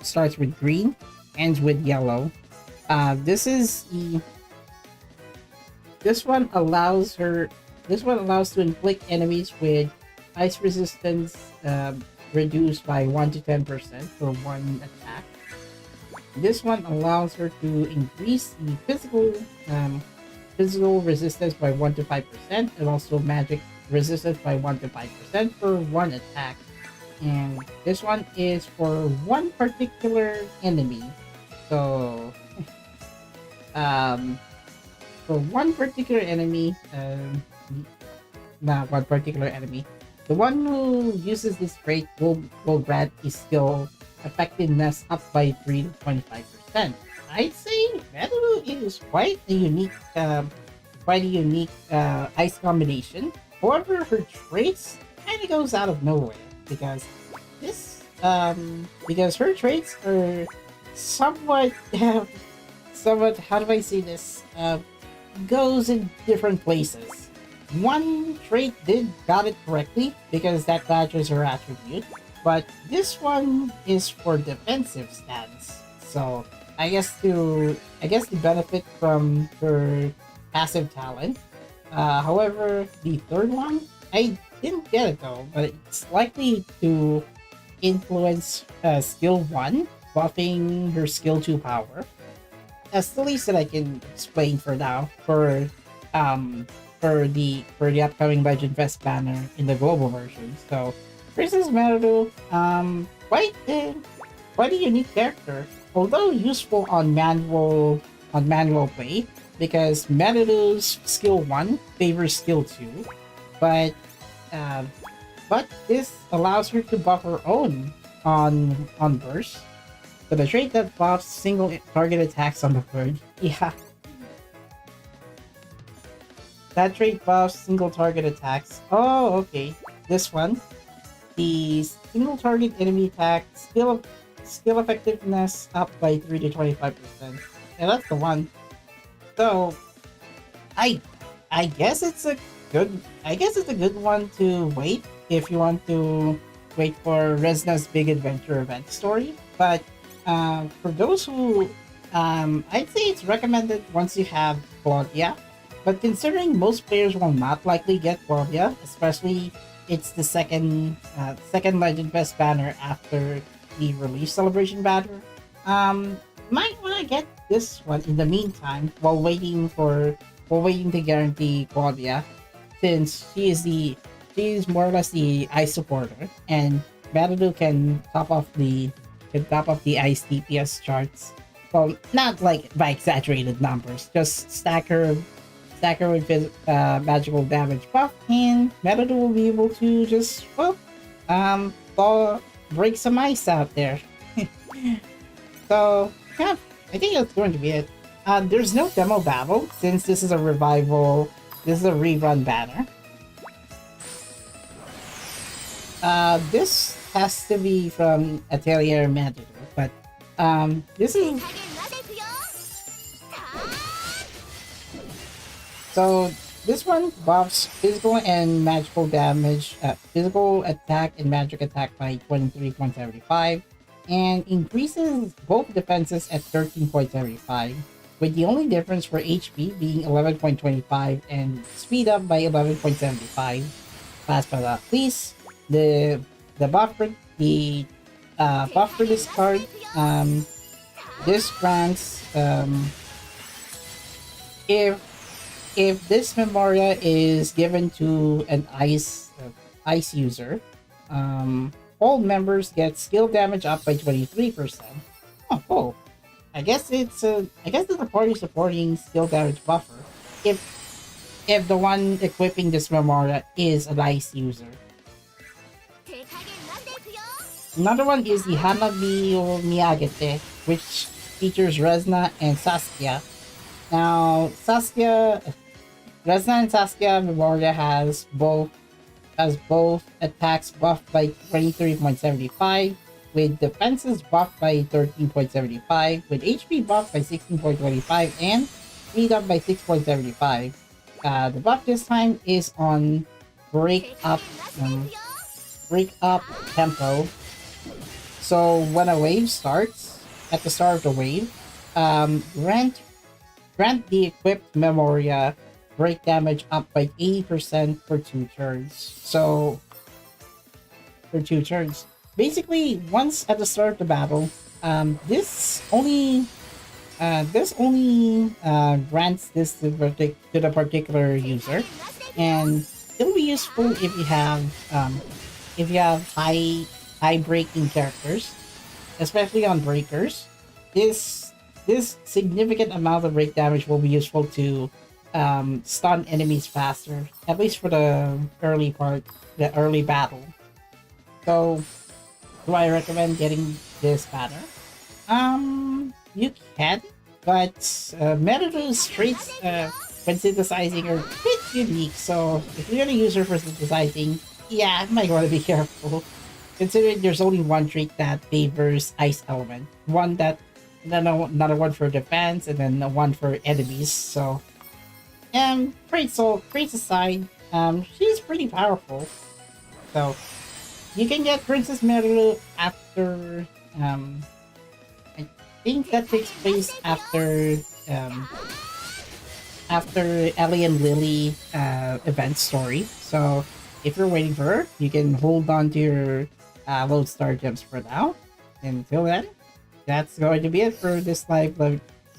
A: starts with green, ends with yellow. This one allows to inflict enemies with ice resistance reduced by 1 to 10% for 1 attack. This one allows her to increase the physical resistance by 1 to 5%, and also magic resistance by 1 to 5% for 1 attack. And this one is for one particular enemy. So for one particular enemy, not one particular enemy, the one who uses this trait will grant a skill effectiveness up by 3 to 25%. I'd say Meruru is quite a unique ice combination. However, her traits kind of goes out of nowhere because her traits are somewhat how do I say this, goes in different places. One trait got it correctly because that matches her attribute, but this one is for defensive stance. So I guess to benefit from her passive talent. However, the third one, I didn't get it though, but it's likely to influence skill 1, buffing her skill 2 power. That's the least that I can explain for now for the upcoming Legend Fest banner in the global version. So Princess Meruru, quite a unique character, although useful on manual play, because Meruru's skill 1 favors skill 2, but this allows her to buff her own on burst. So the trait that buffs single target attacks on the bird. Yeah. That trait buffs single target attacks. Oh, okay. This one. The single target enemy attack skill effectiveness up by 3 to 25%. Yeah, that's the one. So I guess it's a good one to wait if you want to wait for Resna's big adventure event story. But for those who I'd say it's recommended once you have Claudia. But considering most players will not likely get Claudia, especially it's the second Legend Fest banner after the release celebration banner, might want to get this one in the meantime while waiting to guarantee Claudia, since she is more or less the ice supporter, and Meruru can top off the ice DPS charts. Well, not like by exaggerated numbers, just stack her stacker with magical damage buff, and Meruru will be able to just, well, break some ice out there. So, yeah, I think that's going to be it. There's no demo battle, since this is a revival, this is a rerun banner. This has to be from Atelier Rorona, but this is... So, this one buffs physical and magical damage, physical attack and magic attack by 23.75, and increases both defenses at 13.75, with the only difference for HP being 11.25 and speed up by 11.75. Last but not least, the buff for buff for this card, this grants if this Memoria is given to an ice user, all members get skill damage up by 23%. Oh, cool. I guess it's a party supporting skill damage buffer if the one equipping this Memoria is an ice user. Another one is the Hanabi o Miyagete, which features Resna and Saskia. Now, Resna and Saskia Memoria has both attacks buffed by 23.75, with defenses buffed by 13.75, with HP buffed by 16.25, and speed up by 6.75. The buff this time is on break up tempo. So when a wave starts, at the start of the wave, grant the equipped Memoria break damage up by 80% for 2 turns. So, for 2 turns. Basically, once at the start of the battle, this only grants this to the particular user, and it'll be useful if you have high breaking characters, especially on breakers. This significant amount of break damage will be useful to stun enemies faster, at least for the early battle. So, do I recommend getting this banner? You can, but Meruru's traits when synthesizing are a bit unique, so if you're gonna use her for synthesizing, yeah, you might want to be careful, considering there's only one trait that favors ice element, another one for defense, and then one for enemies. So, traits aside, she's pretty powerful. So, you can get Princess Meruru after, I think that takes place after Ellie and Lily event story. So, if you're waiting for her, you can hold on to your lodestar gems for now. Until then, that's going to be it for this live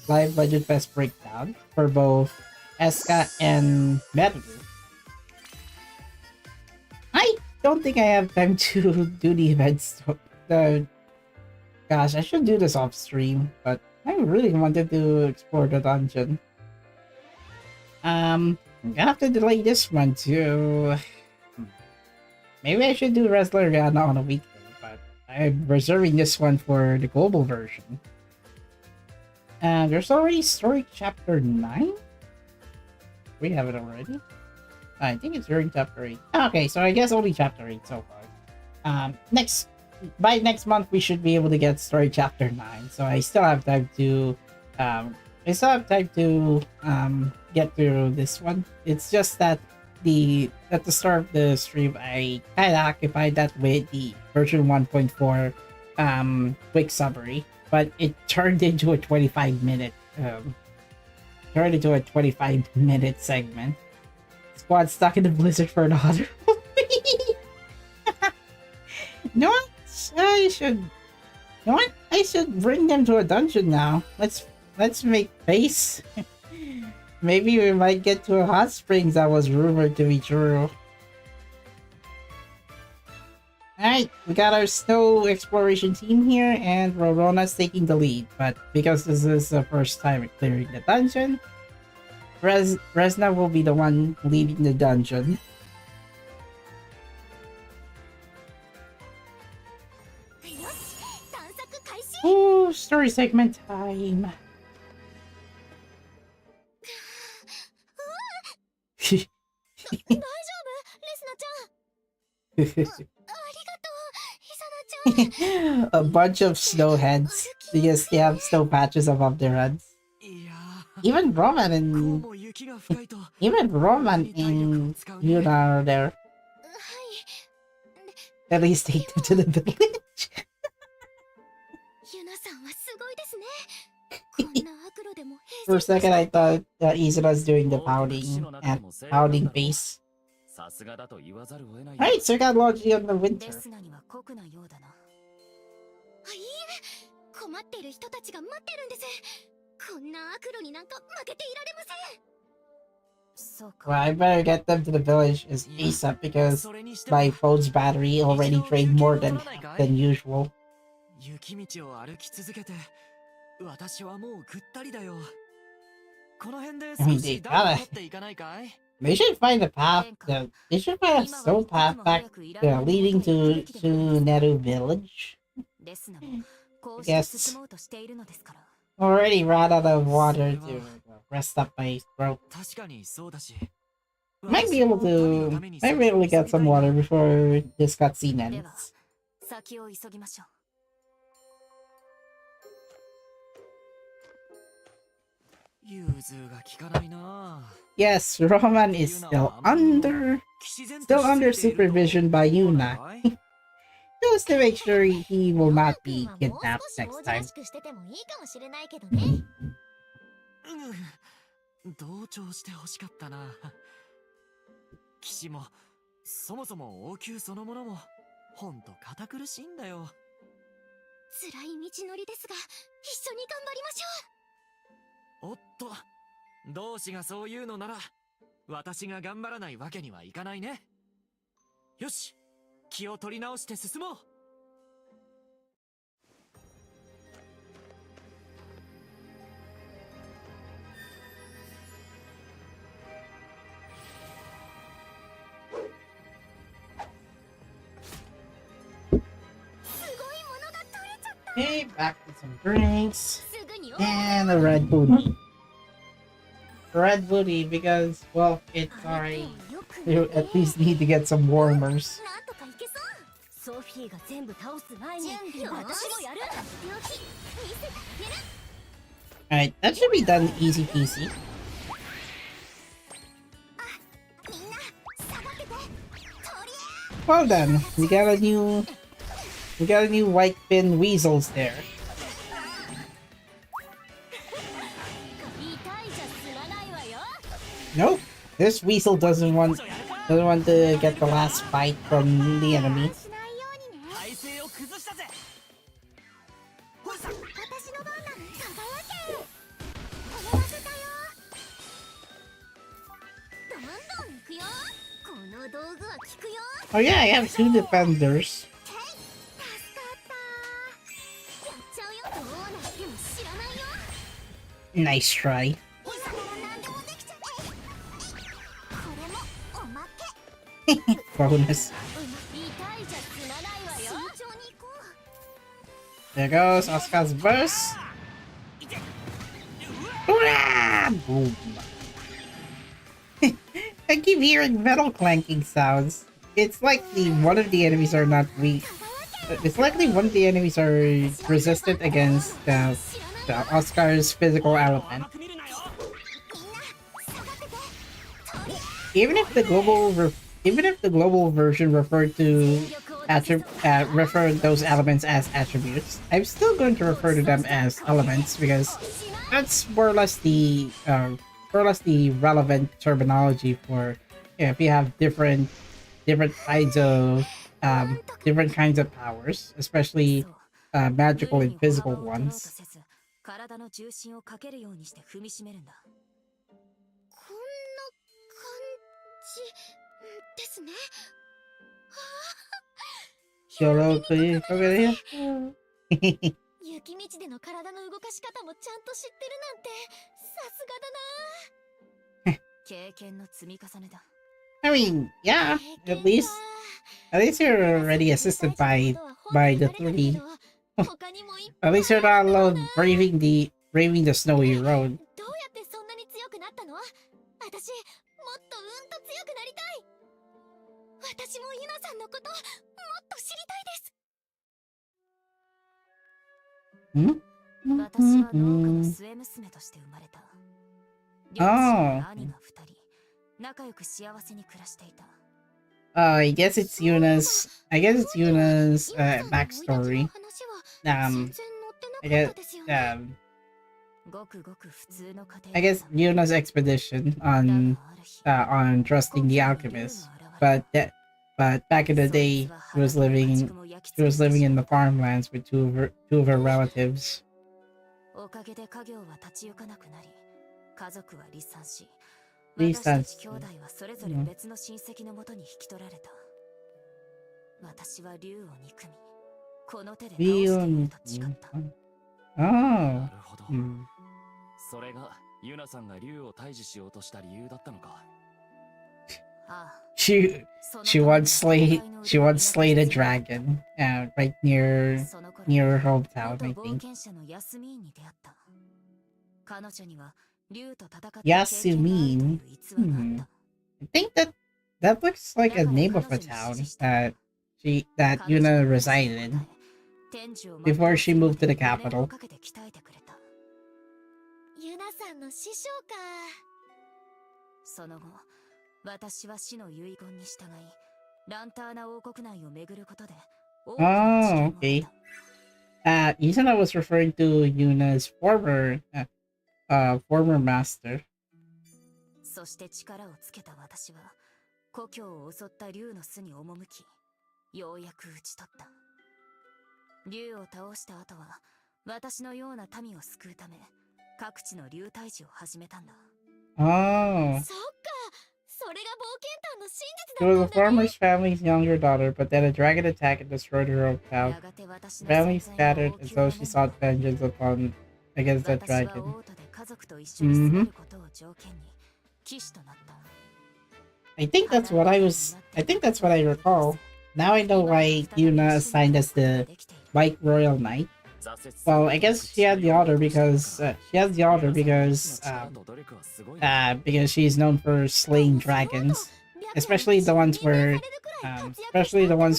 A: Legend Fest breakdown for both Escha and Meruru. I don't think I have time to do the events. Gosh, I should do this off stream, but I really wanted to explore the dungeon. I'm gonna have to delay this one too. Maybe I should do Resleriana on a weekday, but I'm reserving this one for the global version. There's already story chapter 9? We have it already? I think it's during chapter 8. Okay, so I guess only chapter 8 so far. By next month we should be able to get story chapter 9, so I still have time to get through this one. It's just that at the start of the stream I kinda occupied that with the version 1.4 quick summary, but it turned into a 25-minute segment. Squad stuck in the blizzard for another. No, I should bring them to a dungeon now. Let's make base. Maybe we might get to a hot springs that was rumored to be true. Alright, we got our snow exploration team here, and Rorona's taking the lead. But because this is the first time clearing the dungeon, Resna will be the one leading the dungeon. Ooh, story segment time. A bunch of snow heads because they have snow patches above their heads. Even Roman and Yuna are there. At least take them to the village. For a second, I thought Izura's doing the pouting face. Alright, so I got Logi on the winter. Well, I better get them to the village as ASAP because my phone's battery already drained more than usual. I mean, they should find a path. They should find a snow path back leading to Neru village. Yes. Already ran out of water to rest up my throat. Might be able to get some water before this cutscene ends. Yes, Roman is still under supervision by Yuna. Just to make sure he will not be kidnapped next time. Okay, back to some drinks and a red booty. Red booty because, well, it's alright. You at least need to get some warmers. Alright, that should be done easy peasy. Well done, we got a new white fin weasels there. Nope, this weasel doesn't want to get the last fight from the enemy. Oh yeah, I have 2 defenders. Nice try. Bonus. There goes Oscar's burst. Hurrah! Boom. I keep hearing metal clanking sounds. It's likely one of the enemies are not weak. It's likely one of the enemies are resistant against Oscar's physical element. Even if the global version referred those elements as attributes, I'm still going to refer to them as elements because that's more or less the relevant terminology for if you have different kinds of powers, especially magical and physical ones. Yoro, please over there.
C: 雪道での体の動かし方もちゃんと知ってるなんてさすがだな。
A: I mean, yeah, at least you're already assisted by the three. At least you're not alone braving the snowy road.
C: どうやってそんなに強くなったの？私もっと強くなりたい。私もユナさんのこともっと知りたいです。
A: 私は農家の末娘として生まれた。両親と兄が2人、仲良く幸せに暮らしていた。I guess it's Yuna's backstory. I guess I guess Yuna's expedition on trusting the alchemists, but back in the day, she was living in the farmlands with two of her relatives. おかげで家業は立ち行かなくなり、家族は離散し、私たち兄弟はそれぞれ別の親戚のもとに引き取られた。私は竜を憎み、この手で倒していると誓った。なるほど。それがユナさんが竜を退治しようとした理由だったのか。She once slayed a dragon right near her hometown, I think. Yasumin. I think that looks like a name of a town that Yuna resided in before she moved to the capital.
C: ユナさんの師匠か。
E: その後、私は死の遺言に従い、ランターナ王国内を巡ることで。
A: Oh, okay. Yuna was referring to Yuna's former master.
E: そして力をつけた私は、故郷を襲った竜の巣に赴き、ようやく討ち取った。竜を倒した後は、私のような民を救うため、各地の竜退治を始めたんだ。
A: Oh.
C: そっか、それが冒険譚の真実
A: She
C: だ
A: was
C: った
A: the
C: んだね。
A: farmer's family's younger daughter, but then a dragon attacked and destroyed her hometown. The family scattered as though she sought vengeance against that dragon. I think that's what I recall. Now I know why Yuna assigned us the White Royal Knight. Well, I guess she had the honor because she's known for slaying dragons, especially the ones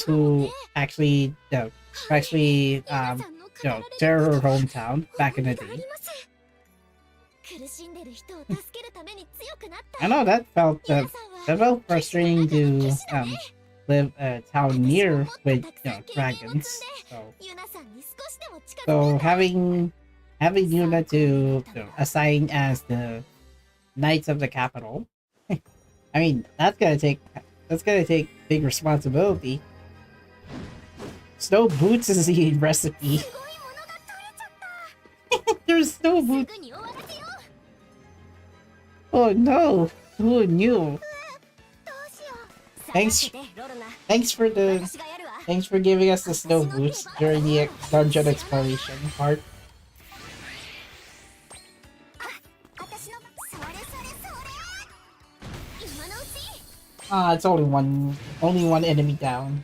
A: who actually terror her hometown back in the day. I know that felt frustrating to live a town near with dragons. So having Yuna to assign as the Knights of the Capital, I mean that's gonna take big responsibility. Snow boots is the recipe. There's snow boots. Oh no! Who knew? Thanks for giving us the snow boots during the dungeon exploration part. Ah, it's only one enemy down.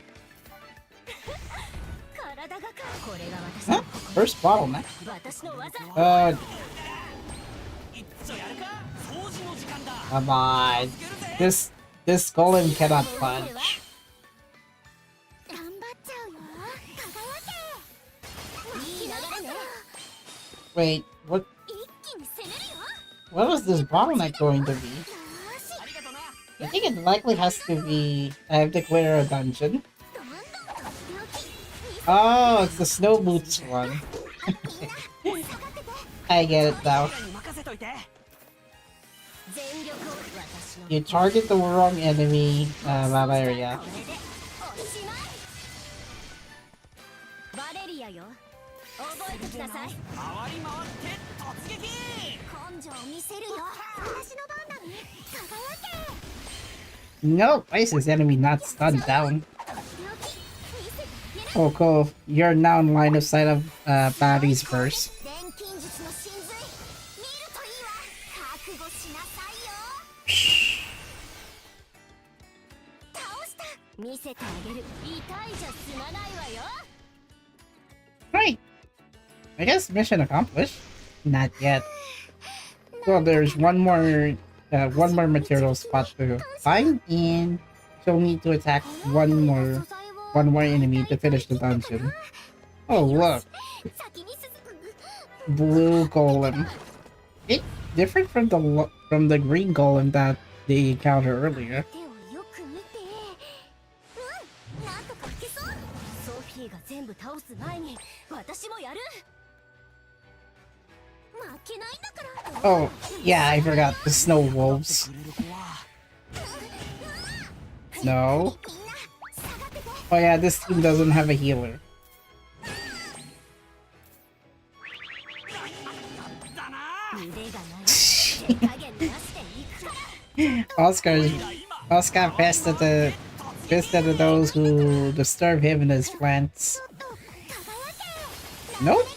A: Huh? First bottleneck. Come on. This golem cannot punch. Wait, what was this bottleneck going to be? I think it likely has to be I have to clear a dungeon. Oh, it's the snow boots one. I get it now. You target the wrong enemy area. Nope, why is this enemy not stunned down? Oh cool, you're now in line of sight of Barry's verse.
C: 「見せてあげる。痛いじゃ済まないわよ。
A: Right. I guess mission accomplished. Not yet. Well, there's one more material spot to find, and she'll need to attack one more enemy to finish the dungeon. Oh look, blue golem. It's different from the green golem that they encountered earlier.
C: 手をよく見て。なんとかいけそう。ソフィーが全部倒す前に私もやる。負けないんだから。
A: Oh, yeah, I forgot the snow wolves. No. Oh yeah, this team doesn't have a healer. Oscar pissed at those who disturb him in his plants. Nope.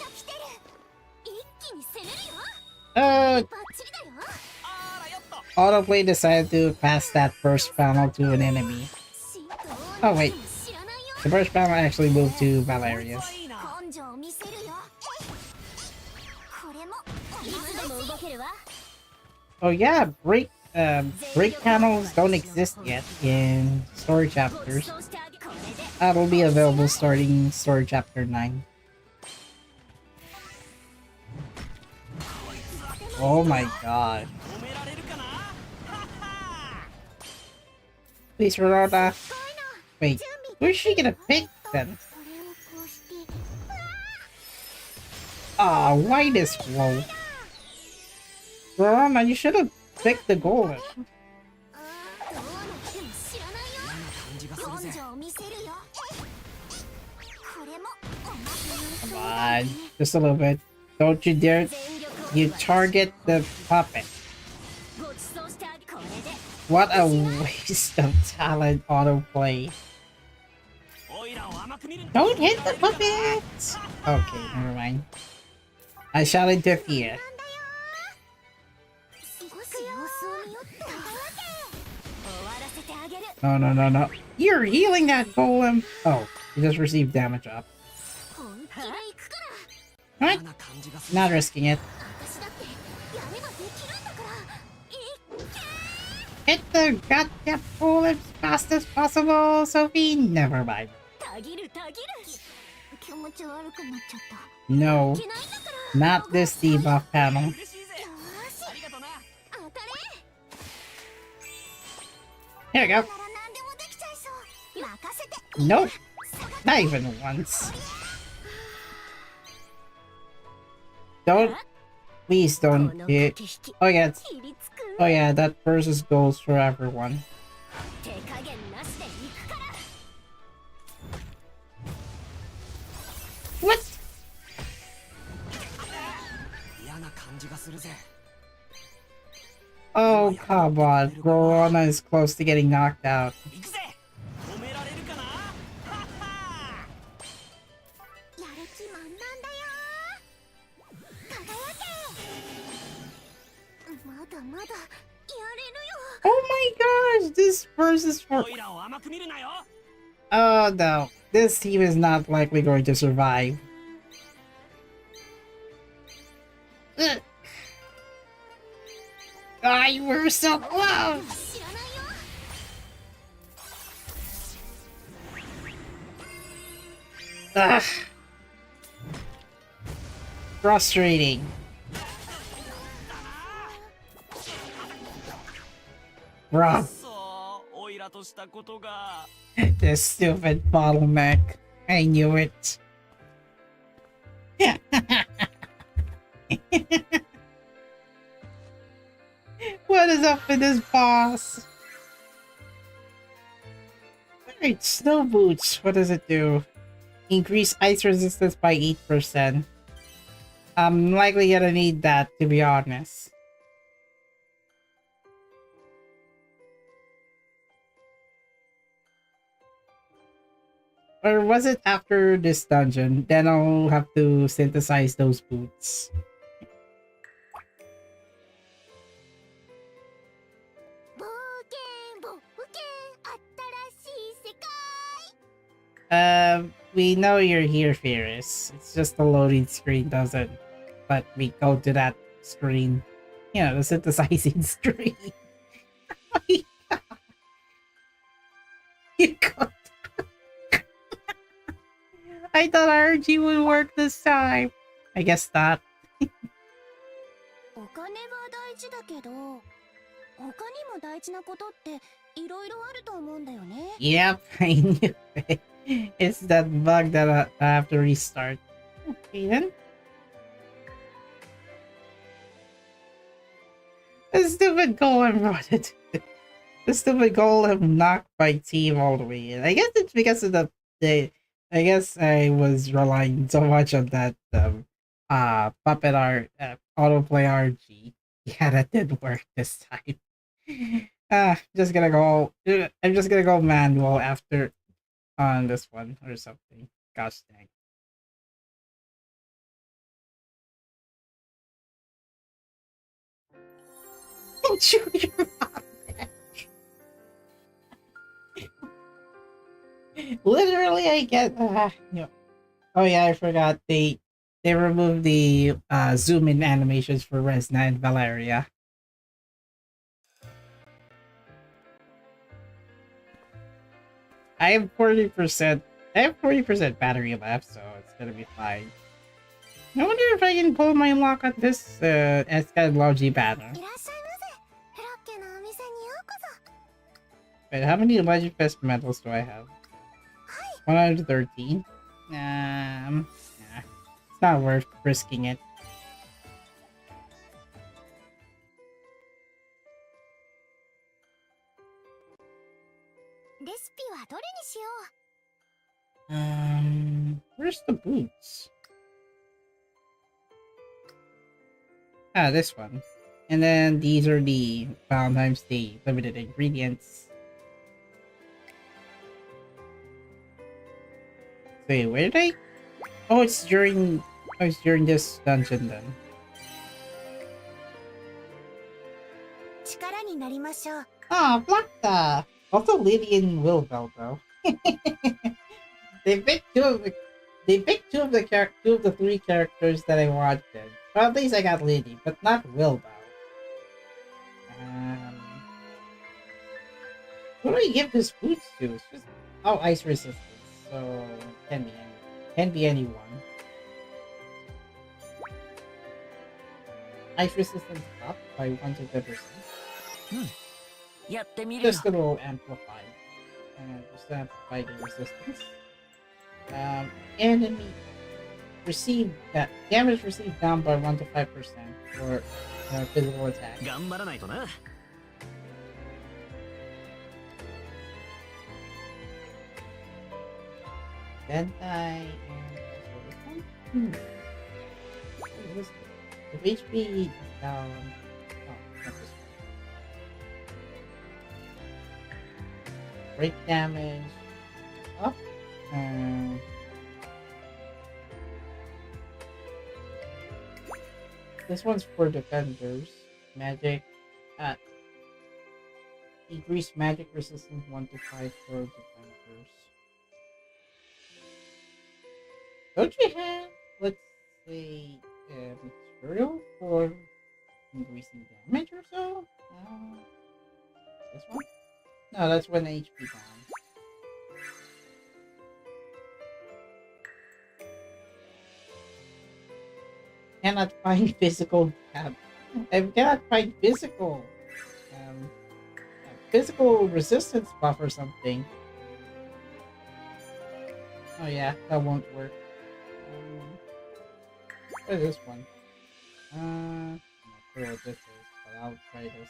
A: Autoplay decided to pass that first panel to an enemy. Oh wait, the first panel actually moved to Valerius. Oh yeah, break panels don't exist yet in story chapters. That'll be available starting story chapter 9. Oh my god. Please, Rorona. Wait, who's she gonna pick then? Ah, why this flow? Rorona, you should have picked the golem. Come on, just a little bit. Don't you dare. You target the puppet. What a waste of talent autoplay. Don't hit the puppet! Okay, never mind. I shall interfere. No. You're healing that golem! Oh, you just received damage up. What? Not risking it. Hit the goddamn golem as fast as possible, Sophie! Never mind. No. Not this debuff panel. Here we go. Nope. Not even once. Don't. Please don't hit. Oh yeah. Oh yeah, that versus goes for everyone. What? Oh, come on. Rorona is close to getting knocked out. Oh my gosh, this versus for... Oh no, this team is not likely going to survive. Ugh. Ah, you were so close! Ugh. Frustrating. Bro. This stupid bottleneck. I knew it. What is up with this boss? Alright, snow boots. What does it do? Increase ice resistance by 8%. I'm likely gonna need that, to be honest. Or was it after this dungeon? Then I'll have to synthesize those boots. we know you're here, Ferris. It's just the loading screen doesn't let me go to that screen. You know, the synthesizing screen. You got I thought RG would work this time. I guess not.
C: お金は大事だけど、他にも大事なことっていろいろあると思うんだよね。
A: Yep, I knew it. It's that bug that I have to restart. Okay then. The stupid golem brought it. The stupid golem knocked my team all the way in. I guess it's because of the I guess I was relying so much on that puppet art autoplay RG. Yeah, that did work this time. Just gonna go I'm just gonna go manual after on this one or something. Gosh dang. Chew your mouth. Literally, I get. You know. Oh yeah, I forgot they removed the zoom in animations for Resna and Valeria. I have 40%. I have 40% battery left, so it's gonna be fine. I wonder if I can pull my lock on this Escha Logi banner.
C: いらっしゃいませ。フロッケのお店にようこそ。
A: Wait, how many Legend Fest medals do I have? 113? Nah, it's not worth risking it.
C: レシピはどれにしよう。
A: Where's the boots? Ah, this one. And then these are the Valentine's Day limited ingredients. Wait, where did I? Oh, it's during this dungeon then.
C: 力になりましょう。
A: Ah, Blackta! Also Lydian Wilvel though. They picked two of the three characters that I wanted. Well, at least I got Lily, but not Wilbow. Who do I give this boots to? It's just ice resistance, so can be anyone. Ice resistance up by 1 to 10%.
D: やってみるよ。
A: Just a little amplified. Just to amplify the resistance. Enemy received damage received down by 1 to 5% for physical attack.
D: 頑張らないとな。
A: Then I what is this? If HP is down. Oh, not this one. Break damage up. This one's for defenders. Magic. Increase magic resistance 1 to 5 for defenders. Don't you have, let's say, material for increasing damage or so? This one? No, that's 1 HP down. Cannot find physical. I cannot find physical resistance buff or something. Oh yeah, that won't work. What is this one? I'm not sure what this is, but I'll try this.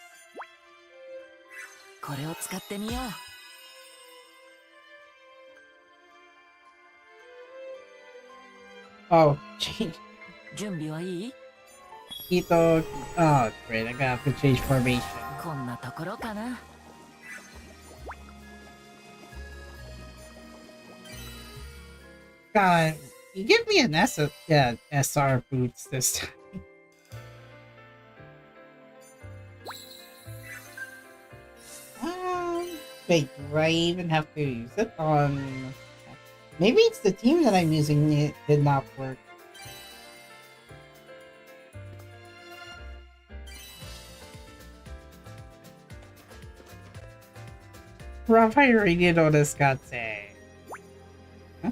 D: これを使ってみよう。
A: Oh, change.
D: 準備はいい？
A: Keto. Oh, great. I gotta have to change formation.
D: こんなところかな。
A: God, you give me an SR boots this time. Wait, do I even have to use it on? Maybe it's the team that I'm using it did not work. Rob, I already know this Katse. Huh?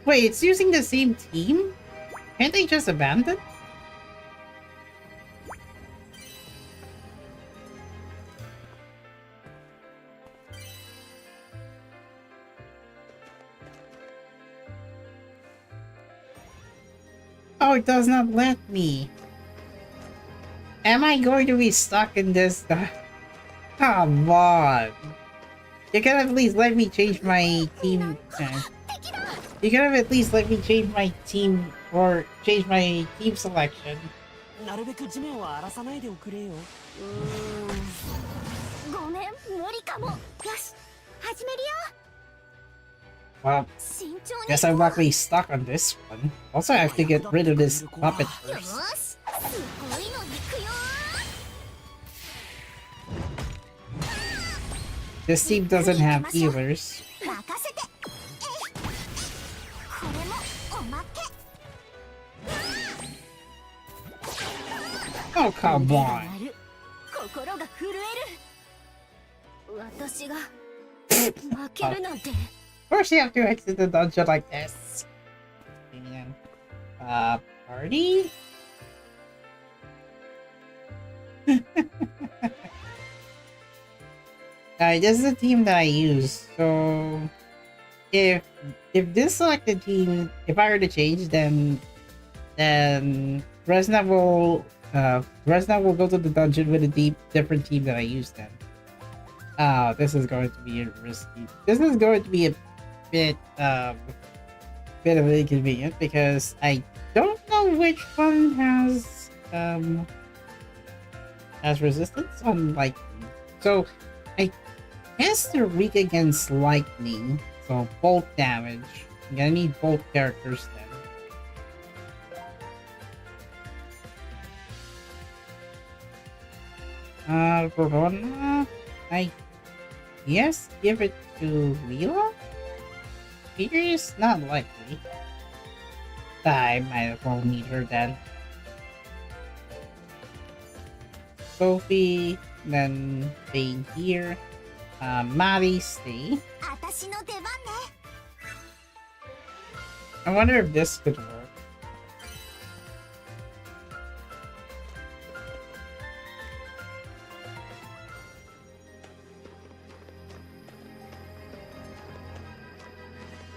A: Wait, it's using the same team? Can't they just abandon? Oh, it does not let me. Am I going to be stuck in this? Come on. You can at least let me change my team. You can at least let me change my team or change my team selection.
F: なるべく地面は荒らさないでおくれよ。
C: ごめん、無理かも。よし、始めるよ。
A: Well,
C: 慎重に。
A: guess I'm luckily stuck on this one. Also, I have to get rid of this puppet
C: よ
A: first.
C: し、すごいのいくよ。
A: This team doesn't have healers.
C: 任せて。これもおまけ。
A: Oh, come on.
C: 心が震える。私が負けるなんて。
A: Of course, you have to exit the dungeon like this. And, party? This is the team that I use. So, if this selected team, if I were to change, then Resna will go to the dungeon with a different team that I use then. This is going to be risky. This is going to be a bit of an inconvenience because I don't know which one has resistance on lightning. So I guess they're weak against lightning. So bolt damage. I'm gonna need both characters then. Rorona, I guess give it to Leela? Peter is not likely. I might as well need her then. Sophie, then stay here. Maddie, stay.
C: 私の出番ね。
A: I wonder if this could work.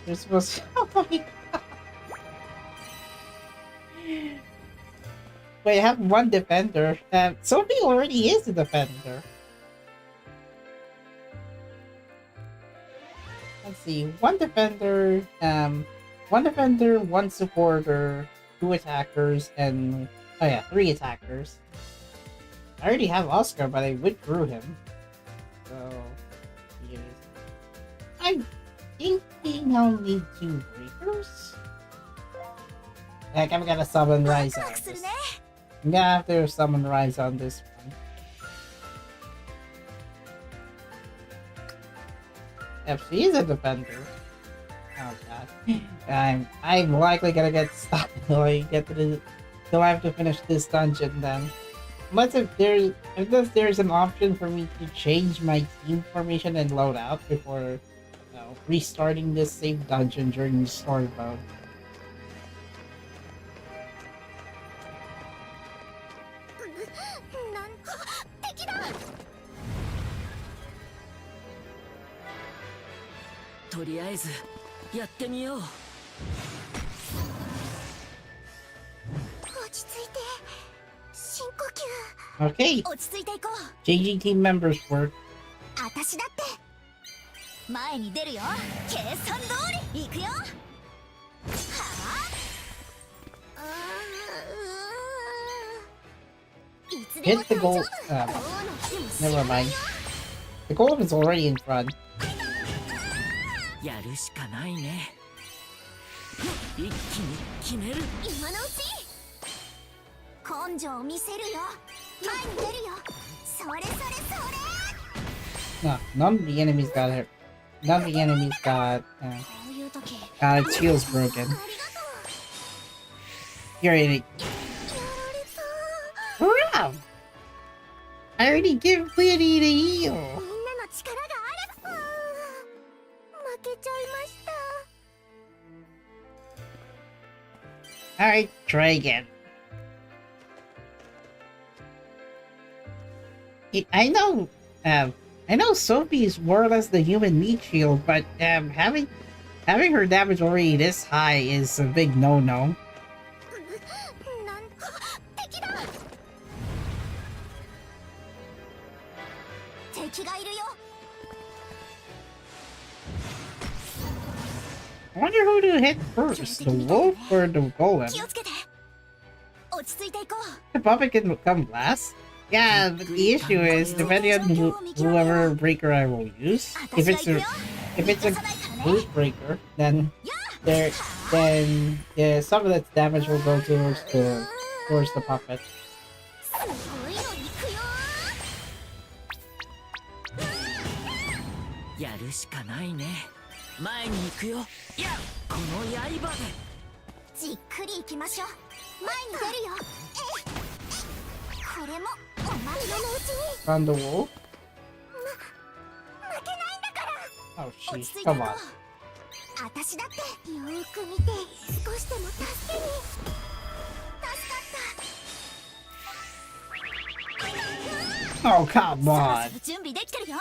A: You're supposed to. Oh my god. Wait, I have one defender. Sophie already is a defender. Let's see. One defender, one supporter, 2 attackers, and oh yeah, 3 attackers. I already have Oscar, but I withdrew him. So yes. I'm thinking I'll need 2 breakers. Heck, I'm gonna summon Rise on this. I'm gonna have to summon Rise on this one. If she is a defender. Oh god. I'm likely gonna get stuck until I have to finish this dungeon then. Unless if there's an option for me to change my team formation and load out before restarting this same dungeon during the story mode. Okay, changing team members work.
C: 私だって前に出るよ。計算通り行くよ。はあ。いつでも
A: Hit the goal. Never mind. The goal is already in front.
D: やるしかないね。一気に決める。
C: 今のうち根性を見せるよ。前に出るよ。それそれそれ。
A: None of the enemies got none of the enemies got
C: こういう時
A: its shields broken.
C: ありがと
A: You're in it.
C: うやられた
A: Hurrah! I already give Lily the heal.
C: みんなの力があれば負けちゃいました
A: Alright, try again. I know Sophie is more or less the human meat shield, but having her damage already this high is a big no-no.
C: なん敵だ敵がいるよ
A: I wonder who to hit first, the wolf or the golem.
C: 気をつけて落ち着いていこう
A: The puppet can come last. Yeah, but the issue is depending on whoever breaker I will use. If it's a boost breaker, then some of its damage will go towards the puppet.
C: すごいの行くよ
D: やるしかないね。前に行くよ。いや、この刃で。
C: じっくり行きましょう前に出るよこれもお前のうちに
A: On the wolf?
C: 負けないんだから
A: Oh,
C: 落
A: she.
C: ち着いていこ
A: Come
C: う
A: on.
C: 私だってよーく見て少しでも助けに助か
A: Oh, come
C: った
A: on.
C: 準備できてるよ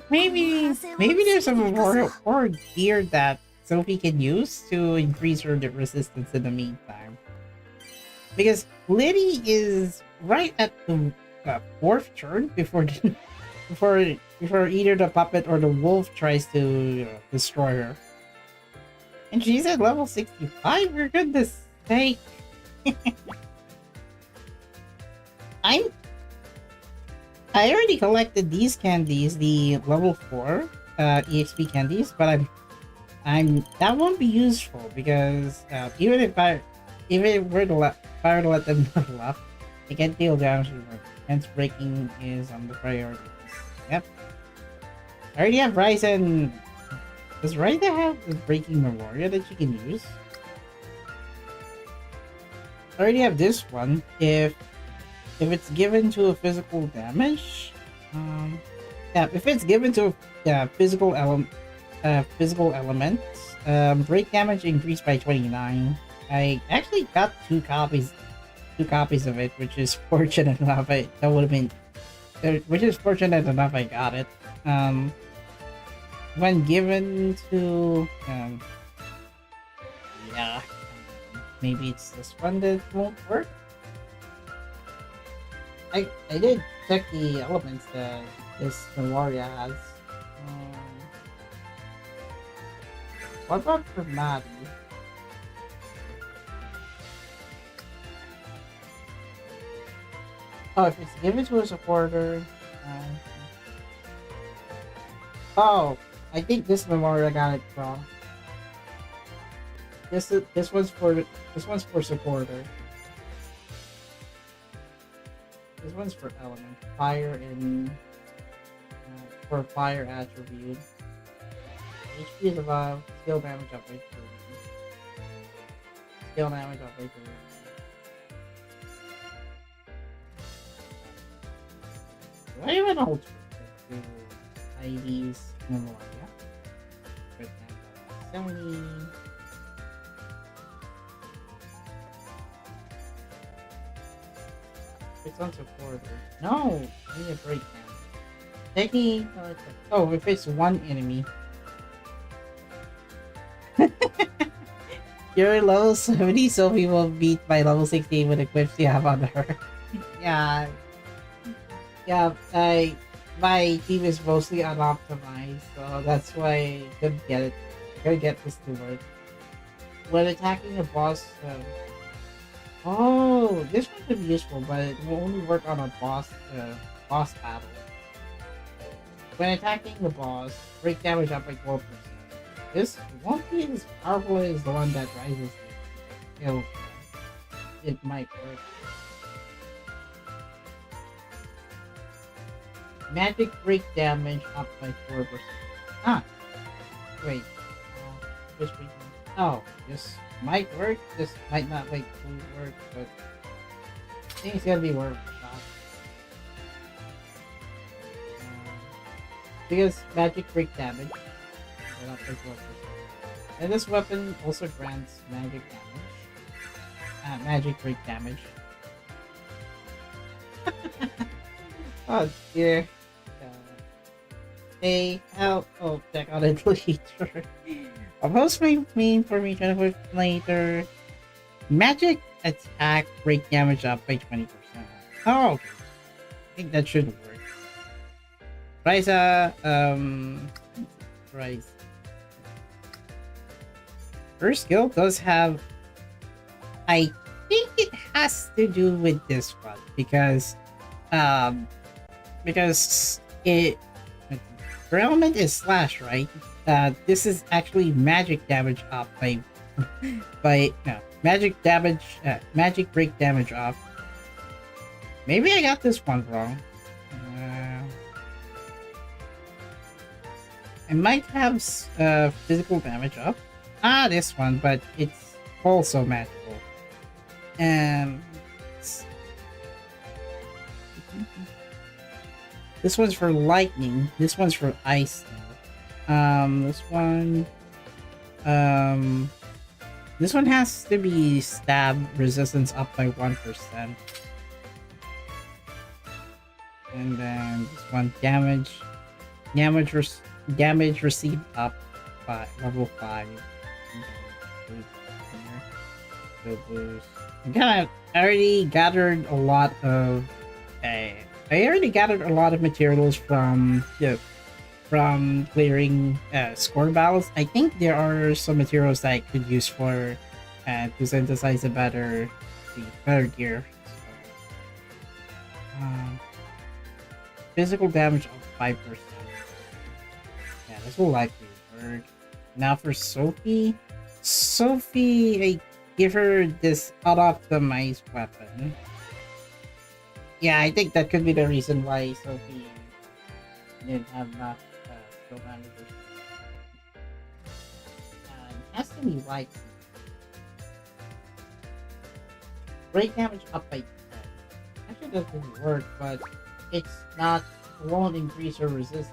A: Maybe there's some more gear that Sophie can use to increase her resistance in the meantime. Because Liddy is right at the fourth turn before either the puppet or the wolf tries to destroy her. And she's at level 65, for goodness sake. I already collected these candies, the level 4 EXP candies, but that won't be useful because even if I were to let them level up, they can't deal damage. Hence, breaking is on the priority list. Yep. I already have Ryzen. Does Ryzen have the breaking memorial that you can use? I already have this one. If it's given to a physical damage, yeah, if it's given to a physical element, break damage increased by 29. I actually got two copies of it, which is fortunate enough. Which is fortunate enough I got it. When given to, yeah, maybe it's this one that won't work. I did check the elements that this Memoria has. What about for Maddie? Oh, if it's given to a supporter. Oh, I think this Memoria got it wrong. This one's for supporter. This one's for element. Fire and for fire attribute. HP is above. Skill damage up by 30. Skill damage up by 30. Do I have an alternate to ID's Memoria? For example, 70. It's on supporter. No! I need a breakdown. Taking. Oh, if it's one enemy. Your level 70 Sophie will beat my level 60 with the equips you have on her. Yeah. Yeah, my team is mostly unoptimized, so that's why I couldn't get it. Couldn't get this to work. When attacking a boss, oh, this one could be useful, but it will only work on a boss battle. When attacking the boss, break damage up by 12%. This won't be as powerful as the one that rises the kill. It might work. magic break damage up by 4%. Ah, wait. Just break. Oh, this might work. This might not like fully work, but I think it's gonna be worth a shot. Because magic break damage. But up by 4%. And this weapon also grants magic damage. Magic break damage. Oh dear. Hey, help! Oh, check out it later. I'll post my main information for later. Magic attack break damage up by 20%. Oh, okay. I think that should work. Ryza, Ryza. Her skill does have. I think it has to do with this one because it. Her element is slash, right? This is actually magic damage up by magic break damage up. Maybe I got this one wrong. I might have physical damage up. This one, but it's also magical. This one's for lightning. This one's for ice. This one has to be stab resistance up by 1%. And then this one damage received up by level 5. I already gathered a lot of materials from clearing score battles. I think there are some materials that I could use for to synthesize a better gear. So, physical damage of 5%. Yeah, this will likely work. Now for Sophie, I give her this unoptimized weapon. Yeah, I think that could be the reason why Sophie didn't have enough skill damage. It has to be light. Break damage up by 10. Actually, that doesn't work, but it's not, won't increase her resistance.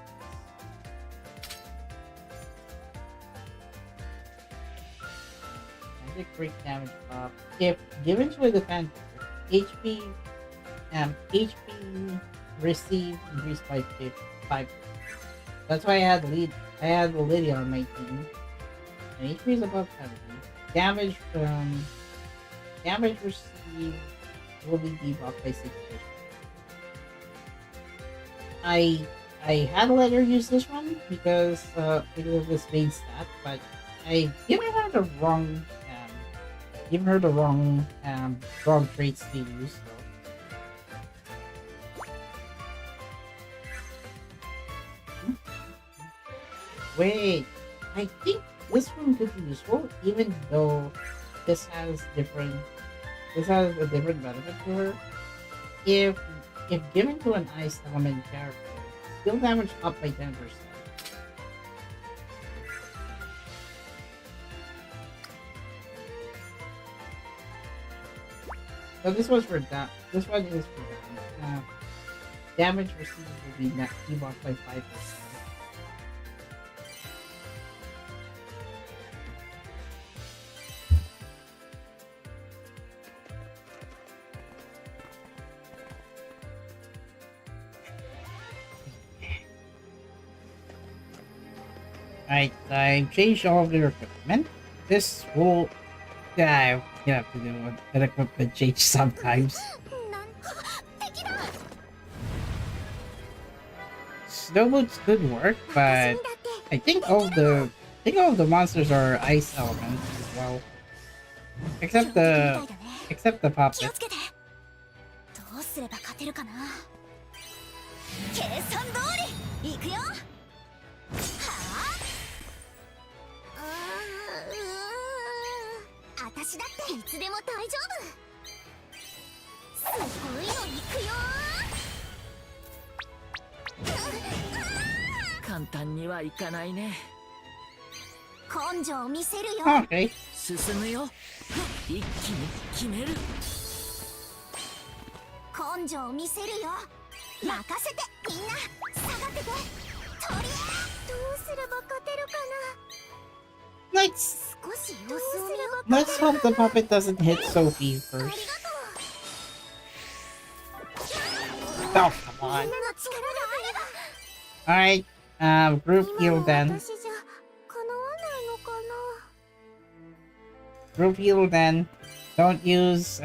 A: Magic break damage up. If given to a defender, HP received increased by 5%. That's why I had Lydia on my team. And HP is above 70. Damage received will be debuffed by 6%. I had to let her use this one because of this main stat, but I given her the wrong traits to use. So. Wait, I think this one could be useful, even though this has a different benefit to her. If given to an ice element character, skill damage up by 10%. So this was for that. This one is for damage. Damage received will be debuffed by 5%. Alright, I've changed all of their equipment. This will... Yeah, you have to do an equipment change sometimes. Snow boots could work, but I think all of the monsters are ice elements as well. Except the puppet.
C: どうすれば勝てるかな。計算通り行くよ。はあ。私だっていつでも大丈夫。すごいの行くよ。
D: 簡単にはいかないね。
C: 根性を見せるよ。
A: Okay.
D: 進むよ。一気に決める。
C: 根性を見せるよ。任せて、みんな下がってて。とりあえずどうすれば勝てるか
A: Let's
C: な。少し様子を見よう。
A: let's hope the puppet doesn't hit Sophie
C: ありが
A: first.
C: とう。
A: Oh, come
C: み
A: on.
C: んなの力があ
A: Alright. Group
C: れば。
A: heal
C: 今
A: then.
C: の私じゃ叶わないのかな。
A: Group heal then. Don't use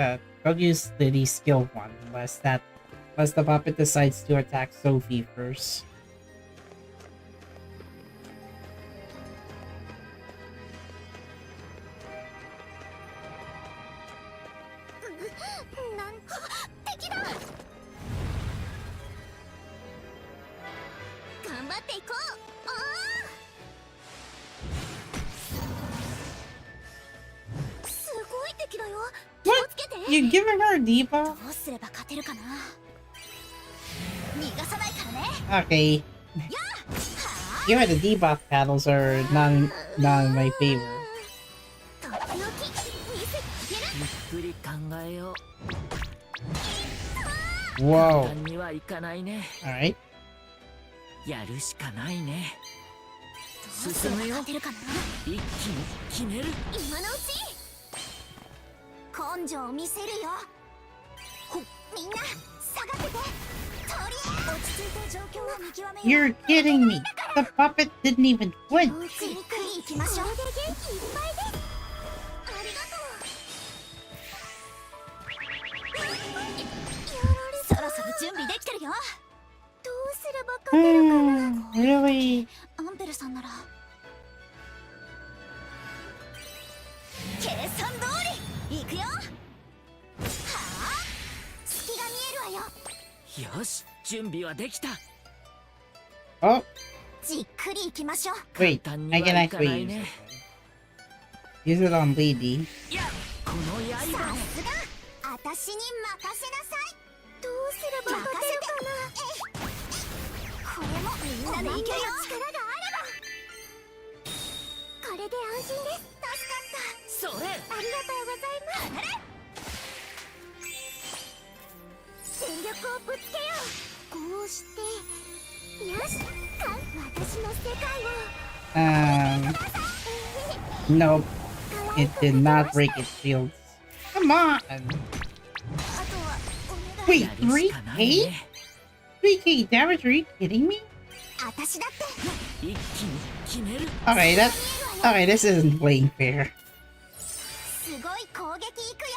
A: the skill one unless the puppet decides to attack Sophie first.
C: なん敵だ。頑張っていこう。すごい敵だよ。気を
A: What?
C: つけて。
A: You giving her a
C: ど
A: debuff?
C: うすれば勝てるかな。逃がさないからね。
A: Okay. Give her the debuff battles are not in my favor.
C: とっておき見せてあげる。
D: ゆっくり考えよう。
A: Whoa.
D: 簡単にはいかないね。
A: Alright.
D: やるしかないね。
C: どうすれば勝てるかな。
D: 一気に決める。
C: 今のうち根性を見せるよ。みんな下がってて。とりあえず落ち着いて状況を見極めよう。
A: You're kidding me. The puppet didn't even flinch.
C: じっくり行きましょう。これで元気いっぱいです。ありがとう。そろそろ準備できてるよ。どうすれば勝てるかな。
A: Really?
C: アンペルさんなら計算通り行くよ。はあ、隙が見えるわよ。
D: よし、準備はできた。
A: Oh,
C: じっくり行きましょう。
A: wait.
D: 簡単に
A: I
D: は
A: can
D: いか
A: actually
D: ない
A: use
D: ね。
A: it. Use it on Lady.
D: いや、この
C: さ
D: 刃
C: すが、私に任せなさい。どうすれば勝てるかな。これもみんなでいけるよ。力があれば。これで安心です。助かった。
D: それ。
C: ありがとうございます。全力をぶつけよう。こうしてよし。私の世界を。
A: Nope. It did not break its shields. Come on.
C: あとはお願い。
A: Wait,
D: やるしかない
A: 3K?
D: ね。
A: 3K damage? Are you kidding me?
C: 私だって
D: 一気に決める。
A: Okay, okay, this isn't playing fair.
C: すごい攻撃いくよ。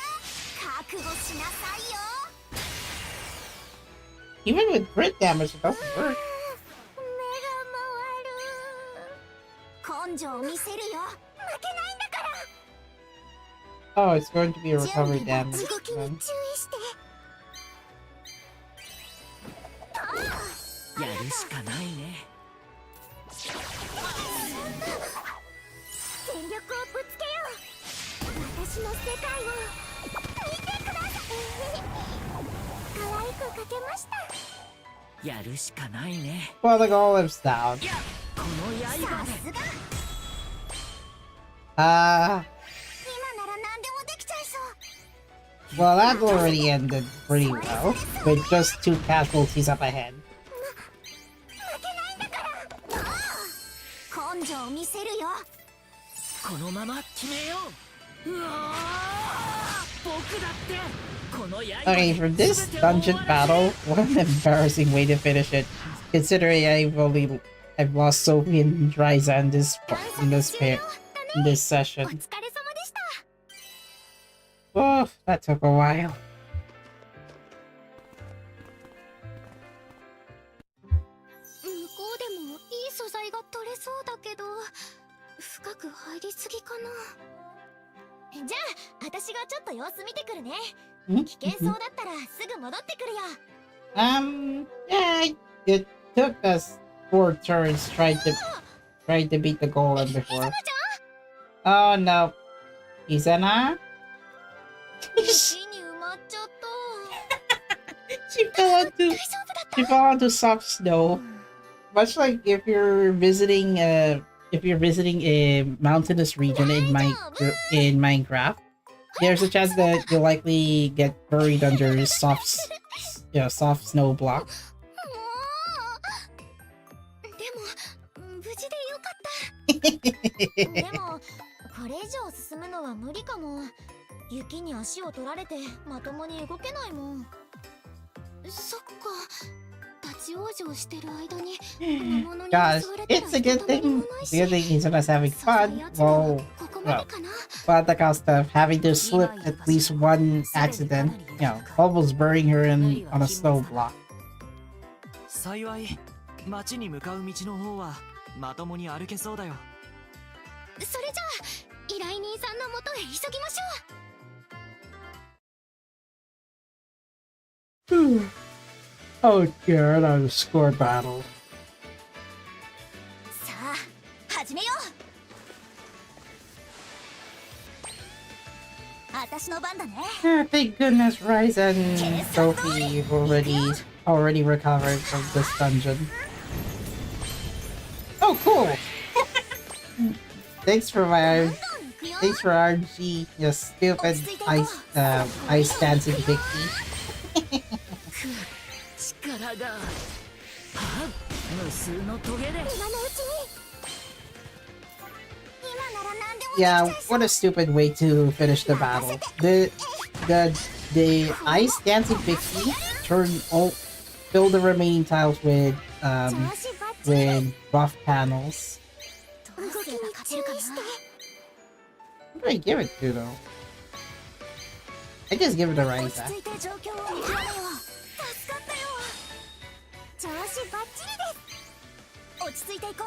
C: 覚悟しなさいよ。
A: Even with crit damage, it doesn't work.
C: 目が回る。根性を見せるよ。負けないんだから。
A: Oh, it's going to be a
C: 準
A: recovery
C: 備も
A: damage
C: 動きに
A: then.
C: 注意して。
D: やるしかないね。
C: 全力をぶつけよう。私の世界を見てください。可愛く描けました。
D: やるしかないね。
A: Well, the golem's down.
D: いや、この刃
C: さ
D: です
C: が。
A: Uh,
C: 今なら何でもできちゃいそう。
A: well, that already ended pretty well, with just 2 casualties up ahead.
C: 負けないんだから。根性を見せるよ。
D: このまま決めよう。うわー、僕だってこの刃
A: Okay, for this dungeon battle, what an embarrassing way to finish it, considering I've lost Sophie and Dryza in this session.
C: お疲れ様でした。
A: Oh, that took a while.
C: 向こうでもいい素材が取れそうだけど、深く入りすぎかな。じゃあ私がちょっと様子見てくるね。危険そうだったらすぐ戻ってくるよ。
A: Yeah, it took us 4 turns trying to beat the golem before. Oh no. Isana?
C: 石に埋まっちゃった。
A: She fell
C: 大
A: into
C: 丈夫だ
A: She fell onto soft snow. Much like if you're visiting a mountainous region in Minecraft, there's a chance that you'll likely get buried under soft snow block.
C: 無事でよかったでもこれ以上進むのは無理かも雪に足を取られてまともに動けないもんそっか立ち往生してる間に
A: Gosh, it's a good thing. It's a good thing he's not having fun. Well, at the cost of having to slip at least one accident, almost burying her on a snow block.
F: 幸い町に向かう道の方はまともに歩けそうだよ
C: それじゃあ依頼人さんのもとへ急ぎましょう
A: Oh dear, another score battle.
C: さあ始めよう私の番だね
A: Thank goodness Rise and Sophie already recovered from this dungeon. Oh, cool! Thanks for RG, you stupid ice dancing Vicky.
D: 力が無数のトゲで
A: Yeah, what a stupid way to finish the battle. The ice dancing Vicky fill the remaining tiles with buff panels. What do I give it to though? I just give it a Ryza.
C: 調子バッチリです落ち着いていこう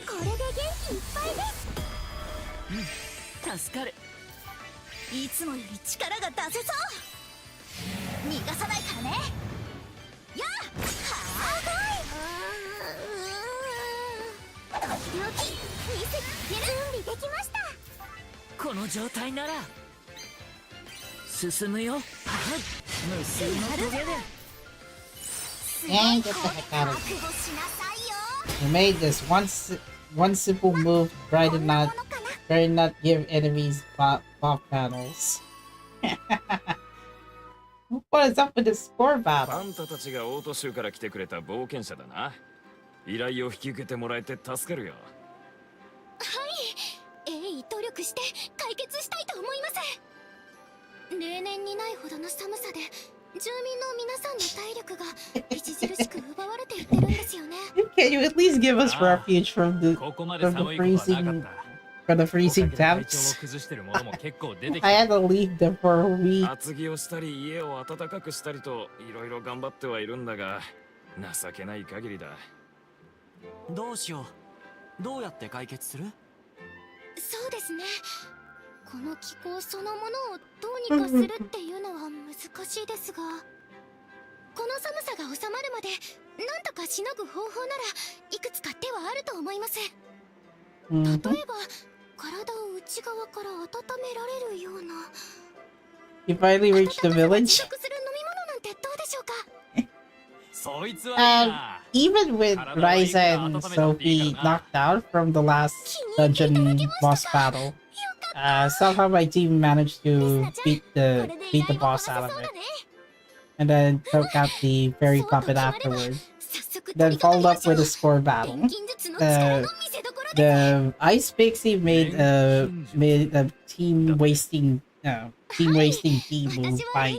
C: これで元気いっぱいです
D: 助かる
C: いつもより力が出せそう逃がさないからねやあはーいとっておき見せてあげる準備できました
D: この状態なら進むよ無数のトゲで
A: And get the heck out of here. You made this one simple move, try to not give enemies buff panels. What is up with the score
B: あ
A: battle?
B: んたたちがオート州から来てくれた冒険者だな。依頼を引き受けてもらえて助かるよ。
C: はい鋭意努力して解決したいと思います例年にないほどの寒さで住民の皆さんの体力が著しく奪われていってるんですよね
A: Can you at least give us refuge from the
B: ここまで寒いことはなかった。
A: freezing
B: 体調を
A: temps?
B: 崩してるものも結構出てき
A: I
B: た。
A: had to leave them for a week.
B: 厚着をしたり家を暖かくしたりといろいろ頑張ってはいるんだが情けない限りだ。
F: どうしようどうやって解決する
C: そうですねこの気候そのものをどうにかするっていうのは難しいですがこの寒さが収まるまでなんとかしのぐ方法ならいくつか手はあると思います例えば体を内側から温められるような
A: You finally reached the
C: 温かさが
A: village?
C: 持続する飲み物なんてどうでしょうか
B: そいつはいいな。
A: Even with Ryza and Sophie knocked out from the last dungeon boss battle, somehow my team managed to beat the boss out of it, and then took out the fairy puppet afterward. Then followed up with a score battle. The Ice Pixie made a team wasting move by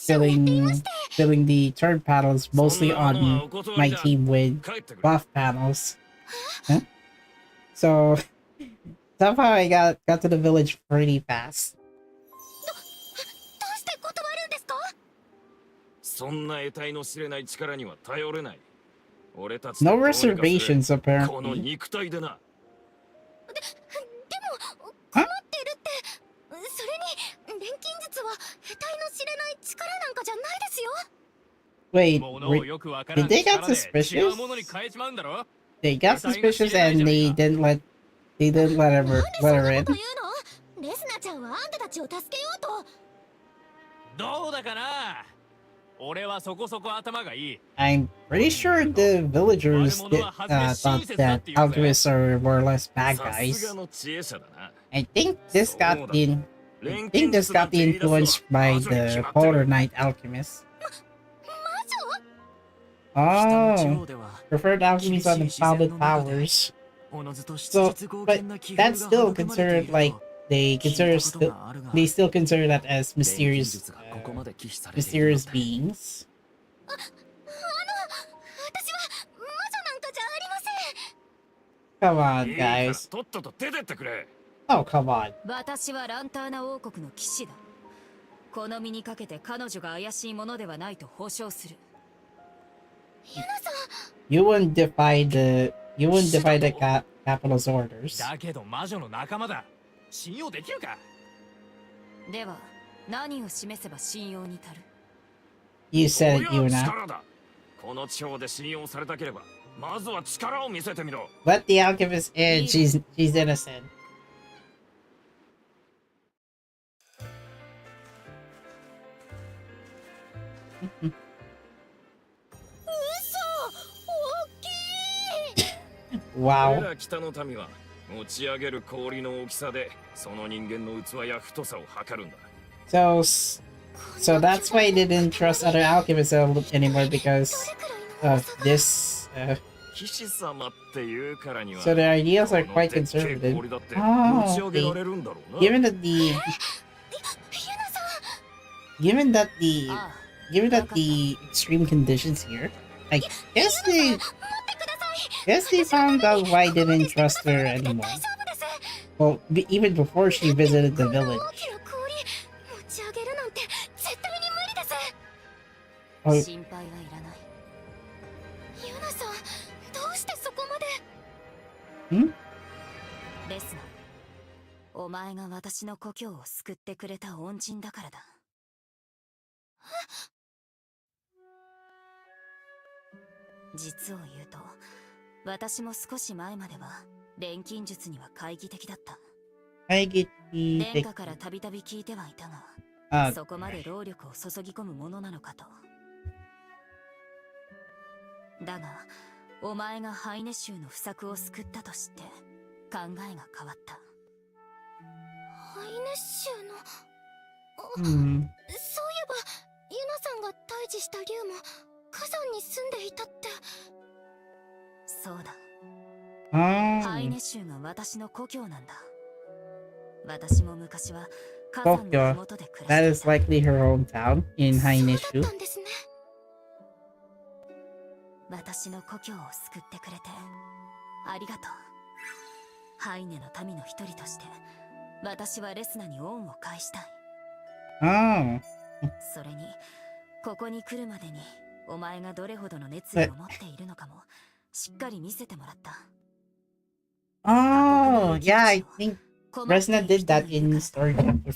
A: filling the turn panels mostly on my team with buff panels. Huh? So somehow I got to the village pretty fast.
C: どうして断るんですか
B: そんな得体の知れない力には頼れない。俺たち
A: No
B: とどうにかする
A: reservations
B: この
A: apparently.
B: 肉体でな。
C: でも困ってるってそれに錬金術は得体の知れない力なんかじゃないですよ
A: Wait,
B: ものをよくわからん
A: did they get
B: 力で
A: suspicious?
B: 違うものに変えちまうんだろ。
A: They got suspicious and they didn't let her
C: なんでそんな
A: in.
C: こと言うのレスナちゃんはあんたたちを助けようと
B: どうだかな。俺はそこそこ頭がいい。
A: I'm pretty sure the villagers thought that alchemists are more or less bad
B: さす
A: guys.
B: がの知恵者だな。
A: I think this got the I
B: 錬
A: think
B: 金
A: this
B: 術なん
A: got
B: て
A: the
B: 言い出すのは
A: influence by
B: 魔女に決
A: the
B: まってる。
A: Polar Knight alchemists.
F: 北の地
A: Oh,
F: 方では
A: preferred alchemies on the
F: 厳しい自然
A: founded
F: の中で
A: powers.
F: おのずと質
A: So,
F: 実剛
A: but
F: 健な気
A: that's
F: 風
A: still
F: が育まれてい
A: considered
F: る
A: like
F: と
A: they
F: 聞い
A: consider
F: たこと
A: still
F: があるが
A: they still consider that as
F: 錬金
A: mysterious
F: 術がここまで忌避されているの
A: mysterious
F: って
A: beings.
C: 私は魔女なんかじゃありません。
A: Come on,
B: いいから
A: guys.
B: とっとと出てってくれ。
A: Oh, come on.
E: 私はランターナ王国の騎士だ。この身にかけて彼女が怪しいものではないと保証する。
A: You wouldn't defy the capital's orders.
B: だけど魔女の仲間だ。信用できるか。
E: では何を示せば信用に足る？
A: You said it,
B: 俺は
A: Yuna.
B: 力だ。この地方で信用されたければ、まずは力を見せてみろ。
A: Let the alchemist in. She's innocent.
B: 俺
A: Wow.
B: ら北の民は持ち上げる氷の大きさでその人間の器や太さを測るんだ。
A: So that's why they didn't trust other alchemists anymore because of this.
B: 騎士様っていうからには、
A: So their ideas are
B: この
A: quite
B: でっけえ
A: conservative.
B: 氷だって
A: Ah,
B: 持ち上げられるんだろうな。
A: Given that the given that the
E: ああ、
A: given that the extreme conditions here, I guess they found out why they didn't trust her anymore.
C: 大丈夫です。
A: Well, even before she visited the
C: こんな
A: village.
C: 大きな氷持ち上げるなんて絶対に無理です。
A: Oh,
E: 心配はいらない。
C: ユナさん、どうしてそこまで。
E: レスナ、お前が私の故郷を救ってくれた恩人だからだ。実を言うと、私も少し前までは錬金術には懐疑的だった。
A: I get the
E: 殿下からたびたび聞いてはいたが、
A: uh
E: そこまで労力を注ぎ込むものなのかと。だが、お前がハイネ州の不作を救ったと知って考えが変わった。
C: ハイネッシュの。
A: hmm.
C: そういえば、ユナさんが退治した竜も火山に住んでいたって。
E: そうだ。ハイ
A: Oh,
E: ネ州が私の故郷なんだ。私も昔は火山の麓で暮ら
A: that
E: し
A: is
E: ていた。
A: likely her hometown in
C: そうだ
A: Haineshu.
C: ったんですね。
E: 私の故郷を救ってくれてありがとう。ハイネの民の一人として私はレスナに恩を返したい。
A: Oh,
E: それにここに来るまでにお前がどれほどの熱意を持っているのかもしっかり見せてもらった。
A: oh, yeah, I think
E: 困ってい
A: Resna
E: る
A: did
E: 人
A: that
E: がい
A: in
E: るか
A: story
E: ら
A: chapter
E: 懸命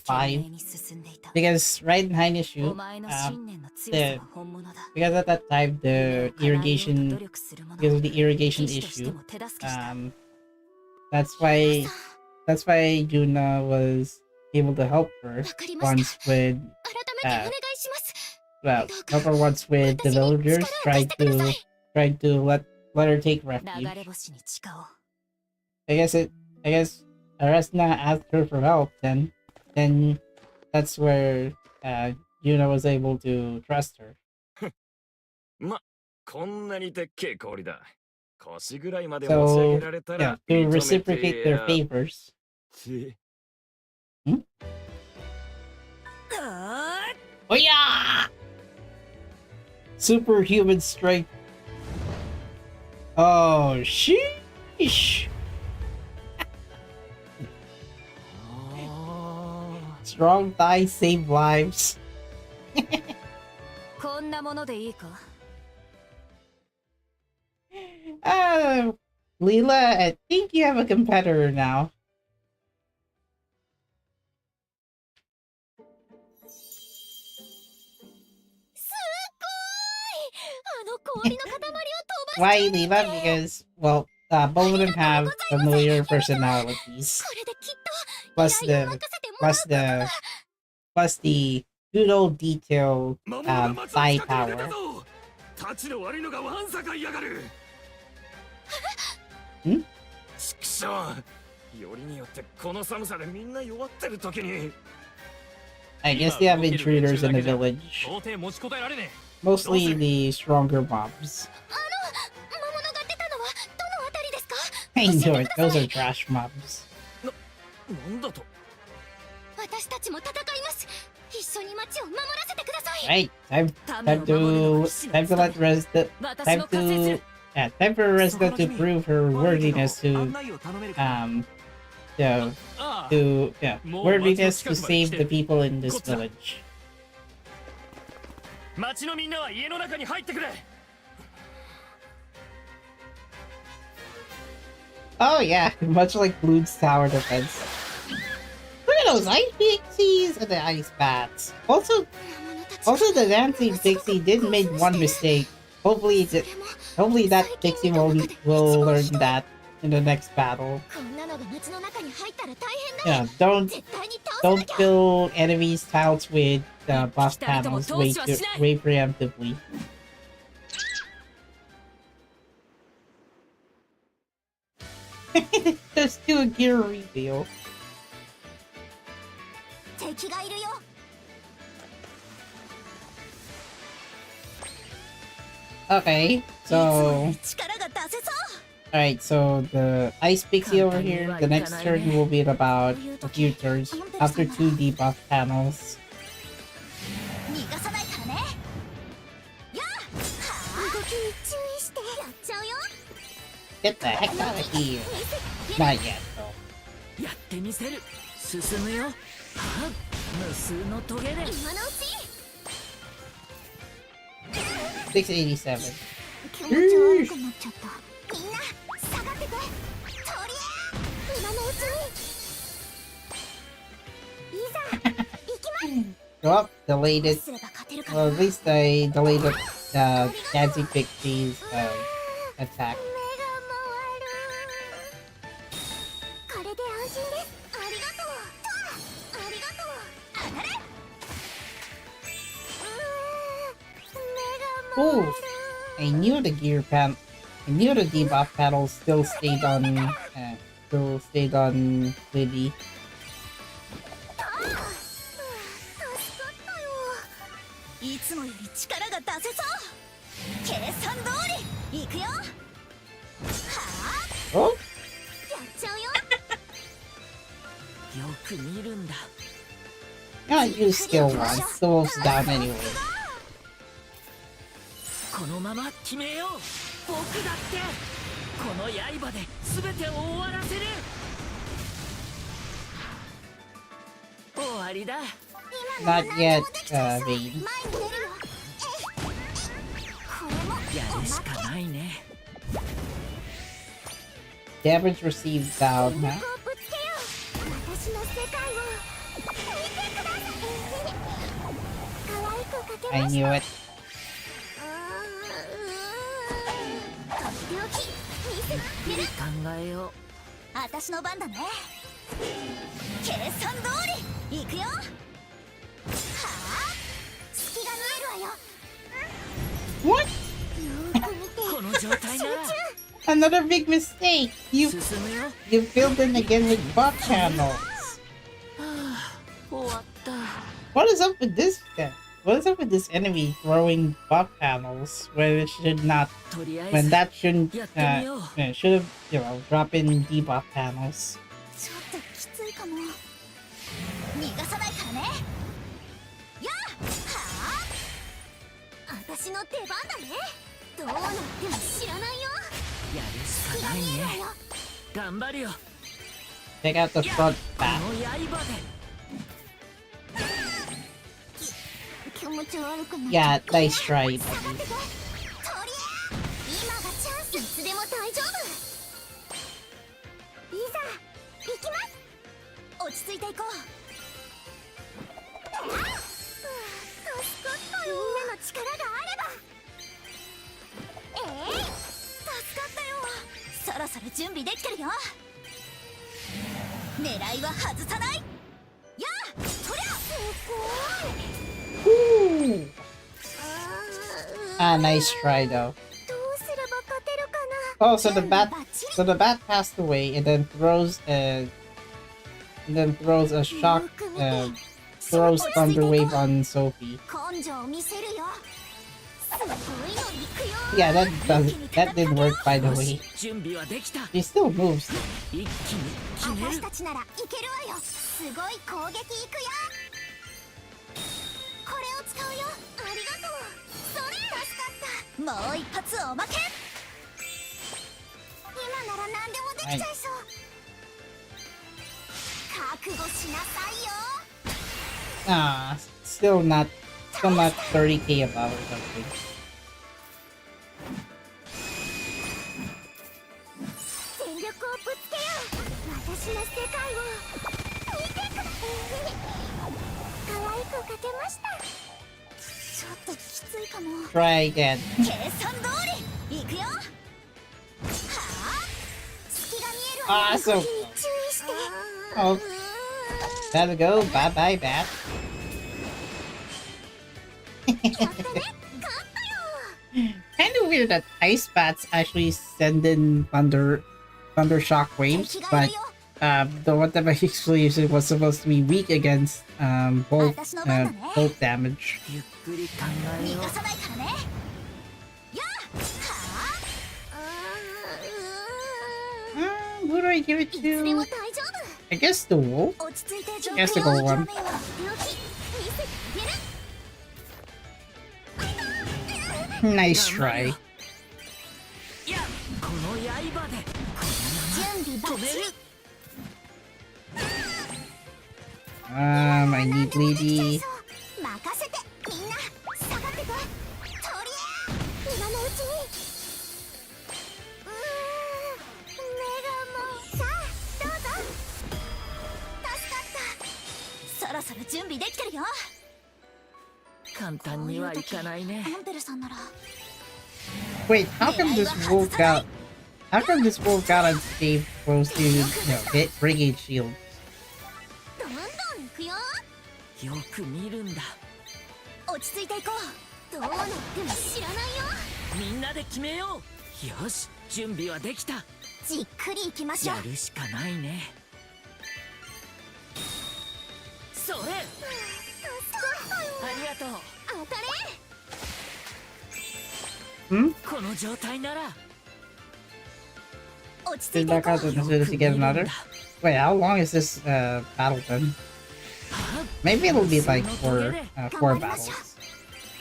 A: 5.
E: に進んでいた。
A: Because right in
E: お
A: Haineshu,
E: 前の
A: um,
E: 信念の強さは本物だ。
A: because at that time the
E: 夢を叶えようと努
A: irrigation,
E: 力する者
A: because of the irrigation
E: 騎士として
A: issue,
E: も手助けした。
A: that's why Juna was able to help her
C: わかりました。
A: once with
C: 改めてお願いします。
A: well, help her once with the villagers tried to let her take
E: 流
A: refuge.
E: れ星に誓おう。
A: I guess Resna asked her for help, then that's where Yuna was able to trust her.
B: ま、こんなにでっけえ氷だ。腰ぐらいまで持ち上げられた
A: Yeah,
B: ら
A: to
B: 認めて
A: reciprocate their
B: や
A: favors.
B: ち
A: Oh yeah! Superhuman strength. Oh sheesh! Strong thighs save lives.
E: こんなものでいいか？
A: Leela, I think you have a competitor now.
C: すごい。あの氷の塊を飛ばし
A: Why Leela? Because, well, both of them have familiar personalities.
C: これできっと
A: Plus
C: 依頼を
A: the
C: 任せてもらうことが。
A: plus the pseudo detailed
B: 魔物が町の
A: thigh
B: 近くに出た
A: power.
B: ぞ。たちの悪いのがわんさかいやがる。
A: ん？
B: ちくしょう。よりによってこの寒さでみんな弱ってる時に。
A: I guess they have intruders in the village.
B: 到底持ちこたえられねえ。
A: Mostly the stronger mobs.
C: 魔物が出たのはどのあたりですか？
A: I know it, those are trash mobs.
B: なんだと。
C: 私たちも戦います。一緒に町を守らせてください。
A: Right, time to let Resna, time for Resna to prove her worthiness worthiness to save the people in this village.
B: 町のみんなは家の中に入ってくれ。
A: Oh yeah, much like Blood's tower defense. Look at those ice pixies and the ice bats. Also, the dancing pixie did make one mistake. Hopefully that pixie will learn that in the next battle.
C: こんなのが町の中に入ったら大変だ。
A: Yeah, don't
C: 絶対に倒さな
A: don't
C: きゃ。
A: fill enemies' touts with buff panels way preemptively. Just do a gear reveal.
C: 敵がいるよ。
A: Okay, so
C: 力が出せそう。
A: alright, so the ice pixie over here, the next turn will be in about a few turns after 2 debuff panels.
C: 逃がさないからね。やあ。動きに注意してやっちゃうよ。
A: Get the heck out of here! Not yet, though.
D: やってみせる。進むよ。はあ、無数のトゲで。
C: 今のうち。
A: 687.
C: 気持ち悪くなっちゃった。みんな下がってて。とりあえず今のうちに。いざ行きます。
A: Well, delayed it.
C: すれば勝てるか
A: Well,
C: な。
A: at least I delayed the Dancing Pixie's attack.
C: これで安心です。ありがとう。ありがとう。当たれ。目が回
A: Oh,
C: る。
A: I knew the debuff panel still stayed on Liddy.
C: 助かったよ。いつもより力が出せそう。計算通り行くよ。はあ。
A: Oh,
C: やっちゃうよ。
D: よく見るんだ。
A: not use skill once. The wolf's down anyway.
D: このまま決めよう。僕だってこの刃で全てを終わらせる。終わりだ。
A: Not yet, Vane.
C: 前に出るよ。これも
D: やるしかないね。
A: Damage received down,
C: ぶ
A: huh?
C: つけよう。私の世界を見てください。可愛くかけ
A: I
C: ました。
A: knew it.
C: とっておき見せてあげる。
D: 考えよう。
C: 私の番だね。計算通り行くよ。はあ。隙が見えるわよ。
A: What?
C: よーく見て。
D: この状態なら
A: Another big mistake.
D: 進むよ。
A: You filled in again with buff panels.
D: はあ、終わった。
A: What is up with this guy? What is up with this enemy throwing buff panels when it should not?
D: とりあえ
A: When
D: ず
A: that shouldn't.
D: やってみよう。
A: Should have, drop in debuff panels.
C: ちょっときついかも。逃がさないからね。やあ。はあ。私の出番だね。どうなっても知らないよ。
D: やるし
C: 隙が
D: かないね。
C: 見えるわよ。
D: 頑張るよ。
A: Check out the front
D: こ
A: back.
D: の刃で。
C: 気持ち悪くなっち
A: Yeah,
C: ゃった。
A: nice try,
C: 下が
A: buddy.
C: ってて。とりあえず今がチャンス。いつでも大丈夫。いざ行きます。落ち着いていこう。助かったよ。みんなの力があれば。助かったよ。そろそろ準備できてるよ。狙いは外さない。やあ、そりゃすごい。
A: Nice try though.
C: どうすれば勝てるかな。
A: Oh, so the bat passed away and then throws a shock throws thunder wave on Sophie.
C: 根性を見せるよ。すごいの行くよ。
A: Yeah, that didn't work by the way.
F: 準備はできた。
A: She still moves.
F: 一気に決める。
C: 私たちならいけるわよ。すごい攻撃いくよ。これを使うよ。ありがとう。それ助かった。もう一発おまけ。今なら何でもできちゃいそう。覚悟しなさいよ。
A: Still not 30k above or something.
C: 全力をぶつけよう。私の世界を見てくれ。可愛く描けました。ちょっときついかも。
A: Try again.
C: 計算通りいくよ。はあ、隙が見えるわよ。
A: Awesome.
C: 時に注意して。
A: Oh, gotta go. Bye bye, bat.
C: やったね。勝ったよ。
A: Kind of weird that ice bats actually send in thunder shock waves,
C: 敵が
A: but
C: いるよ。
A: the one that I actually used was supposed to be weak against bolt damage.
F: ゆっくり考えよ
C: 逃がさないからね。やあ。はあ。
A: Who do I give it
C: いつでも
A: to?
C: 大丈夫。
A: I guess the wolf.
C: 落ち着いて状
A: Guess the
C: 況
A: gold
C: を
A: one.
C: 見せてあげる。
A: Nice try.
F: いやこの刃で
C: 準備バッチリ。
A: I need Lady.
C: 任せてみんな下がってて。とりあえず今のうちに。目がもうさあどうぞ。助かった。そろそろ準備できてるよ。
F: 簡単にはいかないね。
C: モンベルさんなら。
A: Wait, how come this wolf got unscathed close to hit brigade shield?
C: どんどん行くよ。
F: よく見るんだ。
C: 落ち着いていこう。どうなっても知らないよ。
F: みんなで決めよう。よし準備はできた。
C: じっくり行きましょう。
F: やるしかないね。それ
C: 助かったよ。
F: ありがとう。
C: 当たれ。
A: Hmm?
F: この状態なら
C: 落ち着い
A: Get
C: てい
A: back
C: こ
A: out as soon as you get another. Wait, how long is this battle then? Maybe it'll be like four battles.
C: う。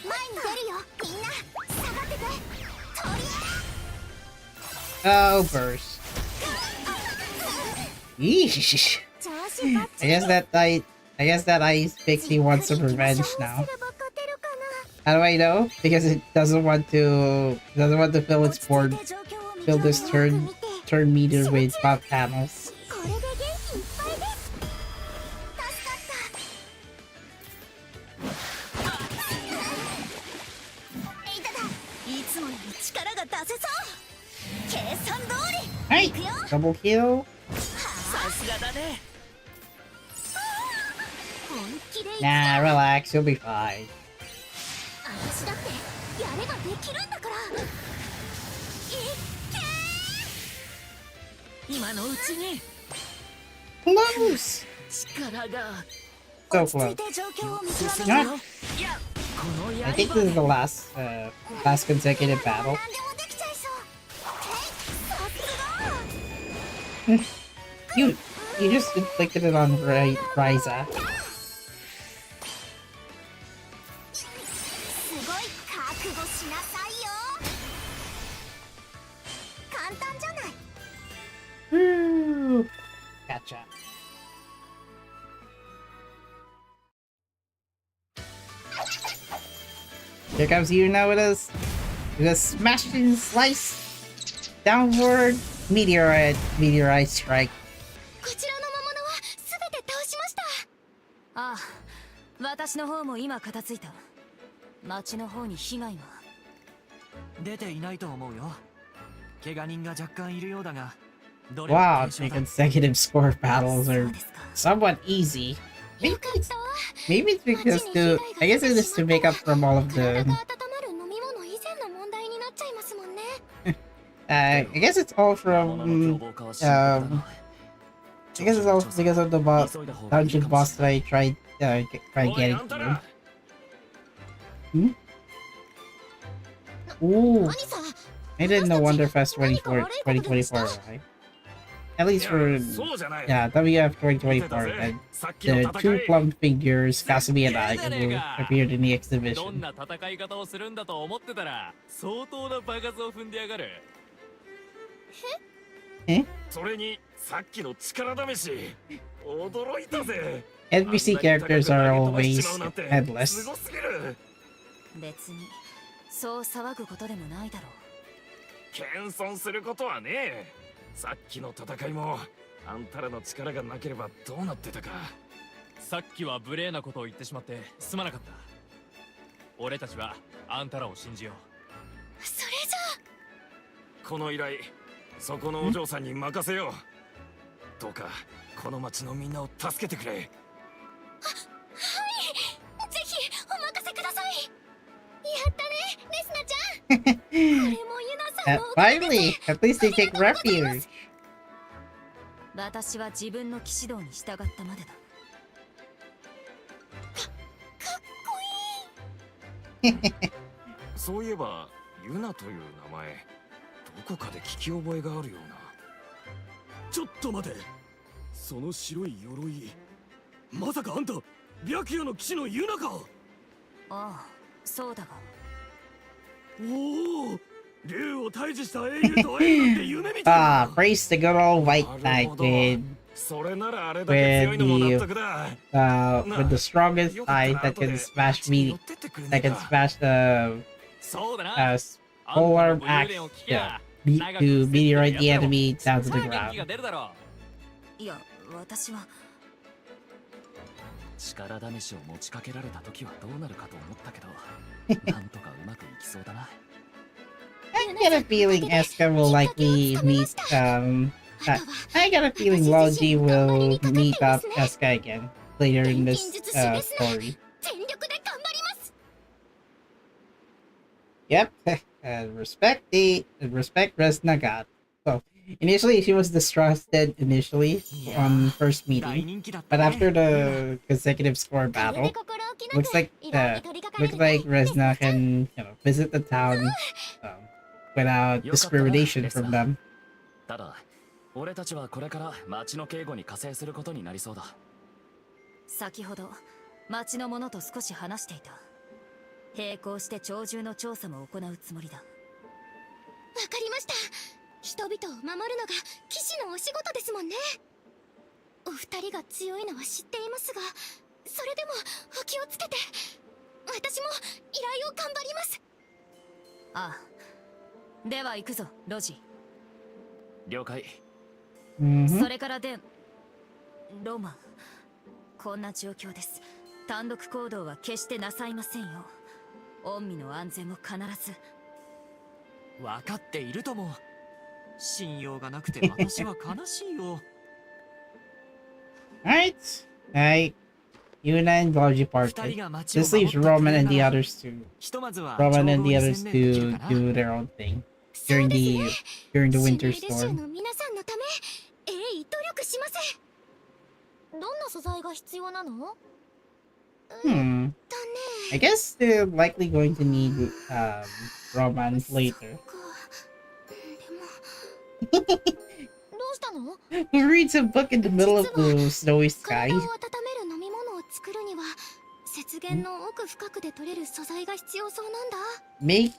C: 前に出るよ。みんな下がってて。とりあ
A: Oh, burst. Yeesh.
C: えず調子バッチ
A: I
C: リ。
A: guess that ice pixie wants some revenge
C: じっくり行きましょう。
A: now.
C: すれば勝てるかな。
A: How do I know? Because it doesn't want to fill its board,
C: 落ち着いて状況を見
A: fill
C: 極め
A: this
C: よく
A: turn
C: 見て。
A: turn meter with buff panels.
C: これで元気いっぱいです。助かった。いただ。いつもより力が出せそう。計算通り。
A: Hey,
C: 行くよ。
A: double kill.
F: さすがだね。
C: 本気で行く。
A: Nah, relax, you'll be fine.
C: 私だってやればできるんだから。いっけー。
F: 今のうちに
A: Close.
F: 力が
A: So
C: 落ち着い
A: close.
C: て状況を見極
F: 進
C: めよう。
F: むよ。いやこの
A: I think
F: 刃
A: this is the
F: で
A: last consecutive battle.
C: 何でもできちゃいそう。さすが。
A: You just inflicted it on Ryza.
C: すごい覚悟しなさいよ。簡単じゃない。
A: Woo. Gotcha. Here comes Yuna with a smashing slice downward meteorite strike.
C: こちらの魔物はすべて倒しました。
E: ああ、私の方も今片付いた。町の方に被害は。
F: 出ていないと思うよ。怪我人が若干いるようだが、どれも
A: Wow,
F: 軽傷
A: the
F: だ。
A: consecutive score battles
E: そう
A: are
E: ですか。
A: somewhat easy.
C: よかった。
A: Maybe it's because I guess it is to make up from all of
C: 体
A: the
C: が温まる飲み物以前の
A: I guess it's all
F: 魔物の
A: from
F: 凶暴化は深刻だ
A: um
F: な
A: I guess it's all because of the dungeon boss that I tried tried
B: おい
A: getting
B: あんた
A: to.
B: ら
A: Ooh,
C: 何さ
A: I didn't know Wonderfest 2024, right? At
B: い
A: least
B: や
A: for
B: そうじゃない
A: yeah, WF
B: 見てた
A: 2024,
B: ぜ
A: and
B: さっきの
A: the
B: 戦
A: two
B: い
A: plum figures, Kasumi and I, who appeared in the
F: どん
A: exhibition.
F: な戦い方をするんだと思ってたら相当な場数を踏んでやがる
B: それにさっきの力試し驚いたぜ
A: NPC characters are always
B: す
A: headless.
B: ごすぎる
E: 別にそう騒ぐことでもないだろ
B: 謙遜することはねえさっきの戦いもあんたらの力がなければどうなってたか
F: さっきは無礼なことを言ってしまってすまなかった俺たちはあんたらを信じよう
C: それじゃ
B: この依頼そこのお嬢さんに任せようどうかこの町のみんなを助けてくれ
C: ぜひお任せくださいやったねレスナちゃんこれもユナさんのおかげです
A: Finally, at least they take refuge.
E: 私は自分の騎士道に従ったまでだ
B: そういえばユナという名前どこかで聞き覚えがあるような
G: ちょっと待てその白い鎧まさかあんた白夜の騎士のユナか
E: ああそうだが
G: おお竜を退治した英雄と会えるなんて夢みたい
A: Ah,
G: な
A: praise the good old white
B: な
A: knight
B: るほど
A: with
B: それならあれだけ強いのも納得だ
A: with the strongest
B: よかった
A: eye
B: ら
A: that
B: 後で
A: can smash
B: 寄
A: me
B: ってってくれ
A: that
B: ねえ
A: can
B: か
A: smash the
F: そうだな
A: polearm axe to meteorite the enemy down to the
F: 元気が
A: ground.
F: 出るだろ
E: いや私は
F: 力試しを持ちかけられた時はどうなるかと思ったけどなんとかうまくいきそうだな
A: I get a feeling Escha will likely meet I got a feeling Logi will meet up Escha again later in this story.
C: 全力で頑張ります
A: Yep, and respect Resna got. So initially she was distrusted initially on first
F: 大
A: meeting,
F: 人気だった
A: but
F: ね
A: after the consecutive score
C: これ
A: battle,
C: で心置きなく
A: looks like
C: 依頼に取り掛かれる
A: looks
C: ね
A: like Resna can visit the town without discrimination from them.
F: ただ俺たちはこれから町の警護に加勢することになりそうだ
E: 先ほど町の者と少し話していた並行して鳥獣の調査も行うつもりだ
C: わかりました人々を守るのが騎士のお仕事ですもんねお二人が強いのは知っていますがそれでもお気をつけて私も依頼を頑張ります
E: ああでは行くぞロジ
F: 了解
A: Mhm.
E: それからでロマンこんな状況です単独行動は決してなさいませんよ御身の安全も必ず
F: 分かっているとも信用がなくて私は悲しいよ
A: Alright. Alright. Yuna and Logi
F: 二
A: parted.
F: 人が町を
A: This
F: 守っ
A: leaves
F: た
A: Roman
F: く
A: and
F: れ
A: the
F: なら
A: others to
F: ひとまずは
A: Roman
F: 情
A: and
F: 報
A: the
F: に
A: others
F: 専念できる
A: to
F: かな
A: do their own thing
C: そう
A: during
C: です
A: the
C: ね
A: during the
C: シ
A: winter
C: ネイレ州
A: storm.
C: の皆さんのため鋭意努力しますどんな素材が必要なの
A: Hmm.
C: だね
A: I guess they're likely going to need Roman
C: そっ
A: later.
C: かでもどうしたの
A: Who reads a book in the middle of the snowy sky?
C: 体を温める飲み物を作るには雪原の奥深くで取れる素材が必要そうなんだ
A: Make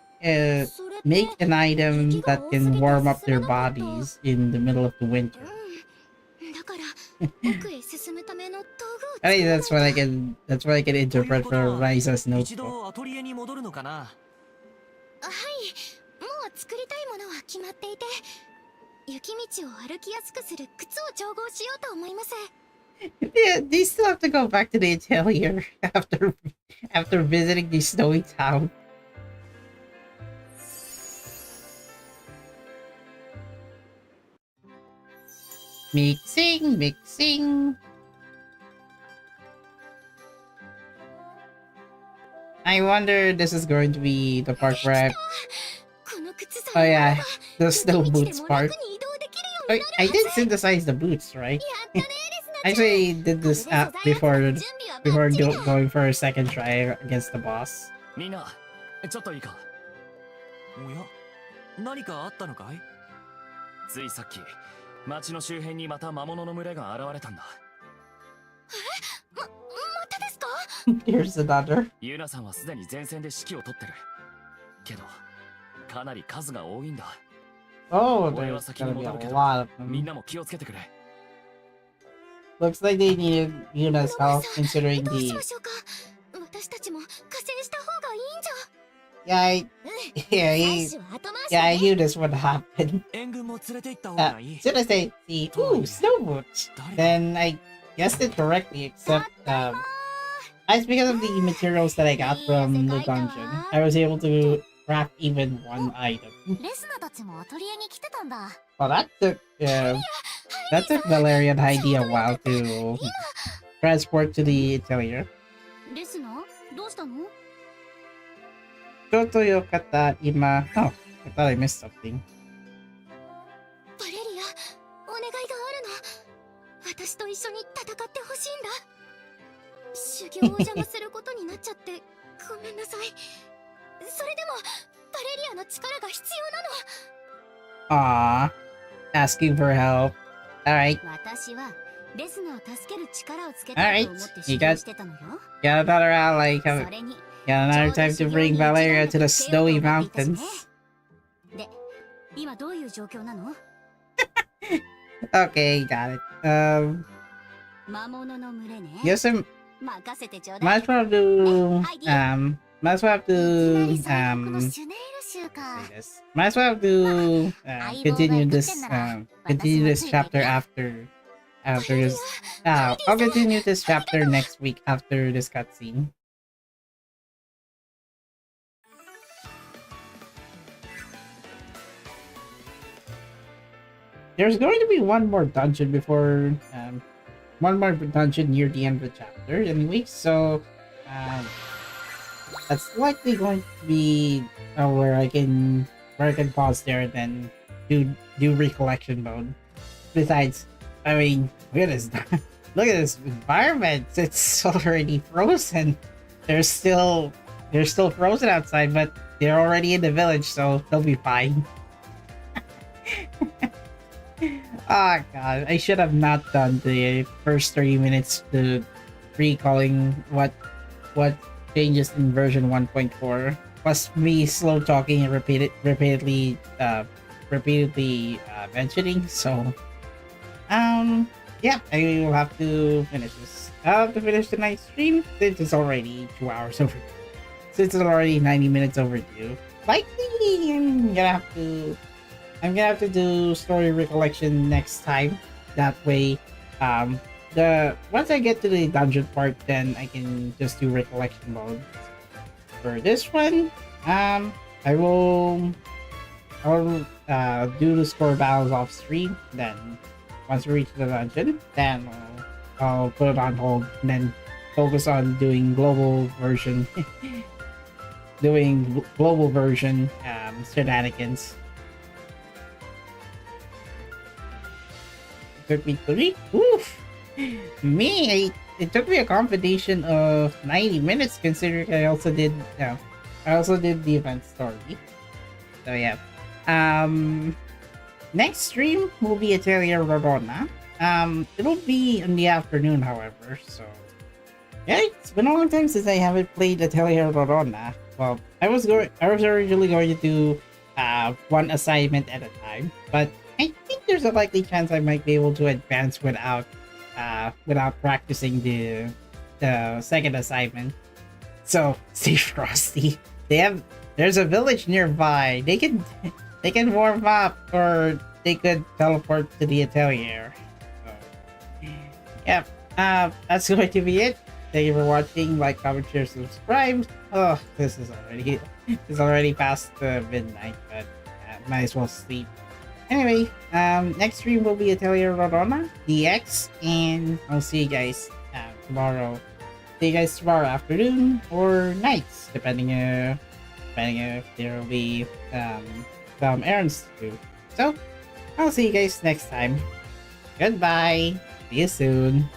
C: それって
A: make an item that can warm up their bodies in the middle of the winter.
C: うんだから奥へ進むための道具を
A: I
C: 作
A: think
C: ら
A: that's what I can
F: という
A: interpret
F: こと
A: for
F: は
A: Riza's
F: 一
A: notebook.
F: 度アトリエに戻るのかな
C: はいもう作りたいものは決まっていて雪道を歩きやすくする靴を調合しようと思います
A: Yeah, they still have to go back to the Atelier after visiting the snowy town. Mixing. I wonder this is going to be the part where
C: この靴さ
A: Oh yeah, the snow
C: どこに来て
A: boots
C: も
A: part.
C: 楽に移動できるようになる
A: I
C: は
A: did
C: ず。
A: synthesize the boots, right?
C: やったね、レスナちゃん。
A: Actually, I did this
C: これで素材
A: before
C: 集めの準備はバッチリだ。
A: going for a second try against the boss.
D: みんなちょっといいか。おや何かあったのかい？ついさっき町の周辺にまた魔物の群れが現れたんだ。
C: またですか？
A: Here's another.
D: ユナさんはすでに前線で指揮を取ってるけどかなり数が多いんだ。
A: Oh,
D: 俺
A: there's
D: は先に
A: gonna be
D: 戻
A: a
D: るけど
A: lot of
D: みん
A: them.
D: なも気をつけてくれ。
A: Looks like they needed Yuna's
C: 野村
A: help
C: さん、
A: considering
C: どうし
A: the
C: ましょうか。私たちも加勢した方がいいんじゃ。
A: yeah,
C: うん。
A: yeah,
C: 最
A: he,
C: 初は後回し
A: yeah,
C: だ
A: I
C: ね。
A: knew this would happen.
D: 援軍も連れて行った方がいい。
A: As soon as I see ooh snow boots,
D: 誰が
A: then I guessed it correctly. Except it's because of the materials that I got from the dungeon. I was able to craft even one item.
C: レスナたちもアトリエに来てたんだ。
A: Well, that took Valerian Heidi a while to transport to the atelier.
C: レスナ、どうしたの？
A: Shoto yokata ima. Oh, I thought I missed something.
C: バレリア、お願いがあるの。私と一緒に戦ってほしいんだ。修行を邪魔することになっちゃってごめんなさい。それでもバレリアの力が必要なの。
A: Aww, asking for help. Alright,
C: 私はレスナを助ける力をつけた
A: alright.
C: いと思って
A: You
C: 修行
A: got
C: してたのよ。
A: got another ally.
C: そ
A: Got
C: れに
A: another time to bring Valeria to the snowy mountains.
C: で、今どういう状況なの？
A: Okay, got it.
C: 魔物の群れね。
A: Yes,
C: 任せてちょうだい。
A: might as well do might as well
C: いきなり
A: do
C: 最悪のシュネイル州か。
A: say this. Might as well do continue this continue this chapter after this. I'll continue this chapter next week after this cutscene. There's going to be one more dungeon before one more dungeon near the end of the chapter anyway, so that's likely going to be where I can pause there and then do recollection mode. Besides, I mean, look at this look at this environment. It's already frozen. They're still frozen outside, but they're already in the village, so they'll be fine. Oh god, I should have not done the first 30 minutes to recalling what changes in version 1.4. Was me slow talking and repeatedly mentioning, so yeah, I will have to finish this. I'll have to finish tonight's stream since it's already 2 hours over. Since it's already 90 minutes overdue. Likely I'm gonna have to do story recollection next time. That way, once I get to the dungeon part, then I can just do recollection mode. For this one, I will do the score battles off stream. Then once we reach the dungeon, then I'll put it on hold and then focus on doing global version, shenanigans. Took me 3? Oof! It took me a combination of 90 minutes considering I also did the event story. So yeah. Next stream will be Atelier Rorona. It'll be in the afternoon, however, so yeah, it's been a long time since I haven't played Atelier Rorona. Well, I was originally going to do one assignment at a time, but I think there's a likely chance I might be able to advance without practicing the second assignment. So stay frosty. There's a village nearby. They can warm up or they could teleport to the atelier. So, yeah, that's going to be it. Thank you for watching. Like, comment, share, subscribe. Oh, this is already past midnight, but might as well sleep. Anyway, next stream will be Atelier Rorona DX, and I'll see you guys tomorrow. See you guys tomorrow afternoon or nights, depending if there will be errands to do. So, I'll see you guys next time. Goodbye. See you soon.